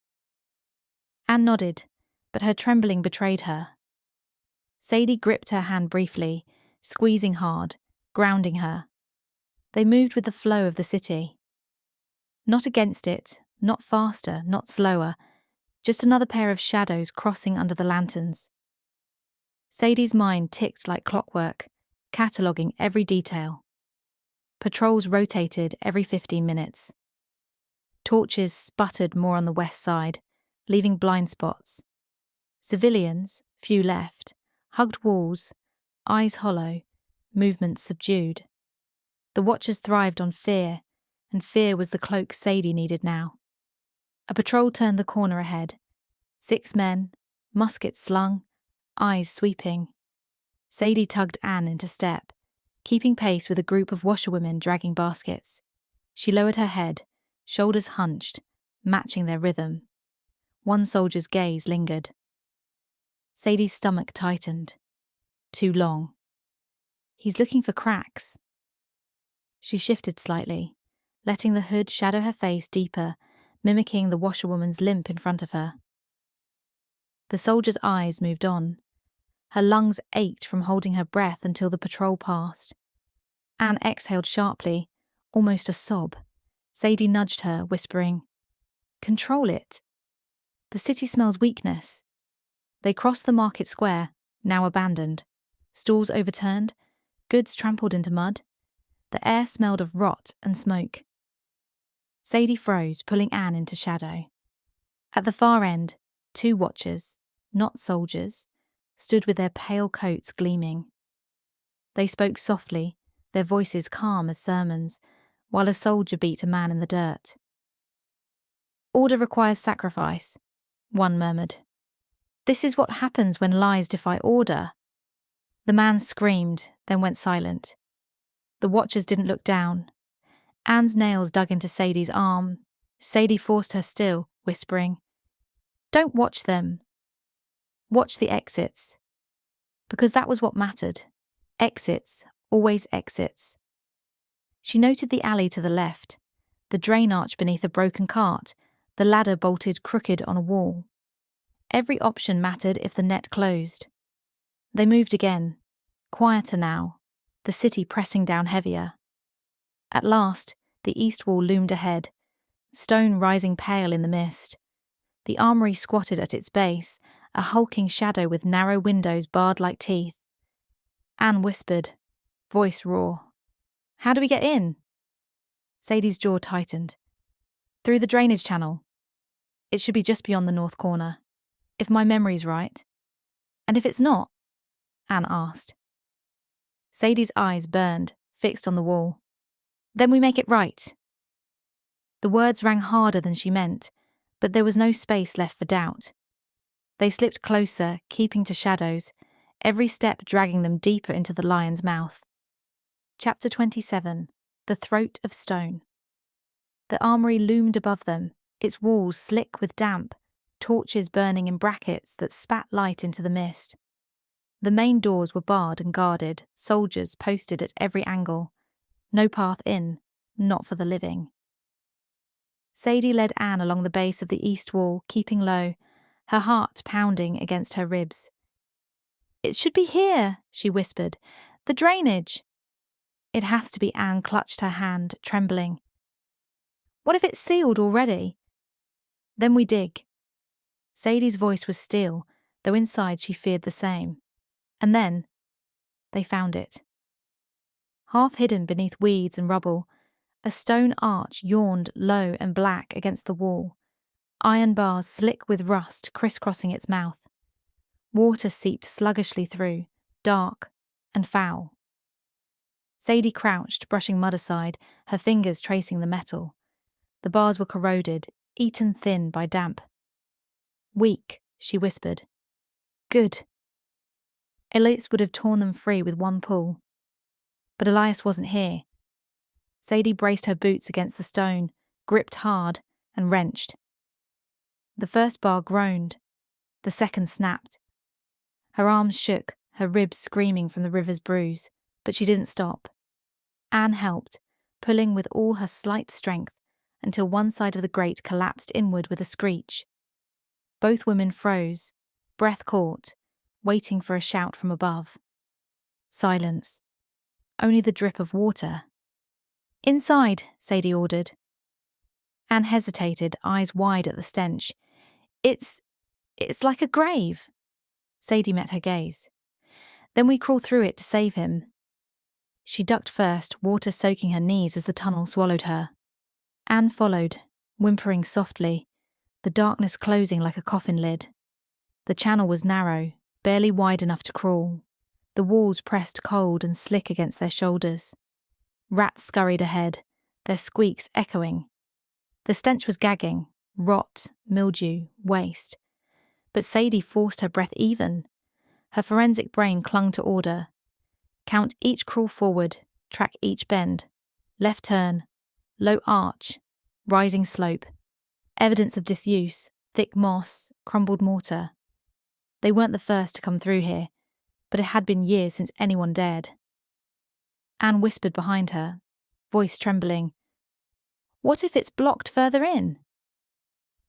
Anne nodded, but her trembling betrayed her. Sadie gripped her hand briefly, squeezing hard, grounding her. They moved with the flow of the city. Not against it, not faster, not slower, just another pair of shadows crossing under the lanterns. Sadie's mind ticked like clockwork, cataloguing every detail. Patrols rotated every 15 minutes. Torches sputtered more on the west side, leaving blind spots. Civilians, few left, hugged walls, eyes hollow, movements subdued. The watchers thrived on fear, and fear was the cloak Sadie needed now. A patrol turned the corner ahead. 6 men, muskets slung, eyes sweeping. Sadie tugged Anne into step, keeping pace with a group of washerwomen dragging baskets. She lowered her head, shoulders hunched, matching their rhythm. One soldier's gaze lingered. Sadie's stomach tightened. Too long. He's looking for cracks. She shifted slightly, letting the hood shadow her face deeper, mimicking the washerwoman's limp in front of her. The soldier's eyes moved on. Her lungs ached from holding her breath until the patrol passed. Anne exhaled sharply, almost a sob. Sadie nudged her, whispering, "Control it. The city smells weakness." They crossed the market square, now abandoned. Stalls overturned, goods trampled into mud. The air smelled of rot and smoke. Sadie froze, pulling Anne into shadow. At the far end, 2 watchers, not soldiers, stood with their pale coats gleaming. They spoke softly, their voices calm as sermons, while a soldier beat a man in the dirt. "Order requires sacrifice," one murmured. "This is what happens when lies defy order." The man screamed, then went silent. The watchers didn't look down. Anne's nails dug into Sadie's arm. Sadie forced her still, whispering, "Don't watch them. Watch the exits." Because that was what mattered. Exits, always exits. She noted the alley to the left, the drain arch beneath a broken cart, the ladder bolted crooked on a wall. Every option mattered if the net closed. They moved again, quieter now, the city pressing down heavier. At last, the east wall loomed ahead, stone rising pale in the mist. The armory squatted at its base, a hulking shadow with narrow windows barred like teeth. Anne whispered, voice raw. "How do we get in?" Sadie's jaw tightened. "Through the drainage channel. It should be just beyond the north corner, if my memory's right." "And if it's not?" Anne asked. Sadie's eyes burned, fixed on the wall. "Then we make it right." The words rang harder than she meant, but there was no space left for doubt. They slipped closer, keeping to shadows, every step dragging them deeper into the lion's mouth. Chapter 27. The Throat of Stone. The armory loomed above them, its walls slick with damp, torches burning in brackets that spat light into the mist. The main doors were barred and guarded, soldiers posted at every angle. No path in, not for the living. Sadie led Anne along the base of the east wall, keeping low, her heart pounding against her ribs. "It should be here," she whispered. "The drainage." "It has to be." Anne clutched her hand, trembling. "What if it's sealed already?" "Then we dig." Sadie's voice was still, though inside she feared the same. And then they found it. Half hidden beneath weeds and rubble, a stone arch yawned low and black against the wall, iron bars slick with rust crisscrossing its mouth. Water seeped sluggishly through, dark and foul. Sadie crouched, brushing mud aside, her fingers tracing the metal. The bars were corroded, eaten thin by damp. "Weak," she whispered. "Good." Elias would have torn them free with one pull. But Elias wasn't here. Sadie braced her boots against the stone, gripped hard, and wrenched. The first bar groaned. The second snapped. Her arms shook, her ribs screaming from the river's bruise, but she didn't stop. Anne helped, pulling with all her slight strength until one side of the grate collapsed inward with a screech. Both women froze, breath caught, waiting for a shout from above. Silence. Only the drip of water. "Inside," Sadie ordered. Anne hesitated, eyes wide at the stench. It's like a grave." Sadie met her gaze. "Then we crawl through it to save him." She ducked first, water soaking her knees as the tunnel swallowed her. Anne followed, whimpering softly, the darkness closing like a coffin lid. The channel was narrow, barely wide enough to crawl. The walls pressed cold and slick against their shoulders. Rats scurried ahead, their squeaks echoing. The stench was gagging, rot, mildew, waste. But Sadie forced her breath even. Her forensic brain clung to order. Count each crawl forward, track each bend. Left turn, low arch, rising slope. Evidence of disuse, thick moss, crumbled mortar. They weren't the first to come through here, but it had been years since anyone dared. Anne whispered behind her, voice trembling. "What if it's blocked further in?"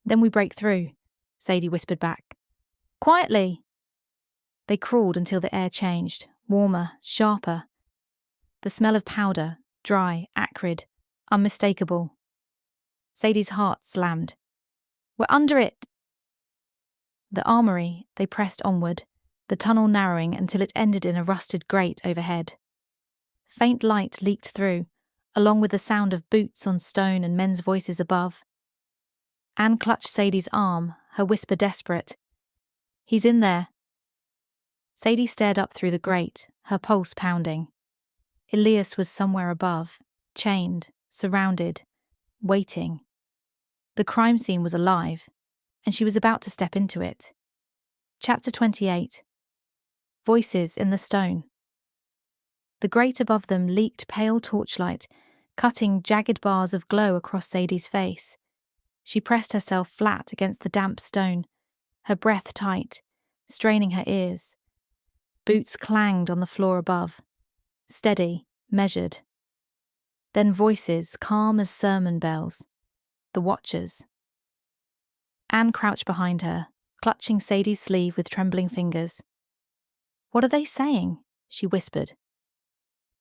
"Then we break through," Sadie whispered back. "Quietly." They crawled until the air changed, warmer, sharper. The smell of powder, dry, acrid, unmistakable. Sadie's heart slammed. "We're under it." The armory, they pressed onward, the tunnel narrowing until it ended in a rusted grate overhead. Faint light leaked through, along with the sound of boots on stone and men's voices above. Anne clutched Sadie's arm, her whisper desperate. "He's in there." Sadie stared up through the grate, her pulse pounding. Elias was somewhere above, chained, surrounded, waiting. The crime scene was alive, and she was about to step into it. Chapter 28. Voices in the Stone. The grate above them leaked pale torchlight, cutting jagged bars of glow across Sadie's face. She pressed herself flat against the damp stone, her breath tight, straining her ears. Boots clanged on the floor above, steady, measured. Then voices, calm as sermon bells. The Watchers. Anne crouched behind her, clutching Sadie's sleeve with trembling fingers. "What are they saying?" she whispered.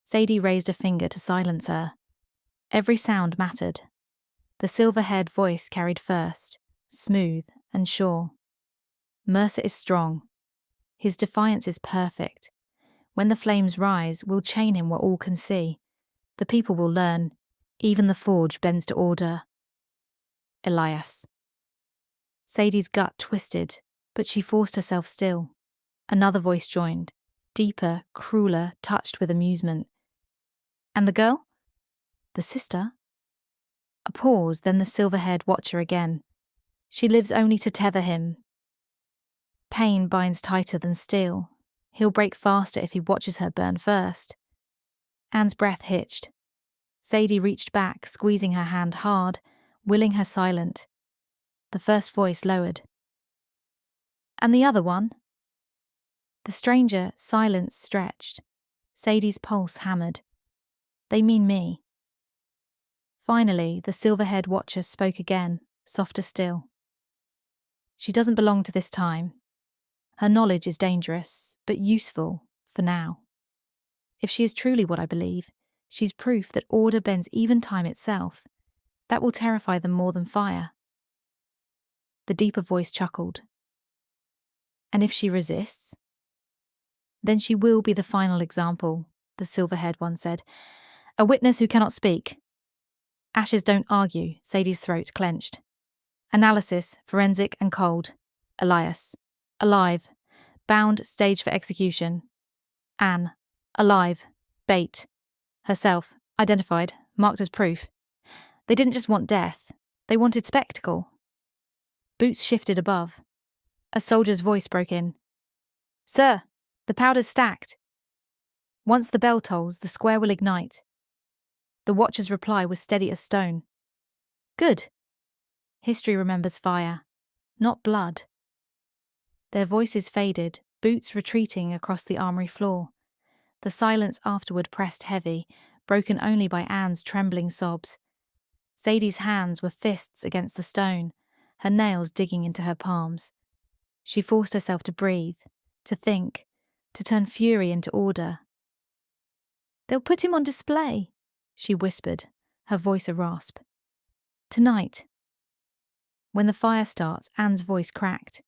Sadie raised a finger to silence her. Every sound mattered. The silver-haired voice carried first, smooth and sure. Mercer is strong. His defiance is perfect. When the flames rise, we'll chain him where all can see. The people will learn. Even the forge bends to order. Elias. Sadie's gut twisted, but she forced herself still. Another voice joined, deeper, crueler, touched with amusement. And the girl? The sister? A pause, then the silver-haired watcher again. She lives only to tether him. Pain binds tighter than steel. He'll break faster if he watches her burn first. Anne's breath hitched. Sadie reached back, squeezing her hand hard, willing her silent. The first voice lowered. And the other one? The stranger, silence stretched. Sadie's pulse hammered. They mean me. Finally, the silver-haired watcher spoke again, softer still. She doesn't belong to this time. Her knowledge is dangerous, but useful, for now. If she is truly what I believe, she's proof that order bends even time itself. That will terrify them more than fire. The deeper voice chuckled. And if she resists? Then she will be the final example, the silver-haired one said. A witness who cannot speak. Ashes don't argue, Sadie's throat clenched. Analysis, forensic and cold. Elias. Alive. Bound, staged for execution. Anne. Alive. Bait. Herself. Identified. Marked as proof. They didn't just want death. They wanted spectacle. Boots shifted above. A soldier's voice broke in. Sir, the powder's stacked. Once the bell tolls, the square will ignite. The watcher's reply was steady as stone. Good. History remembers fire, not blood. Their voices faded, Boots retreating across the armory floor. The silence afterward pressed heavy, broken only by Anne's trembling sobs. Sadie's hands were fists against the stone, her nails digging into her palms. She forced herself to breathe, to think, to turn fury into order. They'll put him on display, she whispered, her voice a rasp. Tonight. When the fire starts, Anne's voice cracked.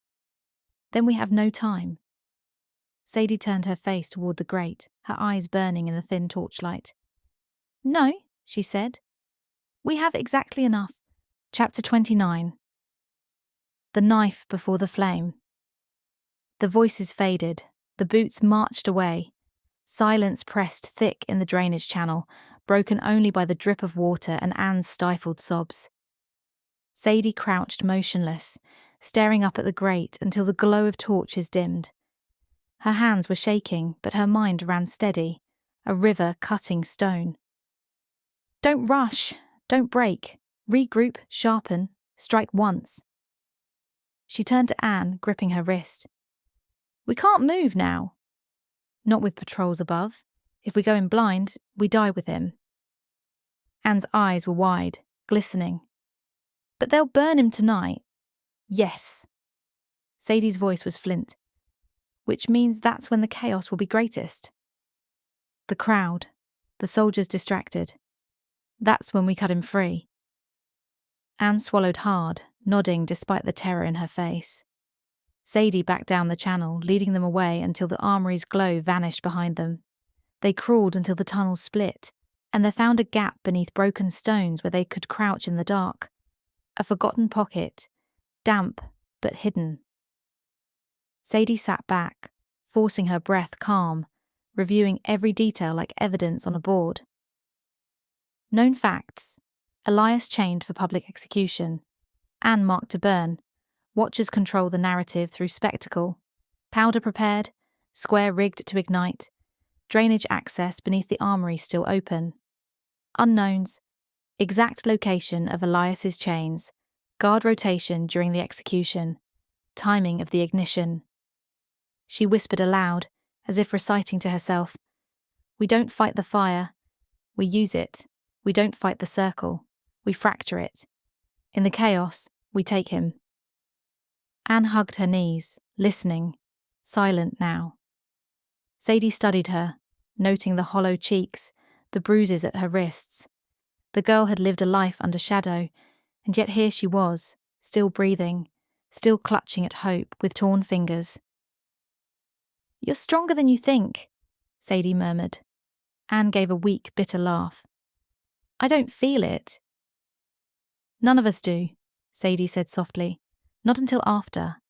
Then we have no time. Sadie turned her face toward the grate, her eyes burning in the thin torchlight. No, she said. We have exactly enough. Chapter 29. The knife before the flame. The voices faded. The boots marched away. Silence pressed thick in the drainage channel, broken only by the drip of water and Anne's stifled sobs. Sadie crouched motionless, staring up at the grate until the glow of torches dimmed. Her hands were shaking, but her mind ran steady, a river cutting stone. Don't rush, don't break, regroup, sharpen, strike once. She turned to Anne, gripping her wrist. We can't move now. Not with patrols above. If we go in blind, we die with him. Anne's eyes were wide, glistening. But they'll burn him tonight. Yes. Sadie's voice was flint. Which means that's when the chaos will be greatest. The crowd, the soldiers distracted. That's when we cut him free. Anne swallowed hard, nodding despite the terror in her face. Sadie backed down the channel, leading them away until the armory's glow vanished behind them. They crawled until the tunnel split, and they found a gap beneath broken stones where they could crouch in the dark. A forgotten pocket, damp but hidden. Sadie sat back, forcing her breath calm, reviewing every detail like evidence on a board. Known facts. Elias chained for public execution. Anne marked to burn. Watchers control the narrative through spectacle. Powder prepared, square rigged to ignite. Drainage access beneath the armory still open. Unknowns. Exact location of Elias's chains. Guard rotation during the execution. Timing of the ignition. She whispered aloud, as if reciting to herself. We don't fight the fire. We use it. We don't fight the circle. We fracture it. In the chaos, we take him. Anne hugged her knees, listening, silent now. Sadie studied her, noting the hollow cheeks, the bruises at her wrists. The girl had lived a life under shadow, and yet here she was, still breathing, still clutching at hope with torn fingers. "You're stronger than you think," Sadie murmured. Anne gave a weak, bitter laugh. "I don't feel it." "None of us do," Sadie said softly. "Not until after."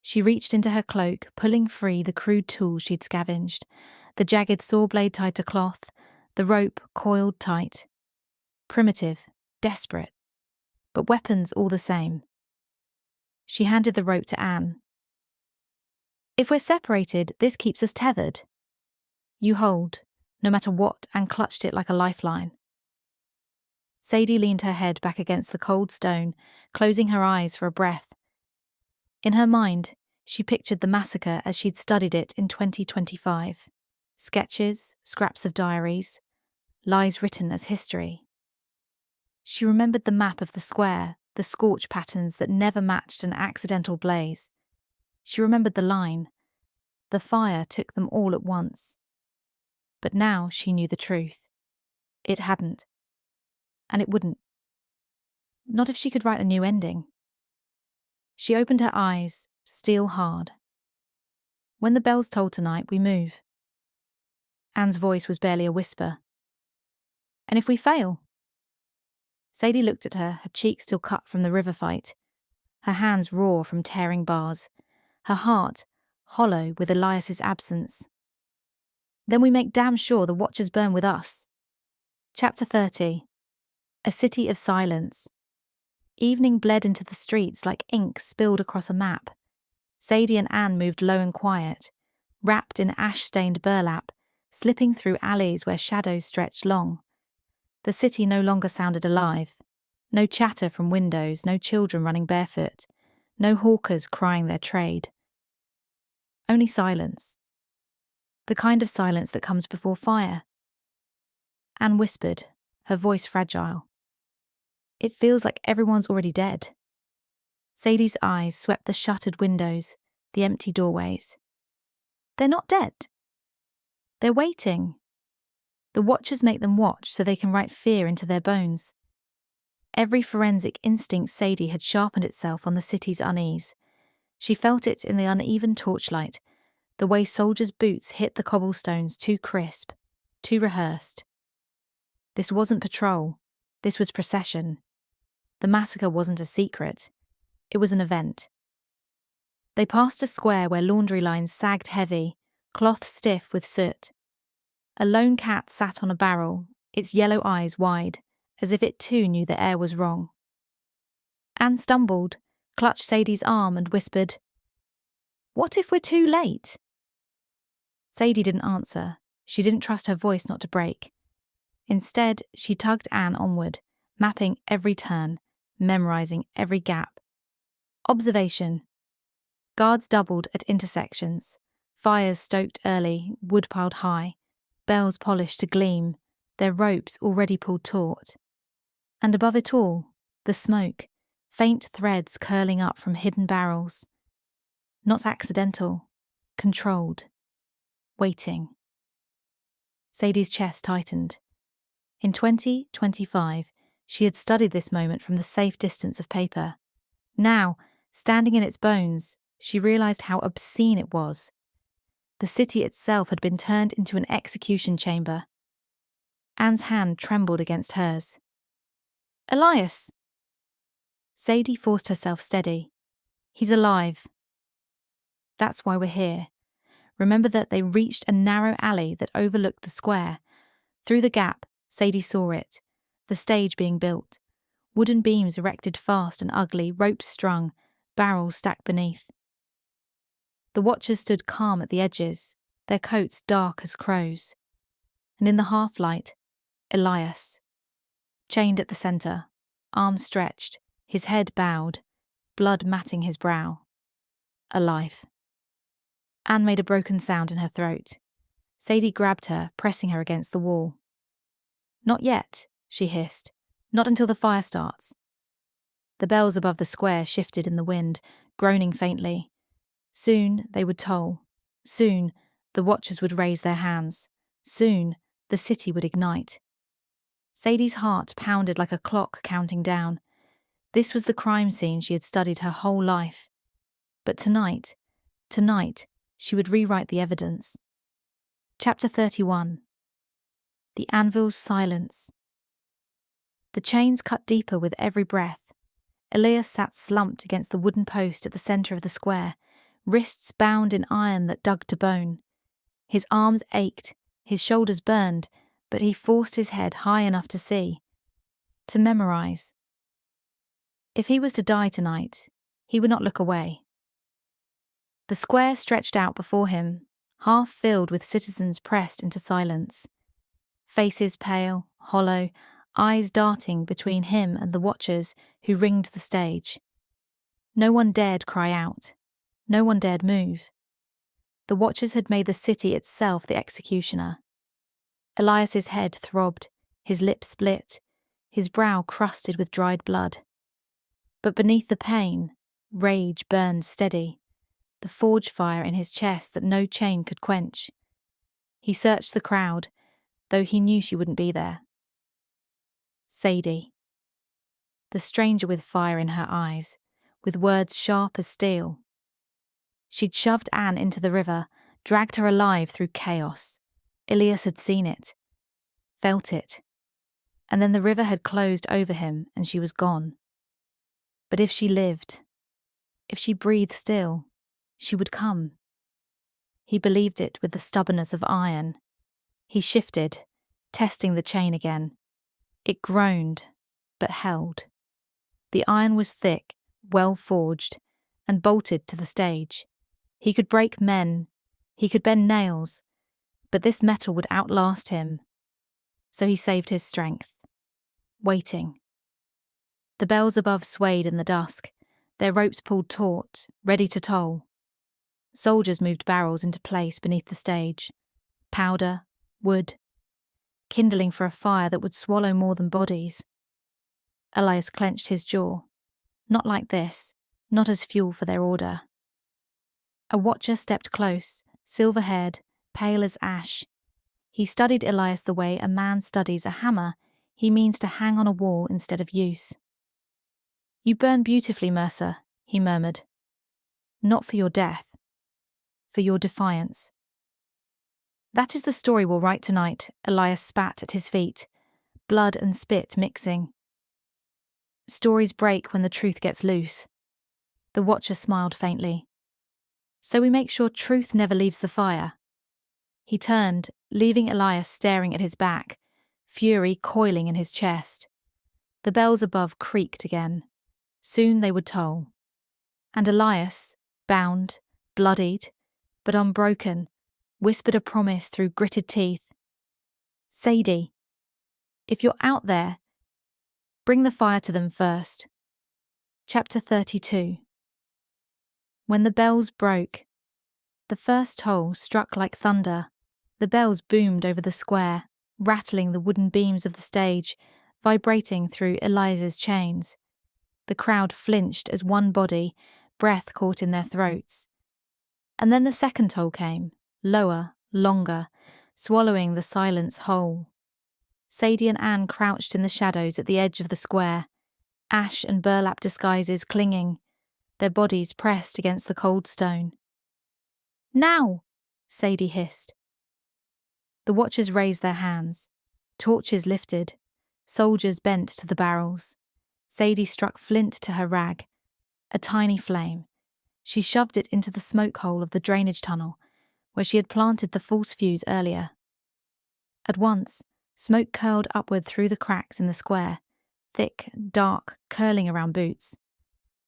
She reached into her cloak, pulling free the crude tools she'd scavenged, the jagged saw blade tied to cloth, the rope coiled tight. Primitive, desperate, but weapons all the same. She handed the rope to Anne. "If we're separated, this keeps us tethered. You hold, no matter what, and clutched it like a lifeline." Sadie leaned her head back against the cold stone, closing her eyes for a breath. In her mind, she pictured the massacre as she'd studied it in 2025. Sketches, scraps of diaries, lies written as history. She remembered the map of the square, the scorch patterns that never matched an accidental blaze. She remembered the line. The fire took them all at once. But now she knew the truth. It hadn't. And it wouldn't. Not if she could write a new ending. She opened her eyes, steel hard. "When the bells toll tonight, we move." Anne's voice was barely a whisper. "And if we fail?" Sadie looked at her, her cheek still cut from the river fight, her hands raw from tearing bars, her heart hollow with Elias's absence. "Then we make damn sure the Watchers burn with us." Chapter 30. A City of Silence. Evening bled into the streets like ink spilled across a map. Sadie and Anne moved low and quiet, wrapped in ash-stained burlap, slipping through alleys where shadows stretched long. The city no longer sounded alive. No chatter from windows, no children running barefoot, no hawkers crying their trade. Only silence. The kind of silence that comes before fire. Anne whispered, her voice fragile. "It feels like everyone's already dead." Sadie's eyes swept the shuttered windows, the empty doorways. "They're not dead. They're waiting. The Watchers make them watch so they can write fear into their bones." Every forensic instinct Sadie had sharpened itself on the city's unease. She felt it in the uneven torchlight, the way soldiers' boots hit the cobblestones too crisp, too rehearsed. This wasn't patrol. This was procession. The massacre wasn't a secret. It was an event. They passed a square where laundry lines sagged heavy, cloth stiff with soot. A lone cat sat on a barrel, its yellow eyes wide, as if it too knew the air was wrong. Anne stumbled, clutched Sadie's arm and whispered, "What if we're too late?" Sadie didn't answer. She didn't trust her voice not to break. Instead, she tugged Anne onward, mapping every turn, memorizing every gap. Observation. Guards doubled at intersections, fires stoked early, wood piled high, bells polished to gleam, their ropes already pulled taut. And above it all, the smoke, faint threads curling up from hidden barrels. Not accidental, controlled, waiting. Sadie's chest tightened. In 2025, she had studied this moment from the safe distance of paper. Now, standing in its bones, she realized how obscene it was. The city itself had been turned into an execution chamber. Anne's hand trembled against hers. "Elias!" Sadie forced herself steady. "He's alive." "That's why we're here." Remember that they reached a narrow alley that overlooked the square. Through the gap, Sadie saw it, the stage being built, wooden beams erected fast and ugly, ropes strung, barrels stacked beneath. The Watchers stood calm at the edges, their coats dark as crows. And in the half-light, Elias, chained at the centre, arms stretched, his head bowed, blood matting his brow. Alive. Anne made a broken sound in her throat. Sadie grabbed her, pressing her against the wall. "Not yet," she hissed. "Not until the fire starts." The bells above the square shifted in the wind, groaning faintly. Soon they would toll. Soon the Watchers would raise their hands. Soon the city would ignite. Sadie's heart pounded like a clock counting down. This was the crime scene she had studied her whole life. But tonight, she would rewrite the evidence. Chapter 31. The anvil's silence. The chains cut deeper with every breath. Elias sat slumped against the wooden post at the centre of the square, wrists bound in iron that dug to bone. His arms ached, his shoulders burned, but he forced his head high enough to see, to memorize. If he was to die tonight, he would not look away. The square stretched out before him, half filled with citizens pressed into silence. Faces pale, hollow, eyes darting between him and the watchers who ringed the stage. No one dared cry out. No one dared move. The watchers had made the city itself the executioner. Elias's head throbbed, his lips split, his brow crusted with dried blood. But beneath the pain, rage burned steady, the forge fire in his chest that no chain could quench. He searched the crowd, though he knew she wouldn't be there. Sadie. The stranger with fire in her eyes, with words sharp as steel. She'd shoved Anne into the river, dragged her alive through chaos. Elias had seen it, felt it, and then the river had closed over him and she was gone. But if she lived, if she breathed still, she would come. He believed it with the stubbornness of iron. He shifted, testing the chain again. It groaned, but held. The iron was thick, well forged, and bolted to the stage. He could break men, he could bend nails, but this metal would outlast him. So he saved his strength, waiting. The bells above swayed in the dusk, their ropes pulled taut, ready to toll. Soldiers moved barrels into place beneath the stage. Powder, wood, kindling for a fire that would swallow more than bodies. Elias clenched his jaw. Not like this, not as fuel for their order. A watcher stepped close, silver-haired, pale as ash. He studied Elias the way a man studies a hammer he means to hang on a wall instead of use. "You burn beautifully, Mercer," he murmured. "Not for your death, for your defiance." "That is the story we'll write tonight," Elias spat at his feet, blood and spit mixing. "Stories break when the truth gets loose." The watcher smiled faintly. "So we make sure truth never leaves the fire." He turned, leaving Elias staring at his back, fury coiling in his chest. The bells above creaked again. Soon they would toll. And Elias, bound, bloodied, but unbroken, whispered a promise through gritted teeth. "Sadie, if you're out there, bring the fire to them first." Chapter 32. When the bells broke, the first toll struck like thunder. The bells boomed over the square, rattling the wooden beams of the stage, vibrating through Elias's chains. The crowd flinched as one body, breath caught in their throats. And then the second toll came, lower, longer, swallowing the silence whole. Sadie and Anne crouched in the shadows at the edge of the square, ash and burlap disguises clinging, their bodies pressed against the cold stone. "Now!" Sadie hissed. The watchers raised their hands. Torches lifted. Soldiers bent to the barrels. Sadie struck flint to her rag. A tiny flame. She shoved it into the smoke hole of the drainage tunnel, where she had planted the false fuse earlier. At once, smoke curled upward through the cracks in the square, thick, dark, curling around boots.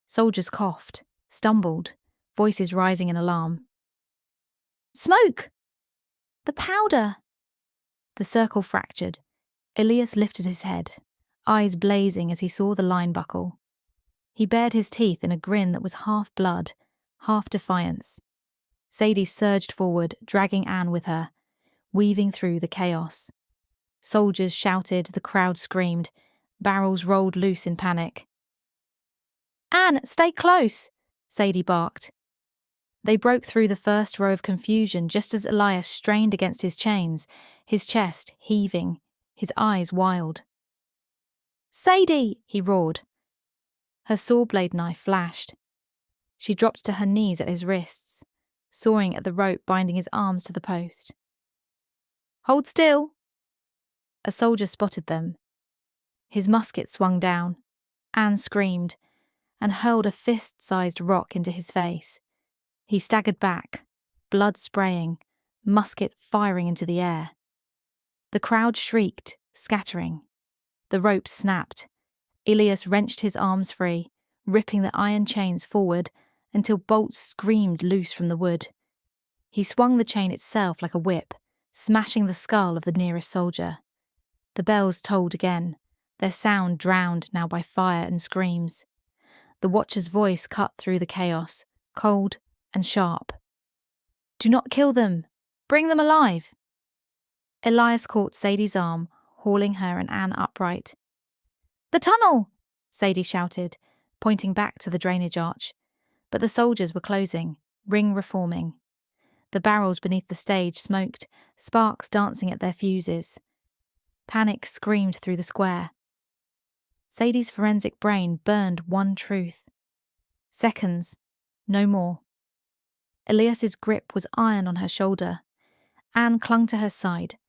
Soldiers coughed, stumbled, voices rising in alarm. "Smoke! The powder!" The circle fractured. Elias lifted his head, eyes blazing as he saw the line buckle. He bared his teeth in a grin that was half blood, half defiance. Sadie surged forward, dragging Anne with her, weaving through the chaos. Soldiers shouted, the crowd screamed, barrels rolled loose in panic. "Anne, stay close!" Sadie barked. They broke through the first row of confusion just as Elias strained against his chains, his chest heaving, his eyes wild. "Sadie!" he roared. Her saw blade knife flashed. She dropped to her knees at his wrists, sawing at the rope binding his arms to the post. "Hold still!" A soldier spotted them. His musket swung down. Anne screamed and hurled a fist-sized rock into his face. He staggered back, blood spraying, musket firing into the air. The crowd shrieked, scattering. The rope snapped. Elias wrenched his arms free, ripping the iron chains forward until bolts screamed loose from the wood. He swung the chain itself like a whip, smashing the skull of the nearest soldier. The bells tolled again, their sound drowned now by fire and screams. The watcher's voice cut through the chaos, cold and sharp. "Do not kill them! Bring them alive!" Elias caught Sadie's arm, hauling her and Anne upright. "The tunnel!" Sadie shouted, pointing back to the drainage arch. But the soldiers were closing, ring reforming. The barrels beneath the stage smoked, sparks dancing at their fuses. Panic screamed through the square. Sadie's forensic brain burned one truth. Seconds, no more. Elias's grip was iron on her shoulder. Anne clung to her side.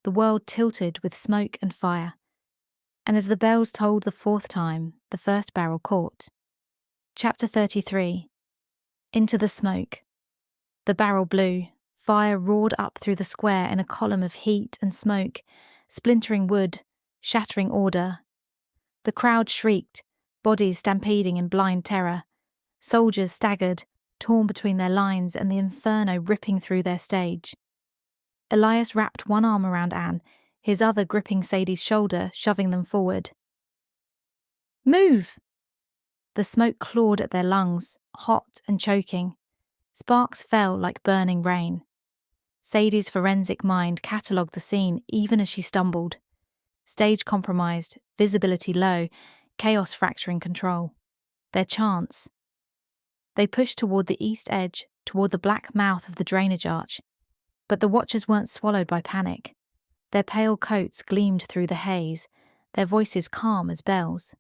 The world tilted with smoke and fire. And as the bells tolled the fourth time, the first barrel caught. Chapter 33. Into the smoke. The barrel blew. Fire roared up through the square in a column of heat and smoke, splintering wood, shattering order. The crowd shrieked, bodies stampeding in blind terror. Soldiers staggered, torn between their lines and the inferno ripping through their stage. Elias wrapped one arm around Anne, his other gripping Sadie's shoulder, shoving them forward. "Move!" The smoke clawed at their lungs, hot and choking. Sparks fell like burning rain. Sadie's forensic mind catalogued the scene even as she stumbled. Stage compromised, visibility low, chaos fracturing control. Their chance. They pushed toward the east edge, toward the black mouth of the drainage arch. But the watchers weren't swallowed by panic. Their pale coats gleamed through the haze, their voices calm as bells.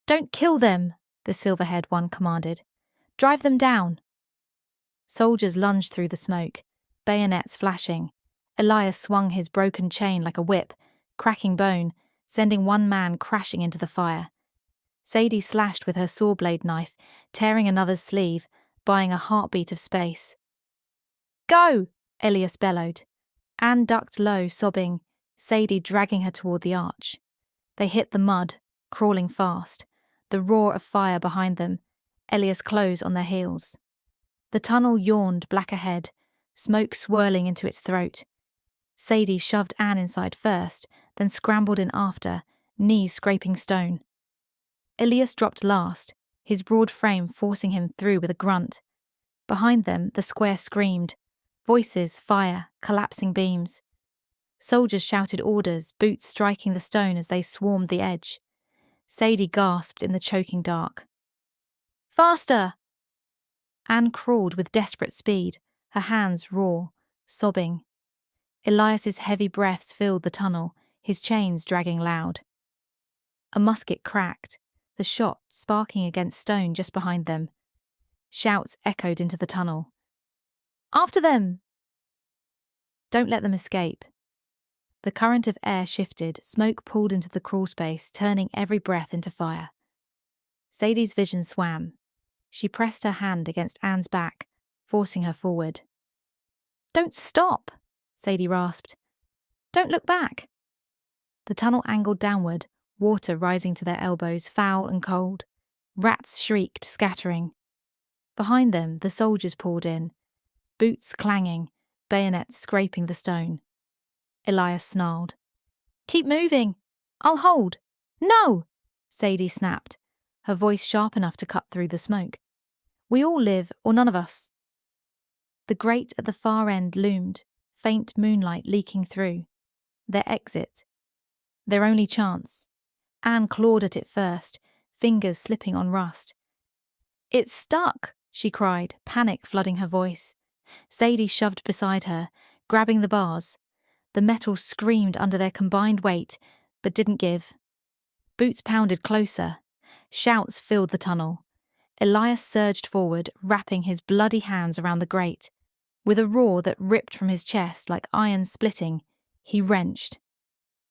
"Don't kill them," the silver-haired one commanded. "Drive them down." Soldiers lunged through the smoke, bayonets flashing. Elias swung his broken chain like a whip, cracking bone, sending one man crashing into the fire. Sadie slashed with her saw blade knife, tearing another's sleeve, buying a heartbeat of space. "Go!" Elias bellowed. Anne ducked low, sobbing, Sadie dragging her toward the arch. They hit the mud, crawling fast, the roar of fire behind them, Elias close on their heels. The tunnel yawned black ahead, smoke swirling into its throat. Sadie shoved Anne inside first, then scrambled in after, knees scraping stone. Elias dropped last, his broad frame forcing him through with a grunt. Behind them, the square screamed. Voices, fire, collapsing beams. Soldiers shouted orders, boots striking the stone as they swarmed the edge. Sadie gasped in the choking dark. "Faster!" Anne crawled with desperate speed, her hands raw, sobbing. Elias's heavy breaths filled the tunnel, his chains dragging loud. A musket cracked, the shot sparking against stone just behind them. Shouts echoed into the tunnel. "After them!" "Don't let them escape." The current of air shifted, smoke pulled into the crawl space, turning every breath into fire. Sadie's vision swam. She pressed her hand against Anne's back, forcing her forward. "Don't stop," Sadie rasped. "Don't look back." The tunnel angled downward, water rising to their elbows, foul and cold. Rats shrieked, scattering. Behind them, the soldiers poured in, boots clanging, bayonets scraping the stone. Elias snarled. "Keep moving! I'll hold!" "No!" Sadie snapped, her voice sharp enough to cut through the smoke. "We all live, or none of us." The grate at the far end loomed, faint moonlight leaking through. Their exit. Their only chance. Anne clawed at it first, fingers slipping on rust. "It's stuck!" she cried, panic flooding her voice. Sadie shoved beside her, grabbing the bars. The metal screamed under their combined weight, but didn't give. Boots pounded closer. Shouts filled the tunnel. Elias surged forward, wrapping his bloody hands around the grate. With a roar that ripped from his chest like iron splitting, he wrenched.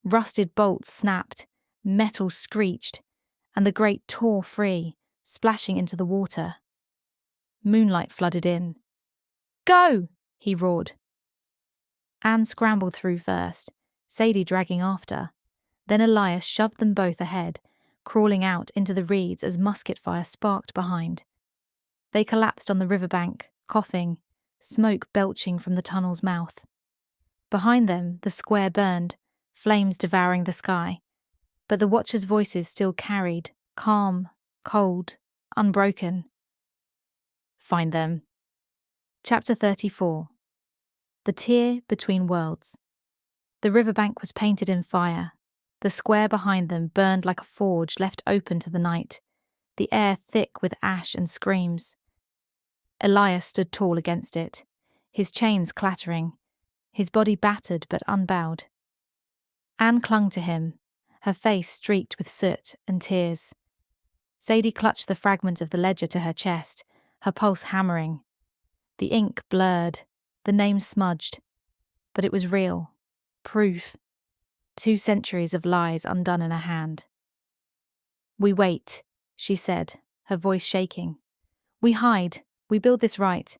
Rusted bolts snapped, metal screeched, and the grate tore free, splashing into the water. Moonlight flooded in. "Go!" he roared. Anne scrambled through first, Sadie dragging after. Then Elias shoved them both ahead, crawling out into the reeds as musket fire sparked behind. They collapsed on the riverbank, coughing, smoke belching from the tunnel's mouth. Behind them, the square burned, flames devouring the sky, but the watchers' voices still carried, calm, cold, unbroken. Find them. Chapter 34. The Tear Between Worlds. The riverbank was painted in fire. The square behind them burned like a forge left open to the night, the air thick with ash and screams. Elias stood tall against it, his chains clattering, his body battered but unbowed. Anne clung to him, her face streaked with soot and tears. Sadie clutched the fragment of the ledger to her chest, her pulse hammering. The ink blurred, the name smudged, but it was real. Proof. 2 centuries of lies undone in a hand. "We wait," she said, her voice shaking. "We hide. We build this right.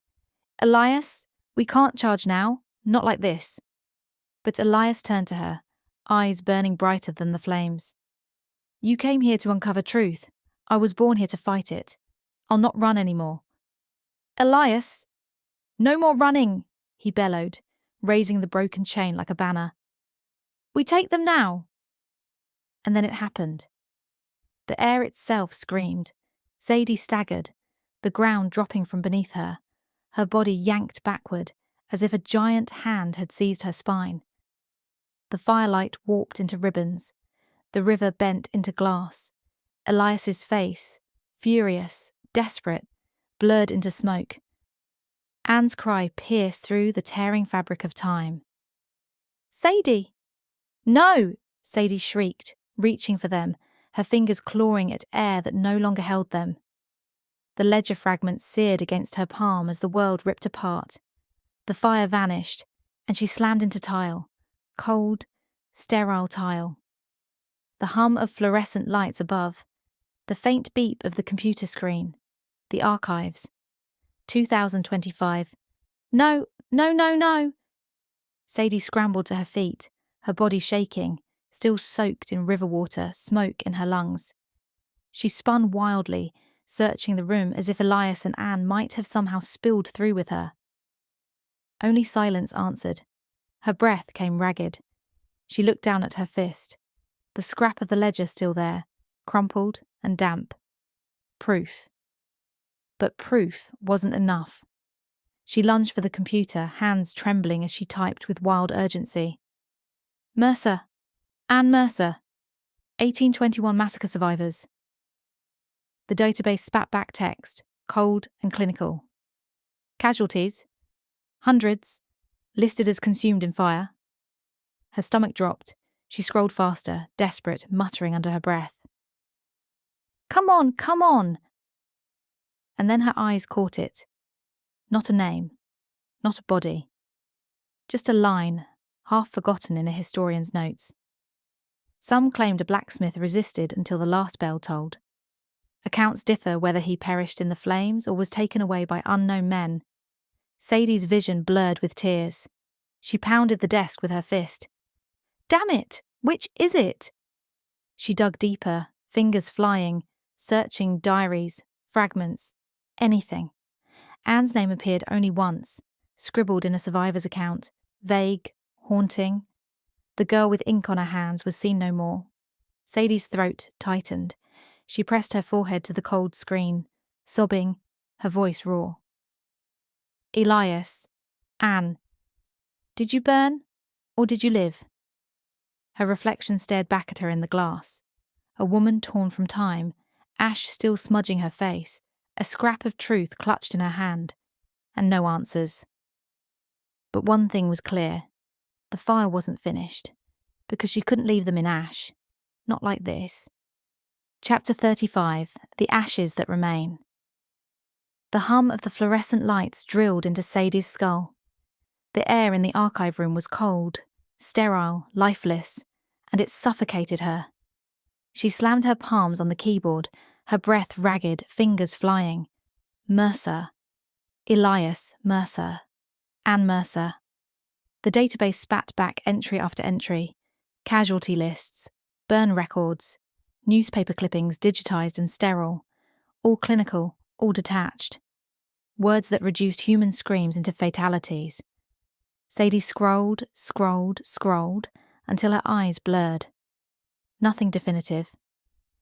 Elias, we can't charge now, not like this." But Elias turned to her, eyes burning brighter than the flames. "You came here to uncover truth. I was born here to fight it. I'll not run anymore." "Elias!" "No more running," he bellowed, raising the broken chain like a banner. "We take them now." And then it happened. The air itself screamed. Sadie staggered, the ground dropping from beneath her, her body yanked backward as if a giant hand had seized her spine. The firelight warped into ribbons, the river bent into glass. Elias's face, furious, desperate, blurred into smoke. Anne's cry pierced through the tearing fabric of time. "Sadie!" "No!" Sadie shrieked, reaching for them, her fingers clawing at air that no longer held them. The ledger fragments seared against her palm as the world ripped apart. The fire vanished, and she slammed into tile, cold, sterile tile. The hum of fluorescent lights above, the faint beep of the computer screen, the archives. 2025. No, no, no, no! Sadie scrambled to her feet, her body shaking, still soaked in river water, smoke in her lungs. She spun wildly, searching the room as if Elias and Anne might have somehow spilled through with her. Only silence answered. Her breath came ragged. She looked down at her fist. The scrap of the ledger still there, crumpled and damp. Proof. But proof wasn't enough. She lunged for the computer, hands trembling as she typed with wild urgency. "Mercer. Anne Mercer. 1821 massacre survivors." The database spat back text, cold and clinical. "Casualties. Hundreds. Listed as consumed in fire." Her stomach dropped. She scrolled faster, desperate, muttering under her breath. "Come on, come on!" And then her eyes caught it. Not a name. Not a body. Just a line, half forgotten in a historian's notes. Some claimed a blacksmith resisted until the last bell tolled. Accounts differ whether he perished in the flames or was taken away by unknown men. Sadie's vision blurred with tears. She pounded the desk with her fist. "Damn it! Which is it?" She dug deeper, fingers flying, searching diaries, fragments, anything. Anne's name appeared only once, scribbled in a survivor's account, vague, haunting. The girl with ink on her hands was seen no more. Sadie's throat tightened. She pressed her forehead to the cold screen, sobbing, her voice raw. "Elias, Anne, did you burn, or did you live?" Her reflection stared back at her in the glass. A woman torn from time, ash still smudging her face, a scrap of truth clutched in her hand, and no answers. But one thing was clear. The fire wasn't finished, because she couldn't leave them in ash. Not like this. Chapter 35. The Ashes That Remain. The hum of the fluorescent lights drilled into Sadie's skull. The air in the archive room was cold, sterile, lifeless, and it suffocated her. She slammed her palms on the keyboard, her breath ragged, fingers flying. Mercer. Elias Mercer. Anne Mercer. The database spat back entry after entry. Casualty lists, burn records, newspaper clippings digitized and sterile, all clinical, all detached. Words that reduced human screams into fatalities. Sadie scrolled until her eyes blurred. Nothing definitive.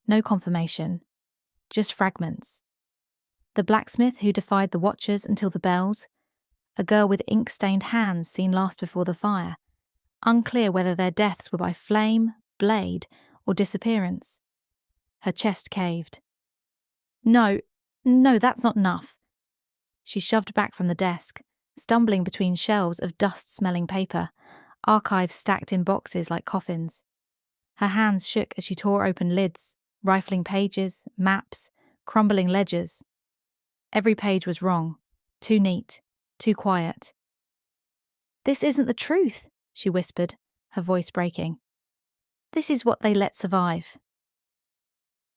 No confirmation. Just fragments. The blacksmith who defied the watchers until the bells. A girl with ink-stained hands seen last before the fire. Unclear whether their deaths were by flame, blade, or disappearance. Her chest caved. No, that's not enough. She shoved back from the desk, stumbling between shelves of dust-smelling paper, archives stacked in boxes like coffins. Her hands shook as she tore open lids, rifling pages, maps, crumbling ledgers. Every page was wrong, too neat, too quiet. "This isn't the truth," she whispered, her voice breaking. "This is what they let survive."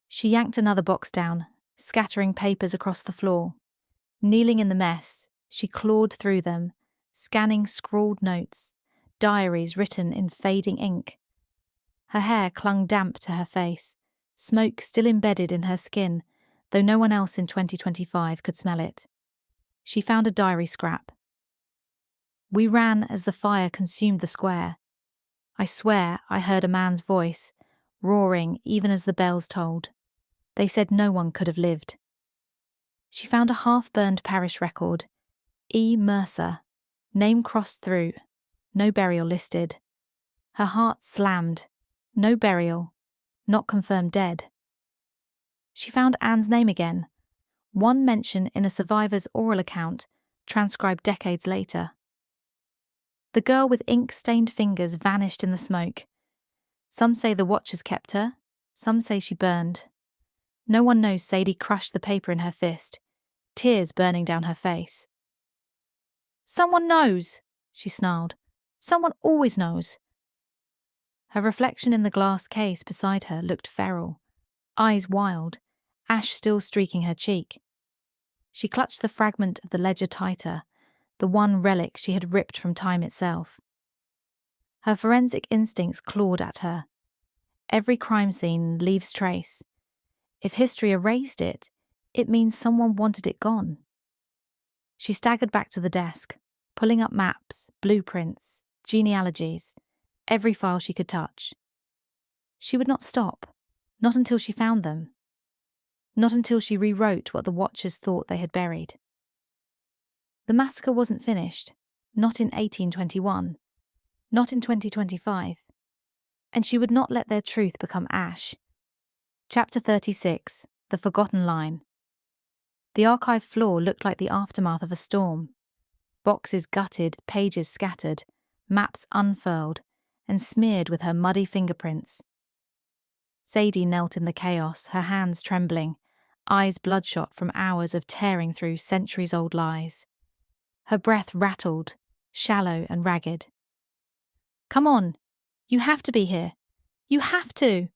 She yanked another box down, scattering papers across the floor. Kneeling in the mess, she clawed through them, scanning scrawled notes, diaries written in fading ink. Her hair clung damp to her face, smoke still embedded in her skin, though no one else in 2025 could smell it. She found a diary scrap. "We ran as the fire consumed the square. I swear I heard a man's voice, roaring even as the bells tolled. They said no one could have lived." She found a half-burned parish record. E. Mercer. Name crossed through. No burial listed. Her heart slammed. No burial. Not confirmed dead. She found Anne's name again. One mention in a survivor's oral account, transcribed decades later. The girl with ink-stained fingers vanished in the smoke. Some say the watchers kept her. Some say she burned. No one knows Sadie crushed the paper in her fist, tears burning down her face. "Someone knows," she snarled. "Someone always knows." Her reflection in the glass case beside her looked feral, eyes wild, ash still streaking her cheek. She clutched the fragment of the ledger tighter, the one relic she had ripped from time itself. Her forensic instincts clawed at her. Every crime scene leaves trace. If history erased it, it means someone wanted it gone. She staggered back to the desk, pulling up maps, blueprints, genealogies, every file she could touch. She would not stop, not until she found them. Not until she rewrote what the watchers thought they had buried. The massacre wasn't finished, not in 1821, not in 2025, and she would not let their truth become ash. Chapter 36. The Forgotten Line. The archive floor looked like the aftermath of a storm. Boxes gutted, pages scattered, maps unfurled, and smeared with her muddy fingerprints. Sadie knelt in the chaos, her hands trembling, eyes bloodshot from hours of tearing through centuries-old lies. Her breath rattled, shallow and ragged. "Come on! You have to be here! You have to!"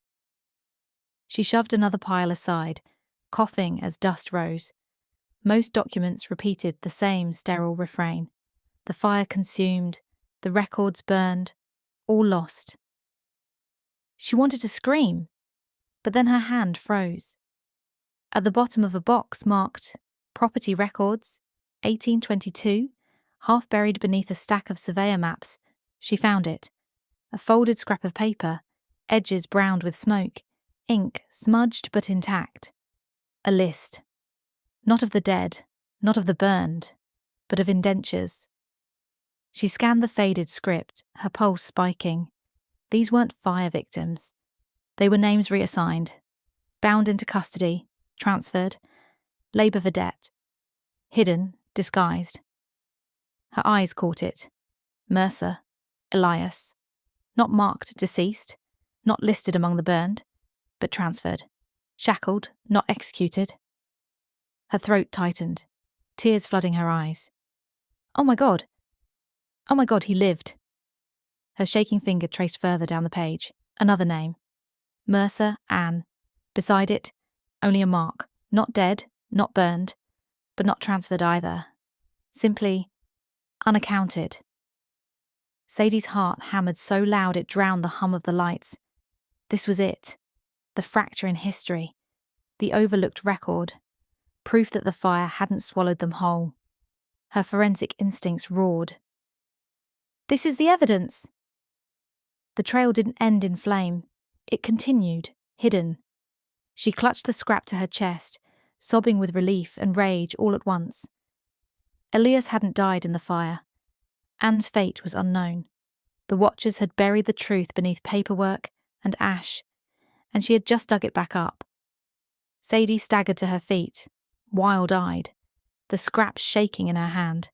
She shoved another pile aside, coughing as dust rose. Most documents repeated the same sterile refrain. The fire consumed, the records burned, all lost. She wanted to scream, but then her hand froze. At the bottom of a box marked Property Records, 1822, half buried beneath a stack of surveyor maps, she found it. A folded scrap of paper, edges browned with smoke, ink smudged but intact. A list. Not of the dead, not of the burned, but of indentures. She scanned the faded script, her pulse spiking. These weren't fire victims. They were names reassigned, bound into custody, transferred, labour for debt, hidden, disguised. Her eyes caught it. Mercer, Elias. Not marked deceased, not listed among the burned, but transferred. Shackled, not executed. Her throat tightened, tears flooding her eyes. Oh my God, he lived. Her shaking finger traced further down the page. Another name. Mercer, Anne. Beside it, only a mark. Not dead, not burned, but not transferred either. Simply unaccounted. Sadie's heart hammered so loud it drowned the hum of the lights. This was it. The fracture in history. The overlooked record. Proof that the fire hadn't swallowed them whole. Her forensic instincts roared. This is the evidence! The trail didn't end in flame. It continued, hidden. She clutched the scrap to her chest, sobbing with relief and rage all at once. Elias hadn't died in the fire. Anne's fate was unknown. The watchers had buried the truth beneath paperwork and ash, and she had just dug it back up. Sadie staggered to her feet, wild-eyed, the scrap shaking in her hand.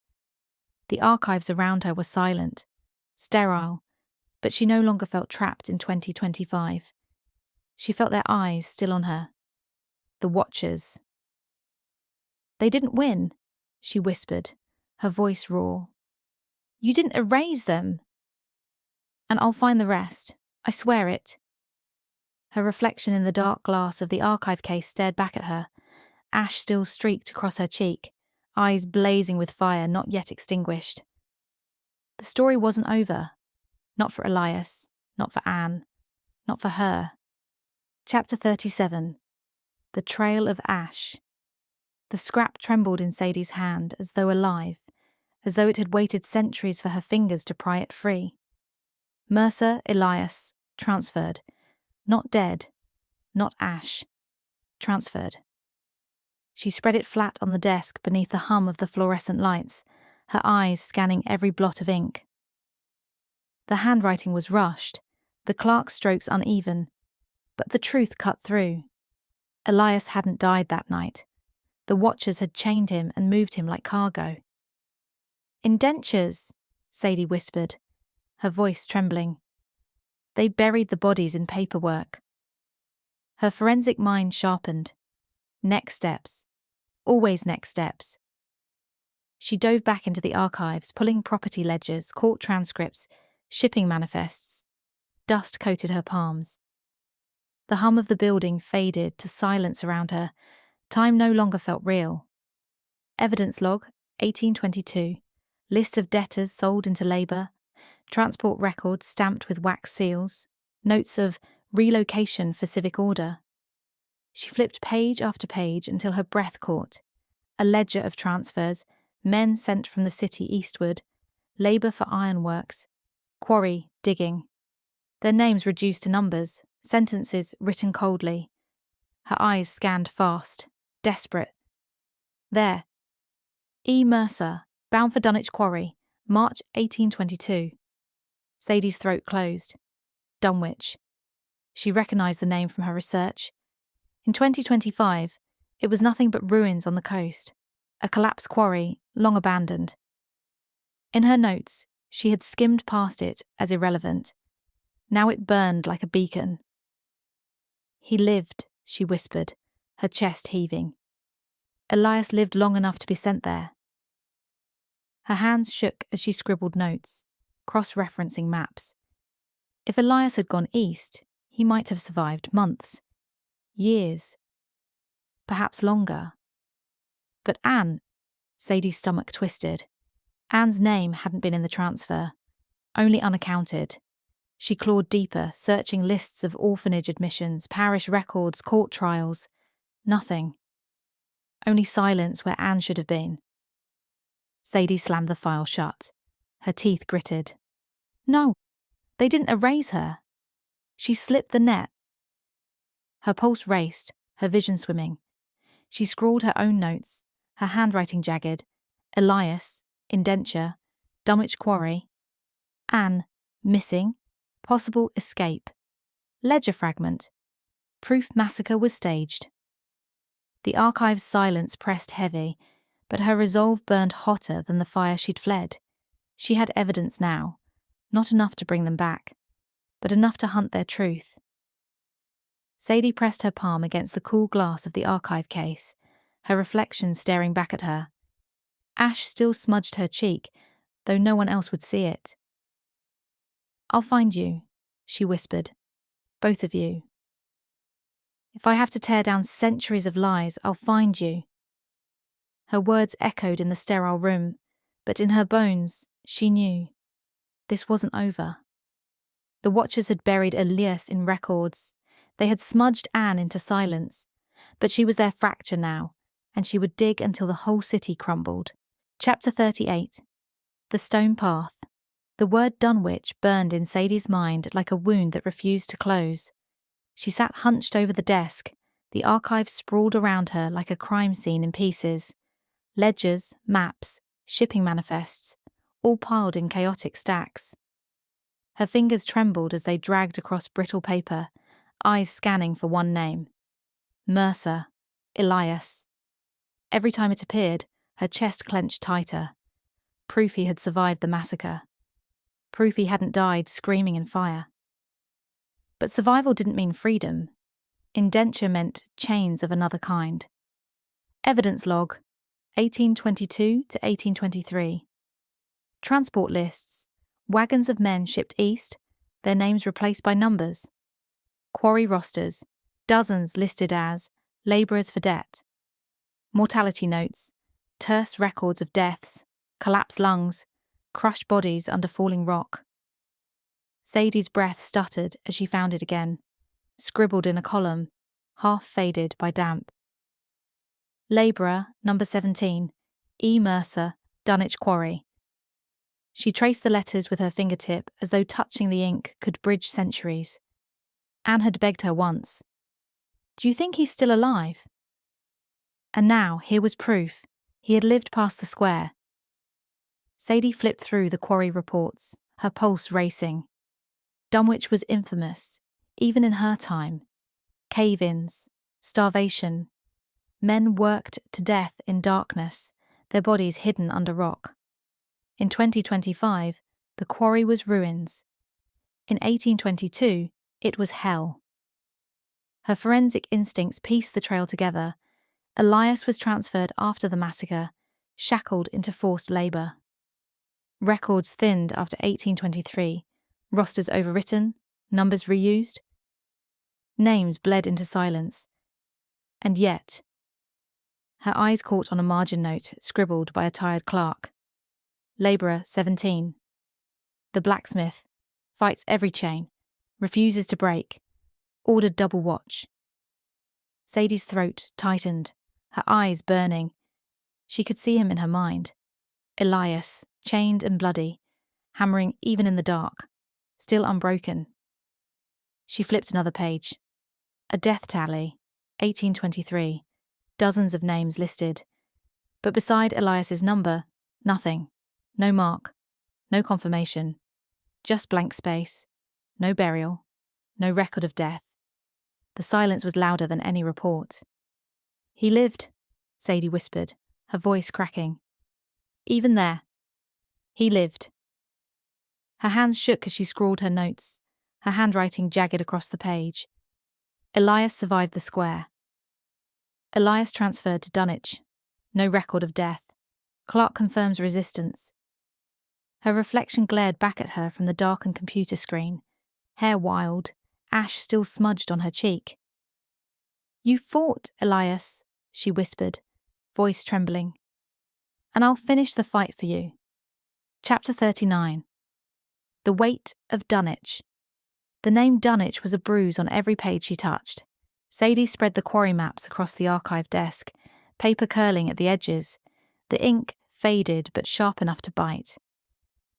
The archives around her were silent, sterile, but she no longer felt trapped in 2025. She felt their eyes still on her. The watchers. They didn't win, she whispered, her voice raw. You didn't erase them. And I'll find the rest. I swear it. Her reflection in the dark glass of the archive case stared back at her, ash still streaked across her cheek, eyes blazing with fire not yet extinguished. The story wasn't over. Not for Elias, not for Anne, not for her. Chapter 37. The Trail of Ash. The scrap trembled in Sadie's hand as though alive, as though it had waited centuries for her fingers to pry it free. Mercer, Elias, transferred. Not dead, not ash. Transferred. She spread it flat on the desk beneath the hum of the fluorescent lights, her eyes scanning every blot of ink. The handwriting was rushed, the clerk's strokes uneven, but the truth cut through. Elias hadn't died that night. The watchers had chained him and moved him like cargo. Indentures, Sadie whispered, her voice trembling. They buried the bodies in paperwork. Her forensic mind sharpened. Next steps. Always next steps. She dove back into the archives, pulling property ledgers, court transcripts, shipping manifests. Dust coated her palms. The hum of the building faded to silence around her. Time no longer felt real. Evidence log, 1822. List of debtors sold into labour. Transport records stamped with wax seals. Notes of relocation for civic order. She flipped page after page until her breath caught. A ledger of transfers, men sent from the city eastward, labour for ironworks, quarry, digging. Their names reduced to numbers, sentences written coldly. Her eyes scanned fast, desperate. There. E. Mercer, bound for Dunich Quarry, March 1822. Sadie's throat closed. Dunwich. She recognised the name from her research. In 2025, it was nothing but ruins on the coast, a collapsed quarry, long abandoned. In her notes, she had skimmed past it as irrelevant. Now it burned like a beacon. He lived, she whispered, her chest heaving. Elias lived long enough to be sent there. Her hands shook as she scribbled notes, cross-referencing maps. If Elias had gone east, he might have survived months, years, perhaps longer. But Anne, Sadie's stomach twisted. Anne's name hadn't been in the transfer, only unaccounted. She clawed deeper, searching lists of orphanage admissions, parish records, court trials. Nothing. Only silence where Anne should have been. Sadie slammed the file shut. Her teeth gritted. No, they didn't erase her. She slipped the net. Her pulse raced, her vision swimming. She scrawled her own notes, her handwriting jagged. Elias, indenture, Dunwich Quarry. Anne, missing, possible escape. Ledger fragment. Proof massacre was staged. The archive's silence pressed heavy, but her resolve burned hotter than the fire she'd fled. She had evidence now, not enough to bring them back, but enough to hunt their truth. Sadie pressed her palm against the cool glass of the archive case, her reflection staring back at her. Ash still smudged her cheek, though no one else would see it. "I'll find you," she whispered. "Both of you. If I have to tear down centuries of lies, I'll find you." Her words echoed in the sterile room, but in her bones, she knew. This wasn't over. The Watchers had buried Elias in records. They had smudged Anne into silence, but she was their fracture now, and she would dig until the whole city crumbled. Chapter 38. The Stone Path. The word Dunwich burned in Sadie's mind like a wound that refused to close. She sat hunched over the desk, the archive sprawled around her like a crime scene in pieces. Ledgers, maps, shipping manifests, all piled in chaotic stacks. Her fingers trembled as they dragged across brittle paper, eyes scanning for one name. Mercer. Elias. Every time it appeared, her chest clenched tighter. Proof he had survived the massacre. Proof he hadn't died screaming in fire. But survival didn't mean freedom. Indenture meant chains of another kind. Evidence log, 1822 to 1823. Transport lists, wagons of men shipped east, their names replaced by numbers. Quarry rosters, dozens listed as labourers for debt. Mortality notes, terse records of deaths, collapsed lungs, crushed bodies under falling rock. Sadie's breath stuttered as she found it again, scribbled in a column, half faded by damp. Labourer, number 17, E. Mercer, Dunich Quarry. She traced the letters with her fingertip as though touching the ink could bridge centuries. Anne had begged her once. "Do you think he's still alive?" And now here was proof. He had lived past the square. Sadie flipped through the quarry reports, her pulse racing. Dunwich was infamous, even in her time. Cave-ins, starvation. Men worked to death in darkness, their bodies hidden under rock. In 2025, the quarry was ruins. In 1822, it was hell. Her forensic instincts pieced the trail together. Elias was transferred after the massacre, shackled into forced labour. Records thinned after 1823, rosters overwritten, numbers reused. Names bled into silence. And yet, her eyes caught on a margin note scribbled by a tired clerk. Labourer 17. The blacksmith. Fights every chain. Refuses to break. Ordered double watch. Sadie's throat tightened, her eyes burning. She could see him in her mind. Elias, chained and bloody, hammering even in the dark, still unbroken. She flipped another page. A death tally, 1823. Dozens of names listed. But beside Elias's number, nothing. No mark. No confirmation. Just blank space. No burial. No record of death. The silence was louder than any report. "He lived," Sadie whispered, her voice cracking. "Even there. He lived." Her hands shook as she scrawled her notes, her handwriting jagged across the page. Elias survived the square. Elias transferred to Dunwich. No record of death. Clark confirms resistance. Her reflection glared back at her from the darkened computer screen, hair wild, ash still smudged on her cheek. "You fought, Elias," she whispered, voice trembling. "And I'll finish the fight for you." Chapter 39. The Weight of Dunwich. The name Dunwich was a bruise on every page she touched. Sadie spread the quarry maps across the archive desk, paper curling at the edges, the ink faded but sharp enough to bite.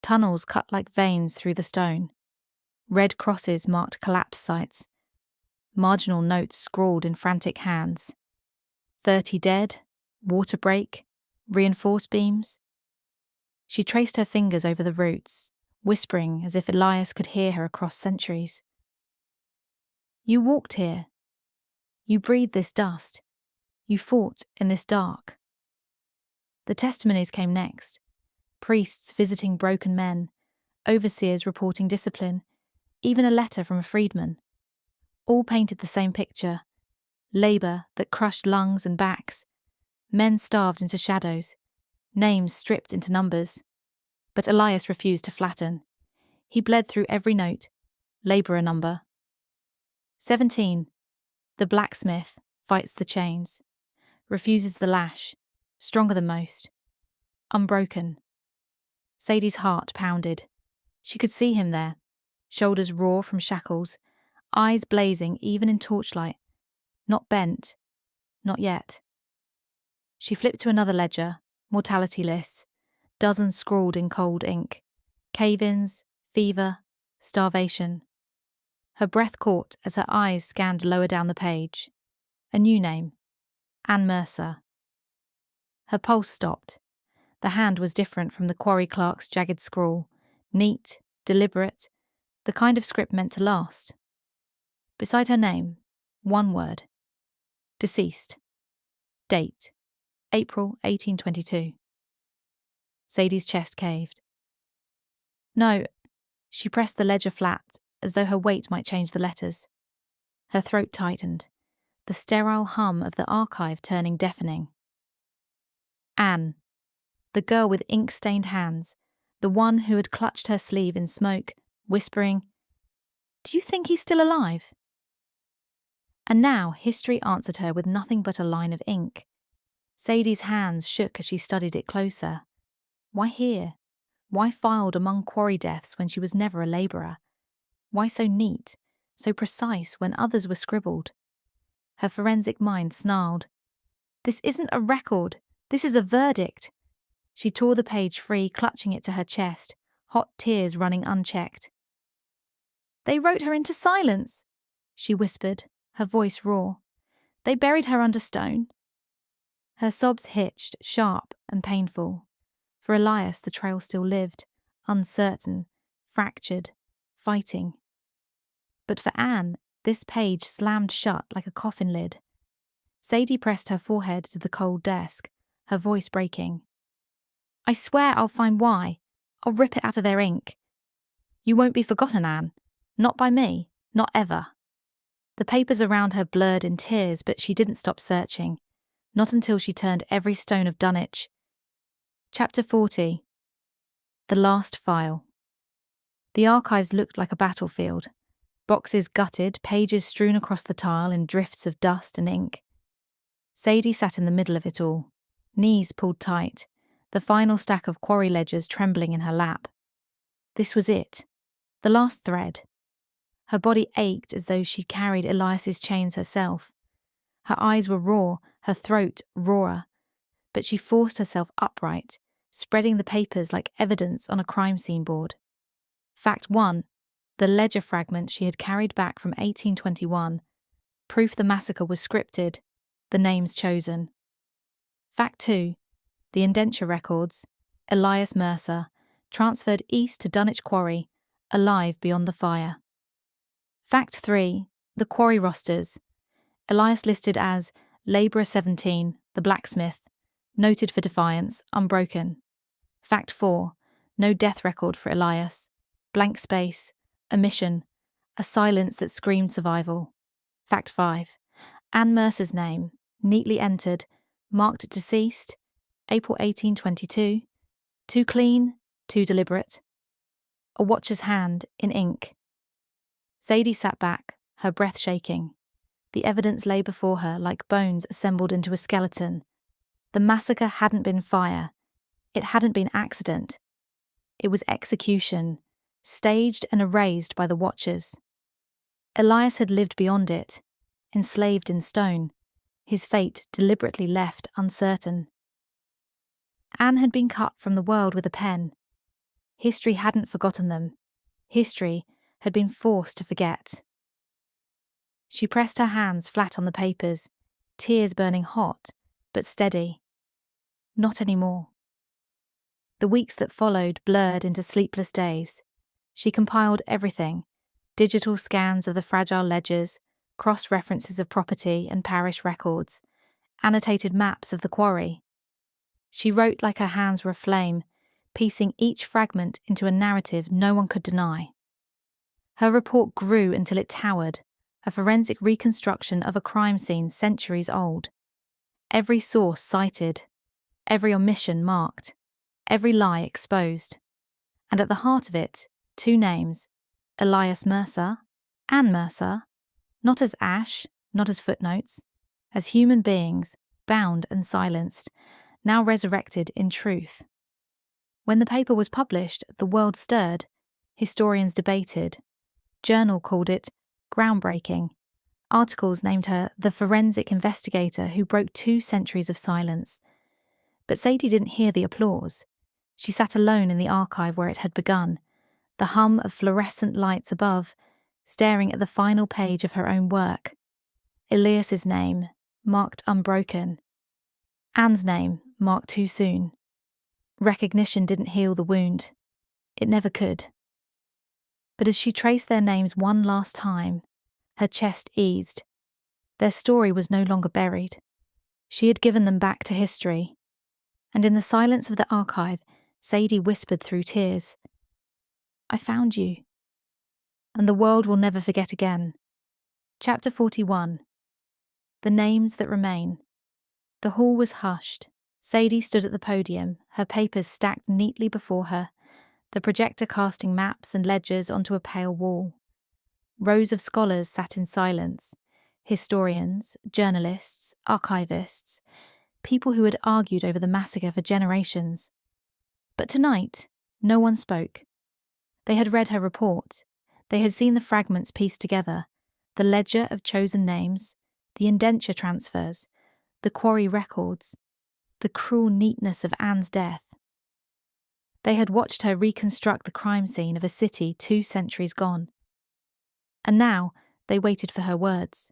Tunnels cut like veins through the stone. Red crosses marked collapse sites. Marginal notes scrawled in frantic hands. 30 dead, water break, reinforced beams. She traced her fingers over the roots, whispering as if Elias could hear her across centuries. "You walked here. You breathed this dust. You fought in this dark." The testimonies came next. Priests visiting broken men, overseers reporting discipline, even a letter from a freedman. All painted the same picture: labour that crushed lungs and backs, men starved into shadows, names stripped into numbers. But Elias refused to flatten. He bled through every note: labourer number. 17. The blacksmith fights the chains, refuses the lash, stronger than most, unbroken. Sadie's heart pounded. She could see him there, shoulders raw from shackles, eyes blazing even in torchlight, not bent, not yet. She flipped to another ledger, mortality lists, dozens scrawled in cold ink, cave-ins, fever, starvation. Her breath caught as her eyes scanned lower down the page. A new name: Anne Mercer. Her pulse stopped. The hand was different from the quarry clerk's jagged scrawl, neat, deliberate, the kind of script meant to last. Beside her name, one word: deceased. Date: April 1822. Sadie's chest caved. No, she pressed the ledger flat as though her weight might change the letters. Her throat tightened, the sterile hum of the archive turning deafening. Anne, the girl with ink-stained hands, the one who had clutched her sleeve in smoke, whispering, "Do you think he's still alive?" And now history answered her with nothing but a line of ink. Sadie's hands shook as she studied it closer. Why here? Why filed among quarry deaths when she was never a labourer? Why so neat, so precise when others were scribbled? Her forensic mind snarled. This isn't a record. This is a verdict. She tore the page free, clutching it to her chest, hot tears running unchecked. They wrote her into silence, she whispered, her voice raw. They buried her under stone. Her sobs hitched, sharp and painful. For Elias, the trail still lived, uncertain, fractured, fighting. But for Anne, this page slammed shut like a coffin lid. Sadie pressed her forehead to the cold desk, her voice breaking. I swear I'll find why. I'll rip it out of their ink. You won't be forgotten, Anne. Not by me. Not ever. The papers around her blurred in tears, but she didn't stop searching. Not until she turned every stone of Dunich. Chapter 40. The Last File. The archives looked like a battlefield. Boxes gutted, pages strewn across the tile in drifts of dust and ink. Sadie sat in the middle of it all, knees pulled tight, the final stack of quarry ledgers trembling in her lap. This was it, the last thread. Her body ached as though she'd carried Elias's chains herself. Her eyes were raw, her throat rawer, but she forced herself upright, spreading the papers like evidence on a crime scene board. Fact 1, the ledger fragment she had carried back from 1821, proof the massacre was scripted, the names chosen. Fact 2, the indenture records, Elias Mercer, transferred east to Dunich Quarry, alive beyond the fire. Fact 3, the quarry rosters, Elias listed as Labourer 17, the blacksmith, noted for defiance, unbroken. Fact 4, no death record for Elias, blank space, omission, a silence that screamed survival. Fact 5, Anne Mercer's name, neatly entered, marked deceased, April 1822, too clean, too deliberate. A watcher's hand in ink. Sadie sat back, her breath shaking. The evidence lay before her like bones assembled into a skeleton. The massacre hadn't been fire. It hadn't been accident. It was execution, staged and erased by the watchers. Elias had lived beyond it, enslaved in stone, his fate deliberately left uncertain. Anne had been cut from the world with a pen. History hadn't forgotten them. History had been forced to forget. She pressed her hands flat on the papers, tears burning hot, but steady. Not anymore. The weeks that followed blurred into sleepless days. She compiled everything, digital scans of the fragile ledgers, cross-references of property and parish records, annotated maps of the quarry. She wrote like her hands were aflame, piecing each fragment into a narrative no one could deny. Her report grew until it towered, a forensic reconstruction of a crime scene centuries old. Every source cited, every omission marked, every lie exposed. And at the heart of it, two names, Elias Mercer, Anne Mercer, not as ash, not as footnotes, as human beings, bound and silenced, now resurrected in truth. When the paper was published, the world stirred, historians debated. Journal called it groundbreaking. Articles named her the forensic investigator who broke 2 centuries of silence. But Sadie didn't hear the applause. She sat alone in the archive where it had begun, the hum of fluorescent lights above, staring at the final page of her own work. Elias's name, marked unbroken. Anne's name, marked too soon. Recognition didn't heal the wound. It never could. But as she traced their names one last time, her chest eased. Their story was no longer buried. She had given them back to history. And in the silence of the archive, Sadie whispered through tears, "I found you." And the world will never forget again. Chapter 41. The Names That Remain. The hall was hushed. Sadie stood at the podium, her papers stacked neatly before her, the projector casting maps and ledgers onto a pale wall. Rows of scholars sat in silence, historians, journalists, archivists, people who had argued over the massacre for generations. But tonight, no one spoke. They had read her report. They had seen the fragments pieced together, the ledger of chosen names, the indenture transfers, the quarry records, the cruel neatness of Anne's death. They had watched her reconstruct the crime scene of a city 2 centuries gone. And now they waited for her words.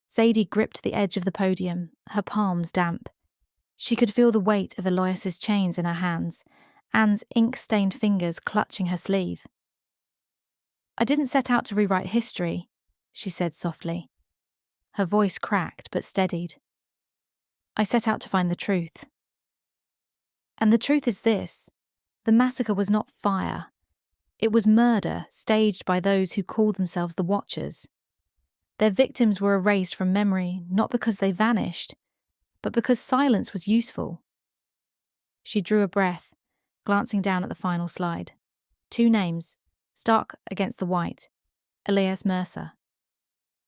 Sadie gripped the edge of the podium, her palms damp. She could feel the weight of Elias's chains in her hands, Anne's ink-stained fingers clutching her sleeve. "I didn't set out to rewrite history," she said softly. Her voice cracked but steadied. "I set out to find the truth. And the truth is this: the massacre was not fire. It was murder staged by those who called themselves the Watchers. Their victims were erased from memory not because they vanished, but because silence was useful." She drew a breath, glancing down at the final slide. 2 names, stark against the white: Elias Mercer.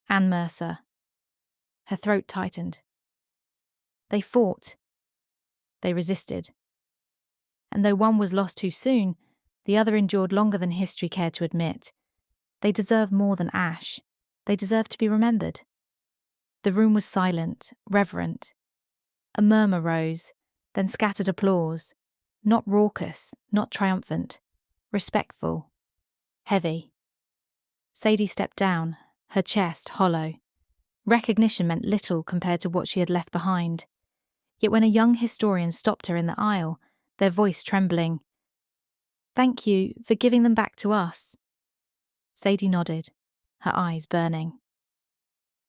Anne Mercer. Her throat tightened. They fought. They resisted. And though one was lost too soon, the other endured longer than history cared to admit. They deserve more than ash. They deserve to be remembered. The room was silent, reverent. A murmur rose, then scattered applause, not raucous, not triumphant, respectful, heavy. Sadie stepped down, her chest hollow. Recognition meant little compared to what she had left behind. Yet when a young historian stopped her in the aisle, their voice trembling, "Thank you for giving them back to us." Sadie nodded, her eyes burning.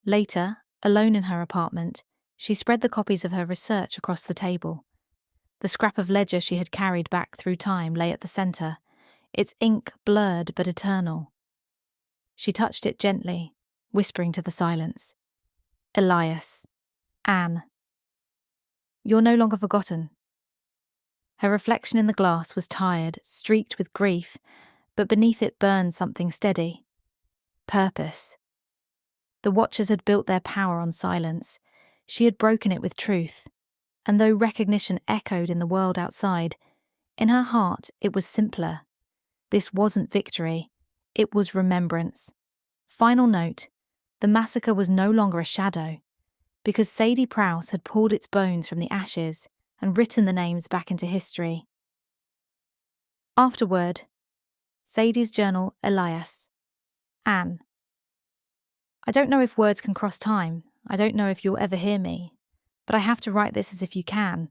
Later, alone in her apartment, she spread the copies of her research across the table. The scrap of ledger she had carried back through time lay at the centre, its ink blurred but eternal. She touched it gently, whispering to the silence, "Elias, Anne. You're no longer forgotten." Her reflection in the glass was tired, streaked with grief, but beneath it burned something steady. Purpose. The Watchers had built their power on silence. She had broken it with truth. And though recognition echoed in the world outside, in her heart it was simpler. This wasn't victory. It was remembrance. Final note: the massacre was no longer a shadow, because Sadie Prouse had pulled its bones from the ashes and written the names back into history. Afterword, Sadie's journal, Elias. Anne. I don't know if words can cross time. I don't know if you'll ever hear me. But I have to write this as if you can.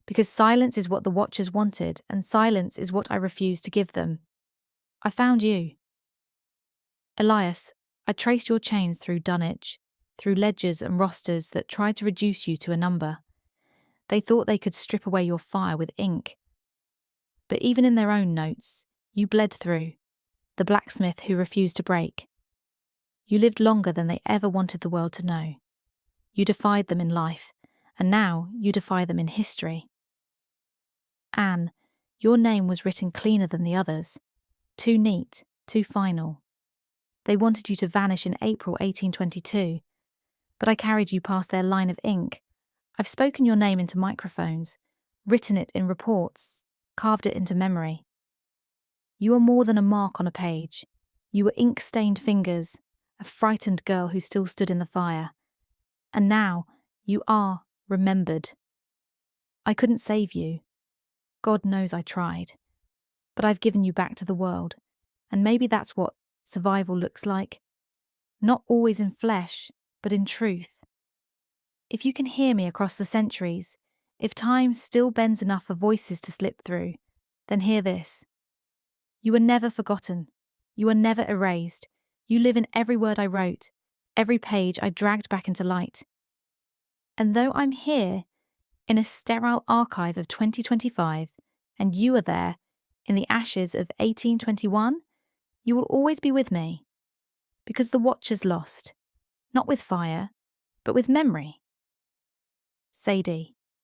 Because silence is what the Watchers wanted, and silence is what I refused to give them. I found you. Elias, I traced your chains through Dunich, through ledgers and rosters that tried to reduce you to a number. They thought they could strip away your fire with ink. But even in their own notes, you bled through, the blacksmith who refused to break. You lived longer than they ever wanted the world to know. You defied them in life, and now you defy them in history. Anne, your name was written cleaner than the others. Too neat, too final. They wanted you to vanish in April 1822, but I carried you past their line of ink. I've spoken your name into microphones, written it in reports, carved it into memory. You are more than a mark on a page. You were ink-stained fingers, a frightened girl who still stood in the fire. And now you are remembered. I couldn't save you. God knows I tried. But I've given you back to the world, and maybe that's what survival looks like. Not always in flesh, but in truth. If you can hear me across the centuries, if time still bends enough for voices to slip through, then hear this. You were never forgotten. You were never erased. You live in every word I wrote, every page I dragged back into light. And though I'm here, in a sterile archive of 2025, and you are there, in the ashes of 1821, you will always be with me. Because the watcher's lost, not with fire, but with memory. Sadie.